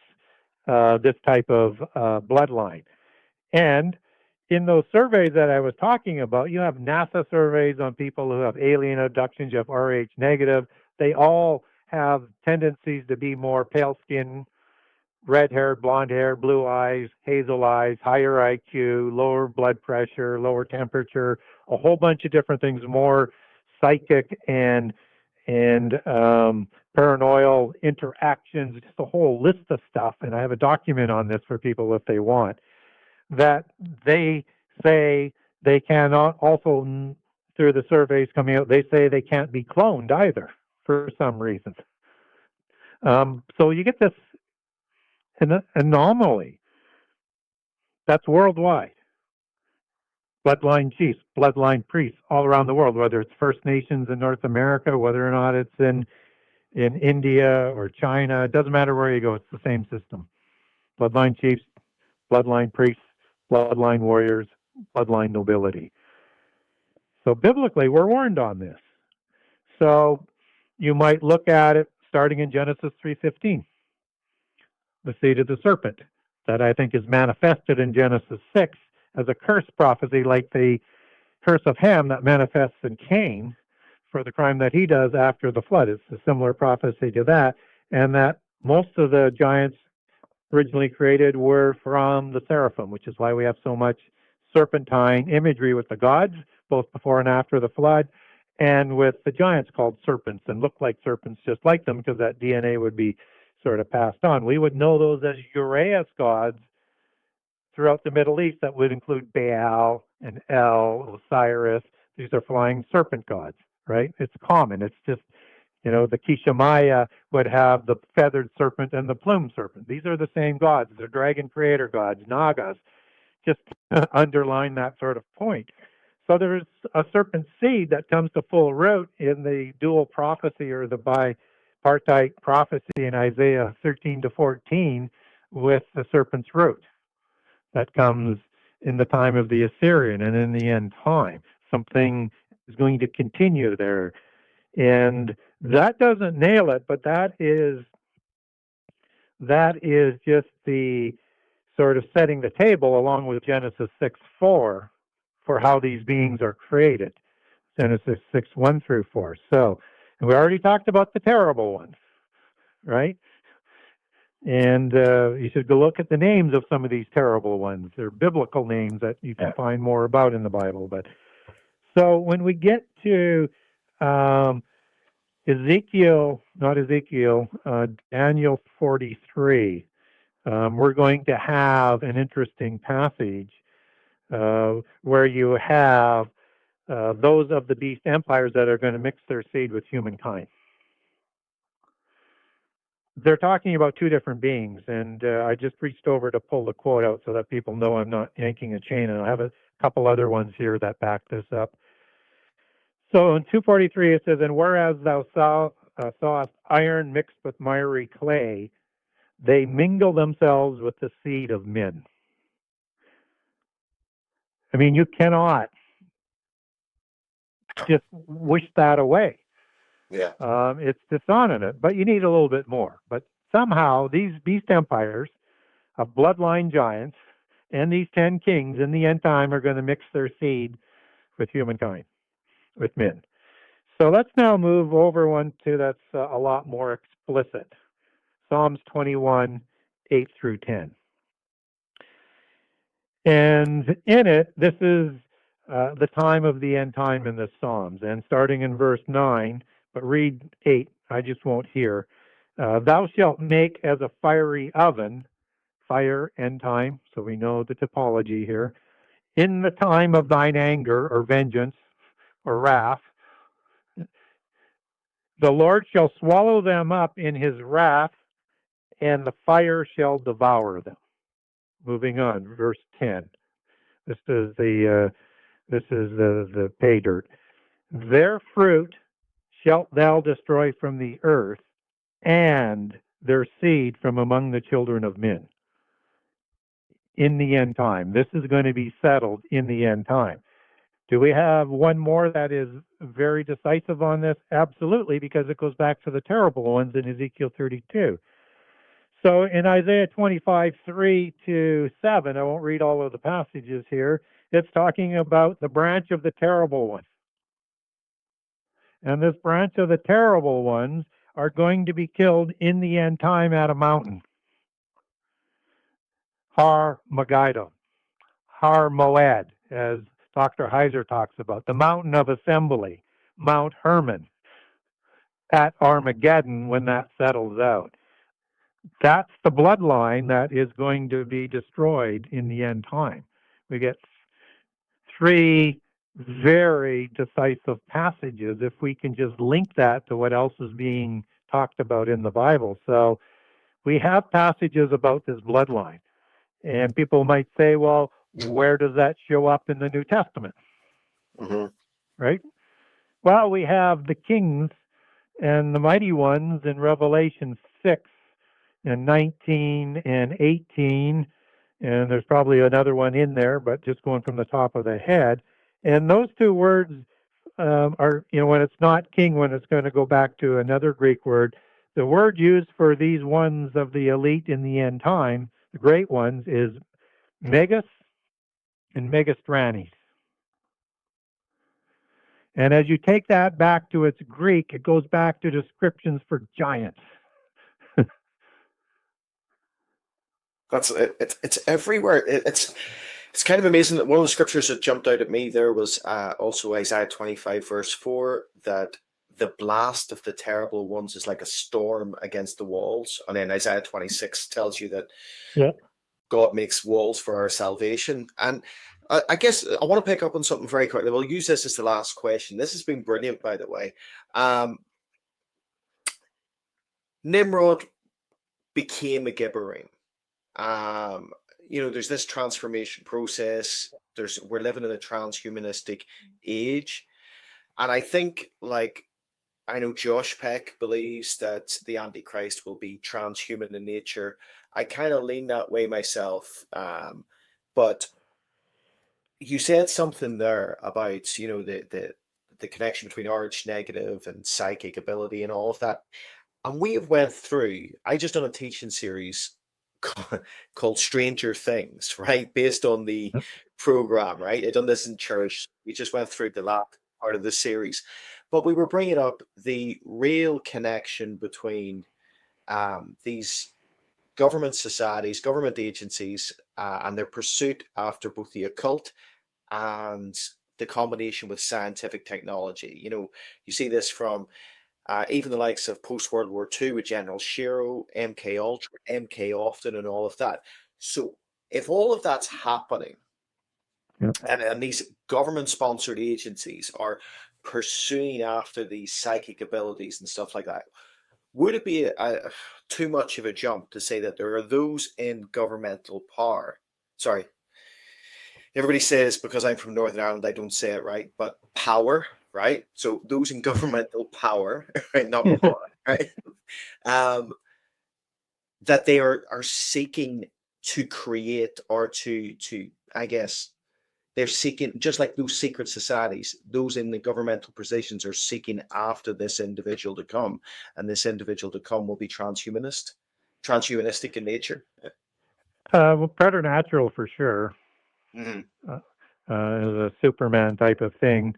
this type of bloodline. And in those surveys that I was talking about, you have NASA surveys on people who have alien abductions, you have Rh negative. They all have tendencies to be more pale skin, red hair, blonde hair, blue eyes, hazel eyes, higher IQ, lower blood pressure, lower temperature, a whole bunch of different things, more psychic and paranoid interactions, just a whole list of stuff. And I have a document on this for people if they want. That they say they cannot, also through the surveys coming out, they say they can't be cloned either for some reason. So you get this anomaly that's worldwide. Bloodline chiefs, bloodline priests all around the world, whether it's First Nations in North America, whether or not it's in India or China, it doesn't matter where you go, it's the same system. Bloodline chiefs, bloodline priests, bloodline warriors, bloodline nobility. So biblically, we're warned on this. So you might look at it starting in Genesis 3:15. the seed of the serpent, that I think is manifested in Genesis 6 as a curse prophecy, like the curse of Ham that manifests in Cain for the crime that he does after the flood. It's a similar prophecy to that, and that most of the giants originally created were from the seraphim, which is why we have so much serpentine imagery with the gods, both before and after the flood, and with the giants called serpents and look like serpents just like them because that DNA would be sort of passed on. We would know those as Uraeus gods throughout the Middle East. That would include Baal and El, Osiris. These are flying serpent gods, right? It's common. It's just, the Kishamaya would have the feathered serpent and the plumed serpent. These are the same gods. They're dragon creator gods, Nagas, just to underline that sort of point. So there's a serpent seed that comes to full root in the dual prophecy or the bipartite prophecy in Isaiah 13 to 14 with the serpent's root that comes in the time of the Assyrian and in the end time. Something is going to continue there. And that doesn't nail it, but that is just the sort of setting the table along with Genesis 6:4 for how these beings are created. Genesis 6:1 through 4. So, and we already talked about the terrible ones, right? And you should go look at the names of some of these terrible ones. They're biblical names that you can find more about in the Bible. But so when we get to Daniel 43, we're going to have an interesting passage where you have those of the beast empires that are going to mix their seed with humankind. They're talking about two different beings, and I just reached over to pull the quote out so that people know I'm not yanking a chain, and I have a couple other ones here that back this up. So in 243 it says, "And whereas thou sawest iron mixed with miry clay, they mingle themselves with the seed of men." I mean, you cannot just wish that away. Yeah. It's dishonest, but you need a little bit more. But somehow these beast empires of bloodline giants and these 10 kings in the end time are going to mix their seed with humankind, with men. So let's now move over one to that's a lot more explicit. Psalms 21, 8 through 10. And in it, this is the time of the end time in the Psalms. And starting in verse 9, but read 8, I just won't hear. Thou shalt make as a fiery oven, fire, end time, so we know the typology here, in the time of thine anger or vengeance or wrath. The Lord shall swallow them up in his wrath, and the fire shall devour them. Moving on, verse 10. This is the pay dirt. Their fruit shalt thou destroy from the earth, and their seed from among the children of men. In the end time. This is going to be settled in the end time. Do we have one more that is very decisive on this? Absolutely, because it goes back to the terrible ones in Ezekiel 32. So in Isaiah 25, 3 to 7, I won't read all of the passages here, it's talking about the branch of the terrible one. And this branch of the terrible ones are going to be killed in the end time at a mountain. Har Megiddo, Har Moed, as Dr. Heiser talks about, the mountain of assembly, Mount Hermon, at Armageddon when that settles out. That's the bloodline that is going to be destroyed in the end time. We get three very decisive passages if we can just link that to what else is being talked about in the Bible. So we have passages about this bloodline. And people might say, well, where does that show up in the New Testament? Mm-hmm. Right? Well, we have the kings and the mighty ones in Revelation 6 and 19 and 18. And there's probably another one in there, but just going from the top of the head. And those two words are, when it's not king, when it's going to go back to another Greek word, the word used for these ones of the elite in the end time, the great ones, is megas and megastranes. And as you take that back to its Greek, it goes back to descriptions for giants. That's it. It's everywhere. It's kind of amazing that one of the scriptures that jumped out at me there was also Isaiah 25 verse 4, that the blast of the terrible ones is like a storm against the walls, and then Isaiah 26 tells you that Yeah. God makes walls for our salvation. And I guess I want to pick up on something very quickly. We'll use this as the last question. This has been brilliant, by the way. Um, Nimrod became a Gibberim. Um, there's this transformation process. We're living in a transhumanistic age, and I think, like, I know Josh Peck believes that the Antichrist will be transhuman in nature. I kind of lean that way myself, but you said something there about the connection between RH negative and psychic ability and all of that. And we have went through, I just done a teaching series called Stranger Things, right? Based on the program, right? I done this in church. We just went through the last part of the series. But we were bringing up the real connection between these government societies, government agencies, and their pursuit after both the occult and the combination with scientific technology. You see this from even the likes of post World War II with General Shiro, MK Ultra, MK Often, and all of that. So if all of that's happening, Yeah. and these government-sponsored agencies are pursuing after these psychic abilities and stuff like that, would it be too much of a jump to say that there are those in governmental power? Sorry, everybody says because I'm from Northern Ireland, I don't say it right, but power, right? So those in governmental power, right, not power, right? Um, that they are seeking to create or to I guess they're seeking, just like those secret societies, those in the governmental positions are seeking after this individual to come, and this individual to come will be transhumanistic in nature. Well, preternatural for sure. Mm-hmm. Uh, is a Superman type of thing.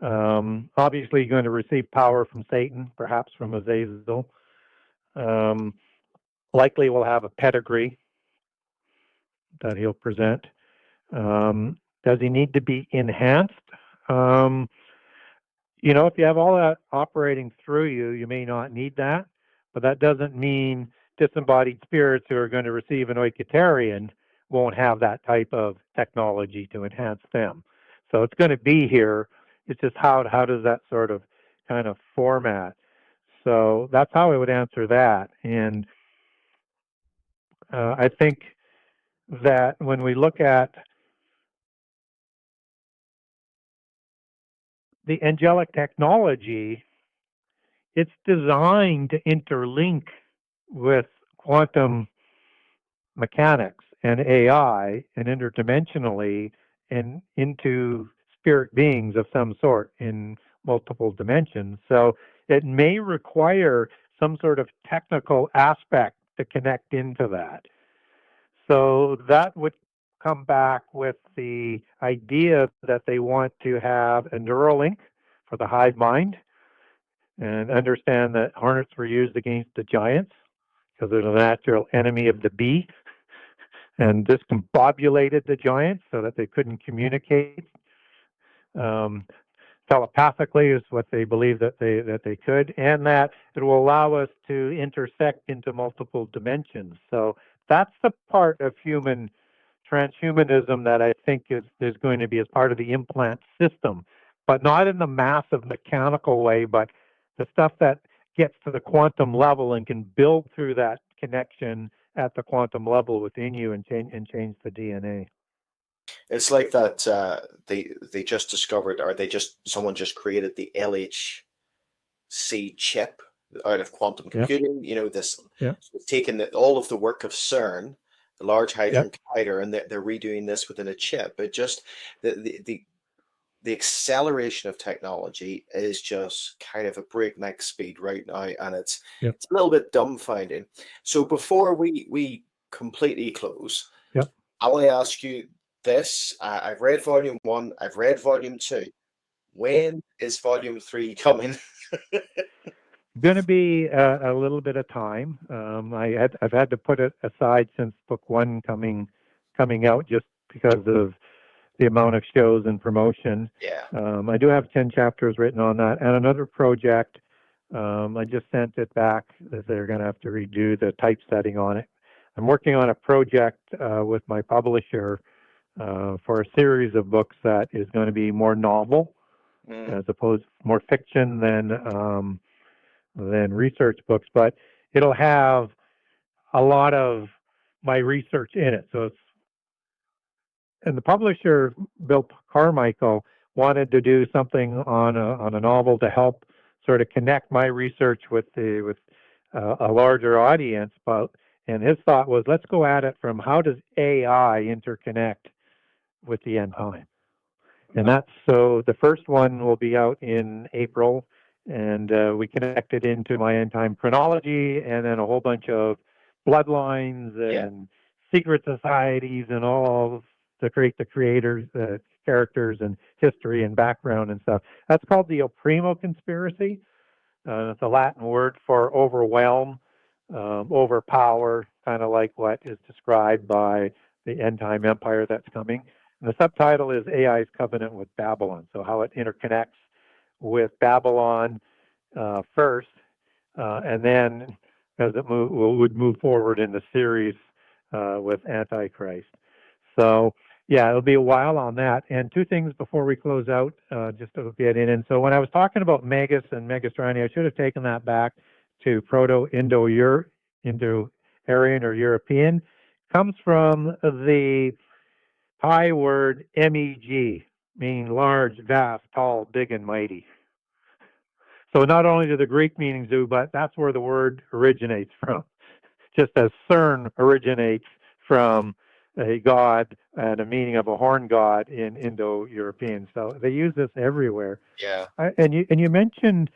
Obviously, going to receive power from Satan, perhaps from Azazel. Um, Likely will have a pedigree that he'll present. Does he need to be enhanced? Um, if you have all that operating through you, you may not need that, but that doesn't mean disembodied spirits who are going to receive an oiketarian won't have that type of technology to enhance them. So it's going to be here. It's just how does that sort of kind of format? So that's how I would answer that. And I think that when we look at the angelic technology, it's designed to interlink with quantum mechanics and AI and interdimensionally and into spirit beings of some sort in multiple dimensions. So it may require some sort of technical aspect to connect into that. So that would come back with the idea that they want to have a neural link for the hive mind and understand that hornets were used against the giants because they're the natural enemy of the bee, and discombobulated the giants so that they couldn't communicate um, telepathically, is what they believe that they could, and that it will allow us to intersect into multiple dimensions. So that's the part of human transhumanism that I think is going to be as part of the implant system, but not in the massive mechanical way, but the stuff that gets to the quantum level and can build through that connection at the quantum level within you and change the DNA. It's like that they just discovered, or someone just created the LHC chip out of quantum Yeah, computing. This yeah, taking all of the work of CERN, the Large yeah, Hadron Collider, and they're redoing this within a chip. It just the the acceleration of technology is just kind of a breakneck speed right now, and Yep. it's a little bit dumbfounding. So before we completely close, Yep. I want to ask you this. I've read volume one, I've read volume two. When is volume three coming? Going to be a little bit of time. I've had to put it aside since book one coming out just because of the amount of shows and promotion. Yeah. I do have 10 chapters written on that, and another project. I just sent it back that they're going to have to redo the typesetting on it. I'm working on a project with my publisher for a series of books that is going to be more novel, as opposed more fiction than research books, but it'll have a lot of my research in it. So it's, and the publisher, Bill Carmichael, wanted to do something on a novel to help sort of connect my research with a larger audience. But and his thought was, let's go at it from how does AI interconnect with the end time. And that's so the first one will be out in April, and we connected into my end time chronology, and then a whole bunch of bloodlines Yeah. and secret societies and all to create the creators, characters, and history and background and stuff. That's called the El Primo conspiracy. It's a Latin word for overwhelm, overpower, kind of like what is described by the end time empire that's coming. And the subtitle is AI's Covenant with Babylon, so how it interconnects with Babylon first, and then as it would move forward in the series with Antichrist. So, yeah, it'll be a while on that. And two things before we close out, just to get in. And so when I was talking about Magus and Megastrani, I should have taken that back to Proto-Indo-Aryan or European. Comes from the Thai word MEG, meaning large, vast, tall, big, and mighty. So not only do the Greek meanings do, but that's where the word originates from. Just as CERN originates from a god and a meaning of a horn god in Indo-European. So they use this everywhere. Yeah. And you mentioned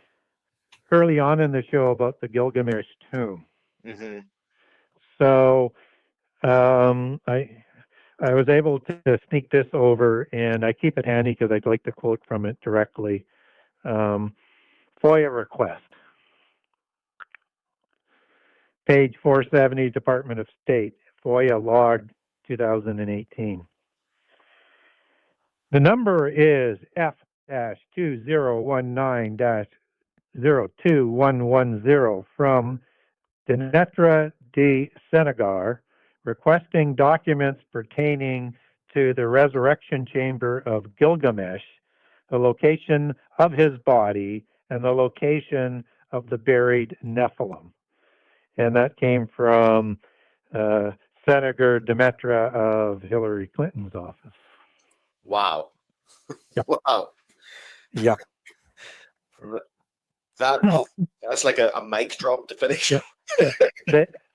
early on in the show about the Gilgamesh tomb. Mm-hmm. So I was able to sneak this over, and I keep it handy because I'd like to quote from it directly. FOIA request, page 470, Department of State, FOIA log 2018. The number is F-2019-02110 from Dinetra de Senegar, requesting documents pertaining to the resurrection chamber of Gilgamesh, the location of his body, and the location of the buried Nephilim. And that came from Senator Demetra of Hillary Clinton's office. Wow. Yep. Wow. Yep. That's like a mic drop to finish. Yep.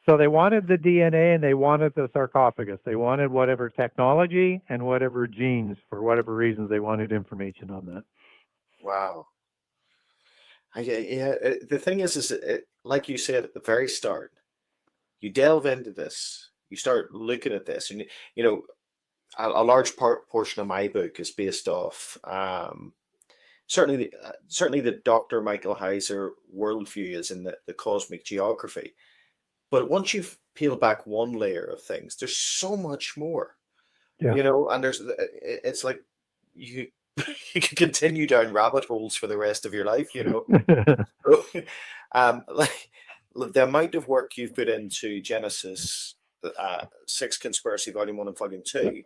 So they wanted the DNA and they wanted the sarcophagus. They wanted whatever technology and whatever genes, for whatever reasons, they wanted information on that. Wow. The thing is like you said at the very start, you delve into this, you start looking at this, and you know a large portion of my book is based off certainly the Dr. Michael Heiser worldview is in the cosmic geography. But once you've peeled back one layer of things, there's so much more, Yeah. and it's like you you can continue down rabbit holes for the rest of your life, like the amount of work you've put into Genesis, 6 Conspiracy Volume 1 and Volume 2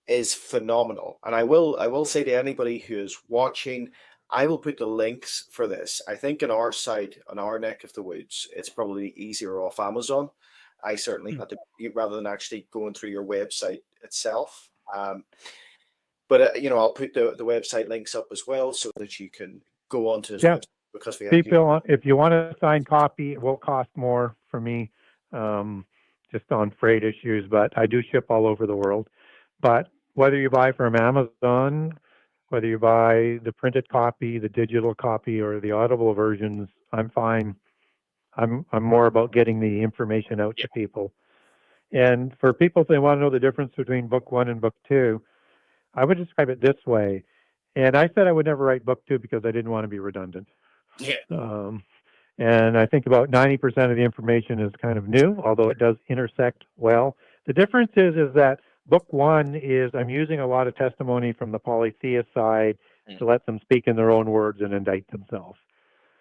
is phenomenal. And I will say to anybody who is watching, I will put the links for this. I think on our site, on our neck of the woods, it's probably easier off Amazon. I certainly had to, rather than actually going through your website itself. But I'll put the website links up as well so that you can go on to his website, because we have people. If you want a signed copy, it will cost more for me, just on freight issues. But I do ship all over the world. But whether you buy from Amazon, whether you buy the printed copy, the digital copy, or the Audible versions, I'm fine. I'm more about getting the information out Yeah. to people. And for people, if they want to know the difference between book one and book two, I would describe it this way. And I said I would never write book two because I didn't want to be redundant. Yeah. Um, and I think about 90% of the information is kind of new, although it does intersect well. The difference is that book one is I'm using a lot of testimony from the polytheist side to Mhm. let them speak in their own words and indict themselves.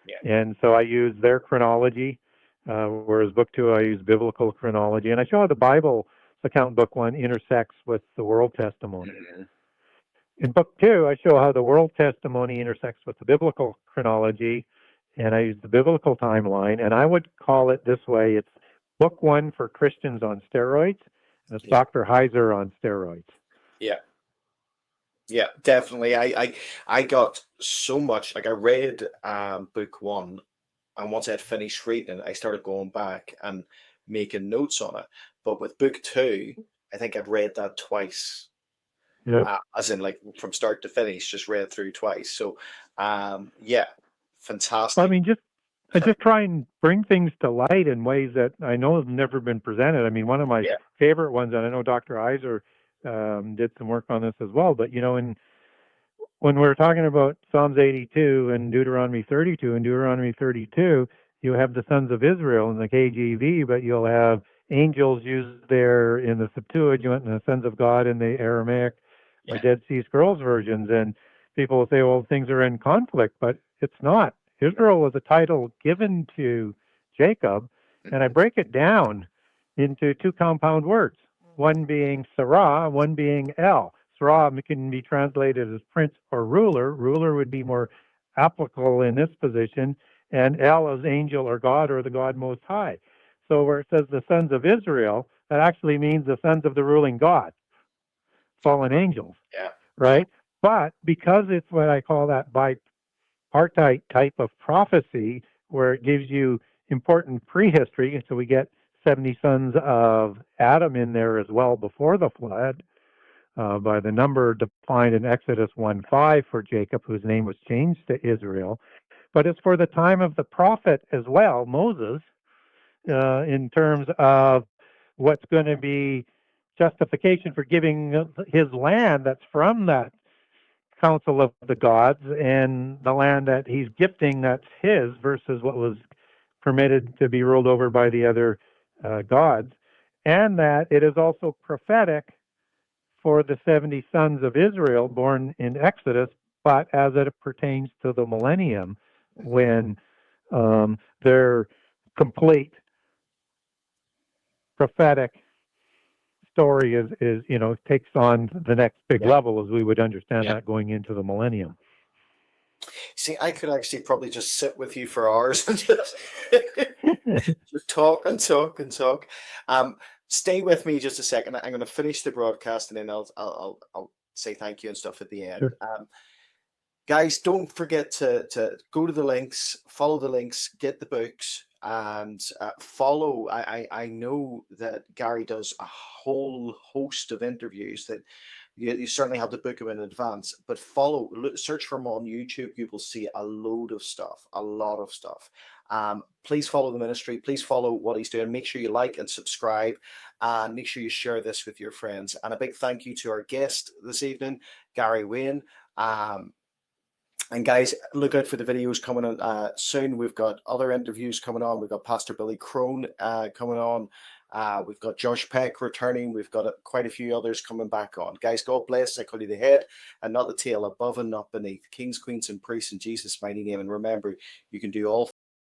Yeah. And so I use their chronology, whereas book two I use biblical chronology. And I show how the Bible account book one intersects with the world testimony. Mhm. In book two, I show how the world testimony intersects with the biblical chronology, and I use the biblical timeline. And I would call it this way: it's book one for Christians on steroids, and it's Yeah. Dr. Heiser on steroids. Yeah. Yeah, definitely. I got so much, like I read book one, and once I had finished reading it, I started going back and making notes on it. But with book two, I think I'd read that twice, Yep. as in like from start to finish, just read through twice. So, yeah, I fantastic. mean, I just try and bring things to light in ways that I know have never been presented. I mean, one of my Yeah, favorite ones, and I know Dr. Heiser did some work on this as well. But in when we're talking about Psalms 82 and Deuteronomy 32, and Deuteronomy 32, you have the sons of Israel in the KJV, but you'll have angels used there in the Septuagint and the sons of God in the Aramaic or yeah, Dead Sea Scrolls versions. And people will say, well, things are in conflict, but it's not. Israel was a title given to Jacob, and I mhm, break it down into two compound words, one being Sarah, one being El. Sarah can be translated as prince or ruler. Ruler would be more applicable in this position, and El as angel or God or the God Most High. So where it says the sons of Israel, that actually means the sons of the ruling God, fallen angels, yeah, right? But because it's what I call that bipartite type of prophecy, where it gives you important prehistory, and so we get 70 sons of Adam in there as well before the flood, by the number defined in Exodus 1:5 for Jacob, whose name was changed to Israel. But it's for the time of the prophet as well, Moses, in terms of what's going to be justification for giving his land that's from that council of the gods and the land that he's gifting that's his versus what was permitted to be ruled over by the other gods. And that it is also prophetic for the 70 sons of Israel born in Exodus, but as it pertains to the millennium, when their complete prophetic story is takes on the next big yeah, level as we would understand yeah. that going into the millennium. See, I could actually probably just sit with you for hours and just talk and talk and talk. Um, Stay with me just a second. I'm going to finish the broadcast and then I'll say thank you and stuff at the end. Sure. Guys, don't forget to go to the links, follow the links, get the books, and follow. I know that Gary does a whole host of interviews that you certainly have to book him in advance, but follow, search for him on YouTube. You will see a load of stuff, a lot of stuff. Please follow the ministry. Please follow what he's doing. Make sure you like and subscribe, and make sure you share this with your friends. And a big thank you to our guest this evening, Gary Wayne. And guys, look out for the videos coming on soon. We've got other interviews coming on. We've got Pastor Billy Crone coming on. We've got Josh Peck returning. We've got quite a few others coming back on. Guys, God bless. I call you the head and not the tail, above and not beneath. Kings, queens, and priests in Jesus' mighty name. And remember, you can do all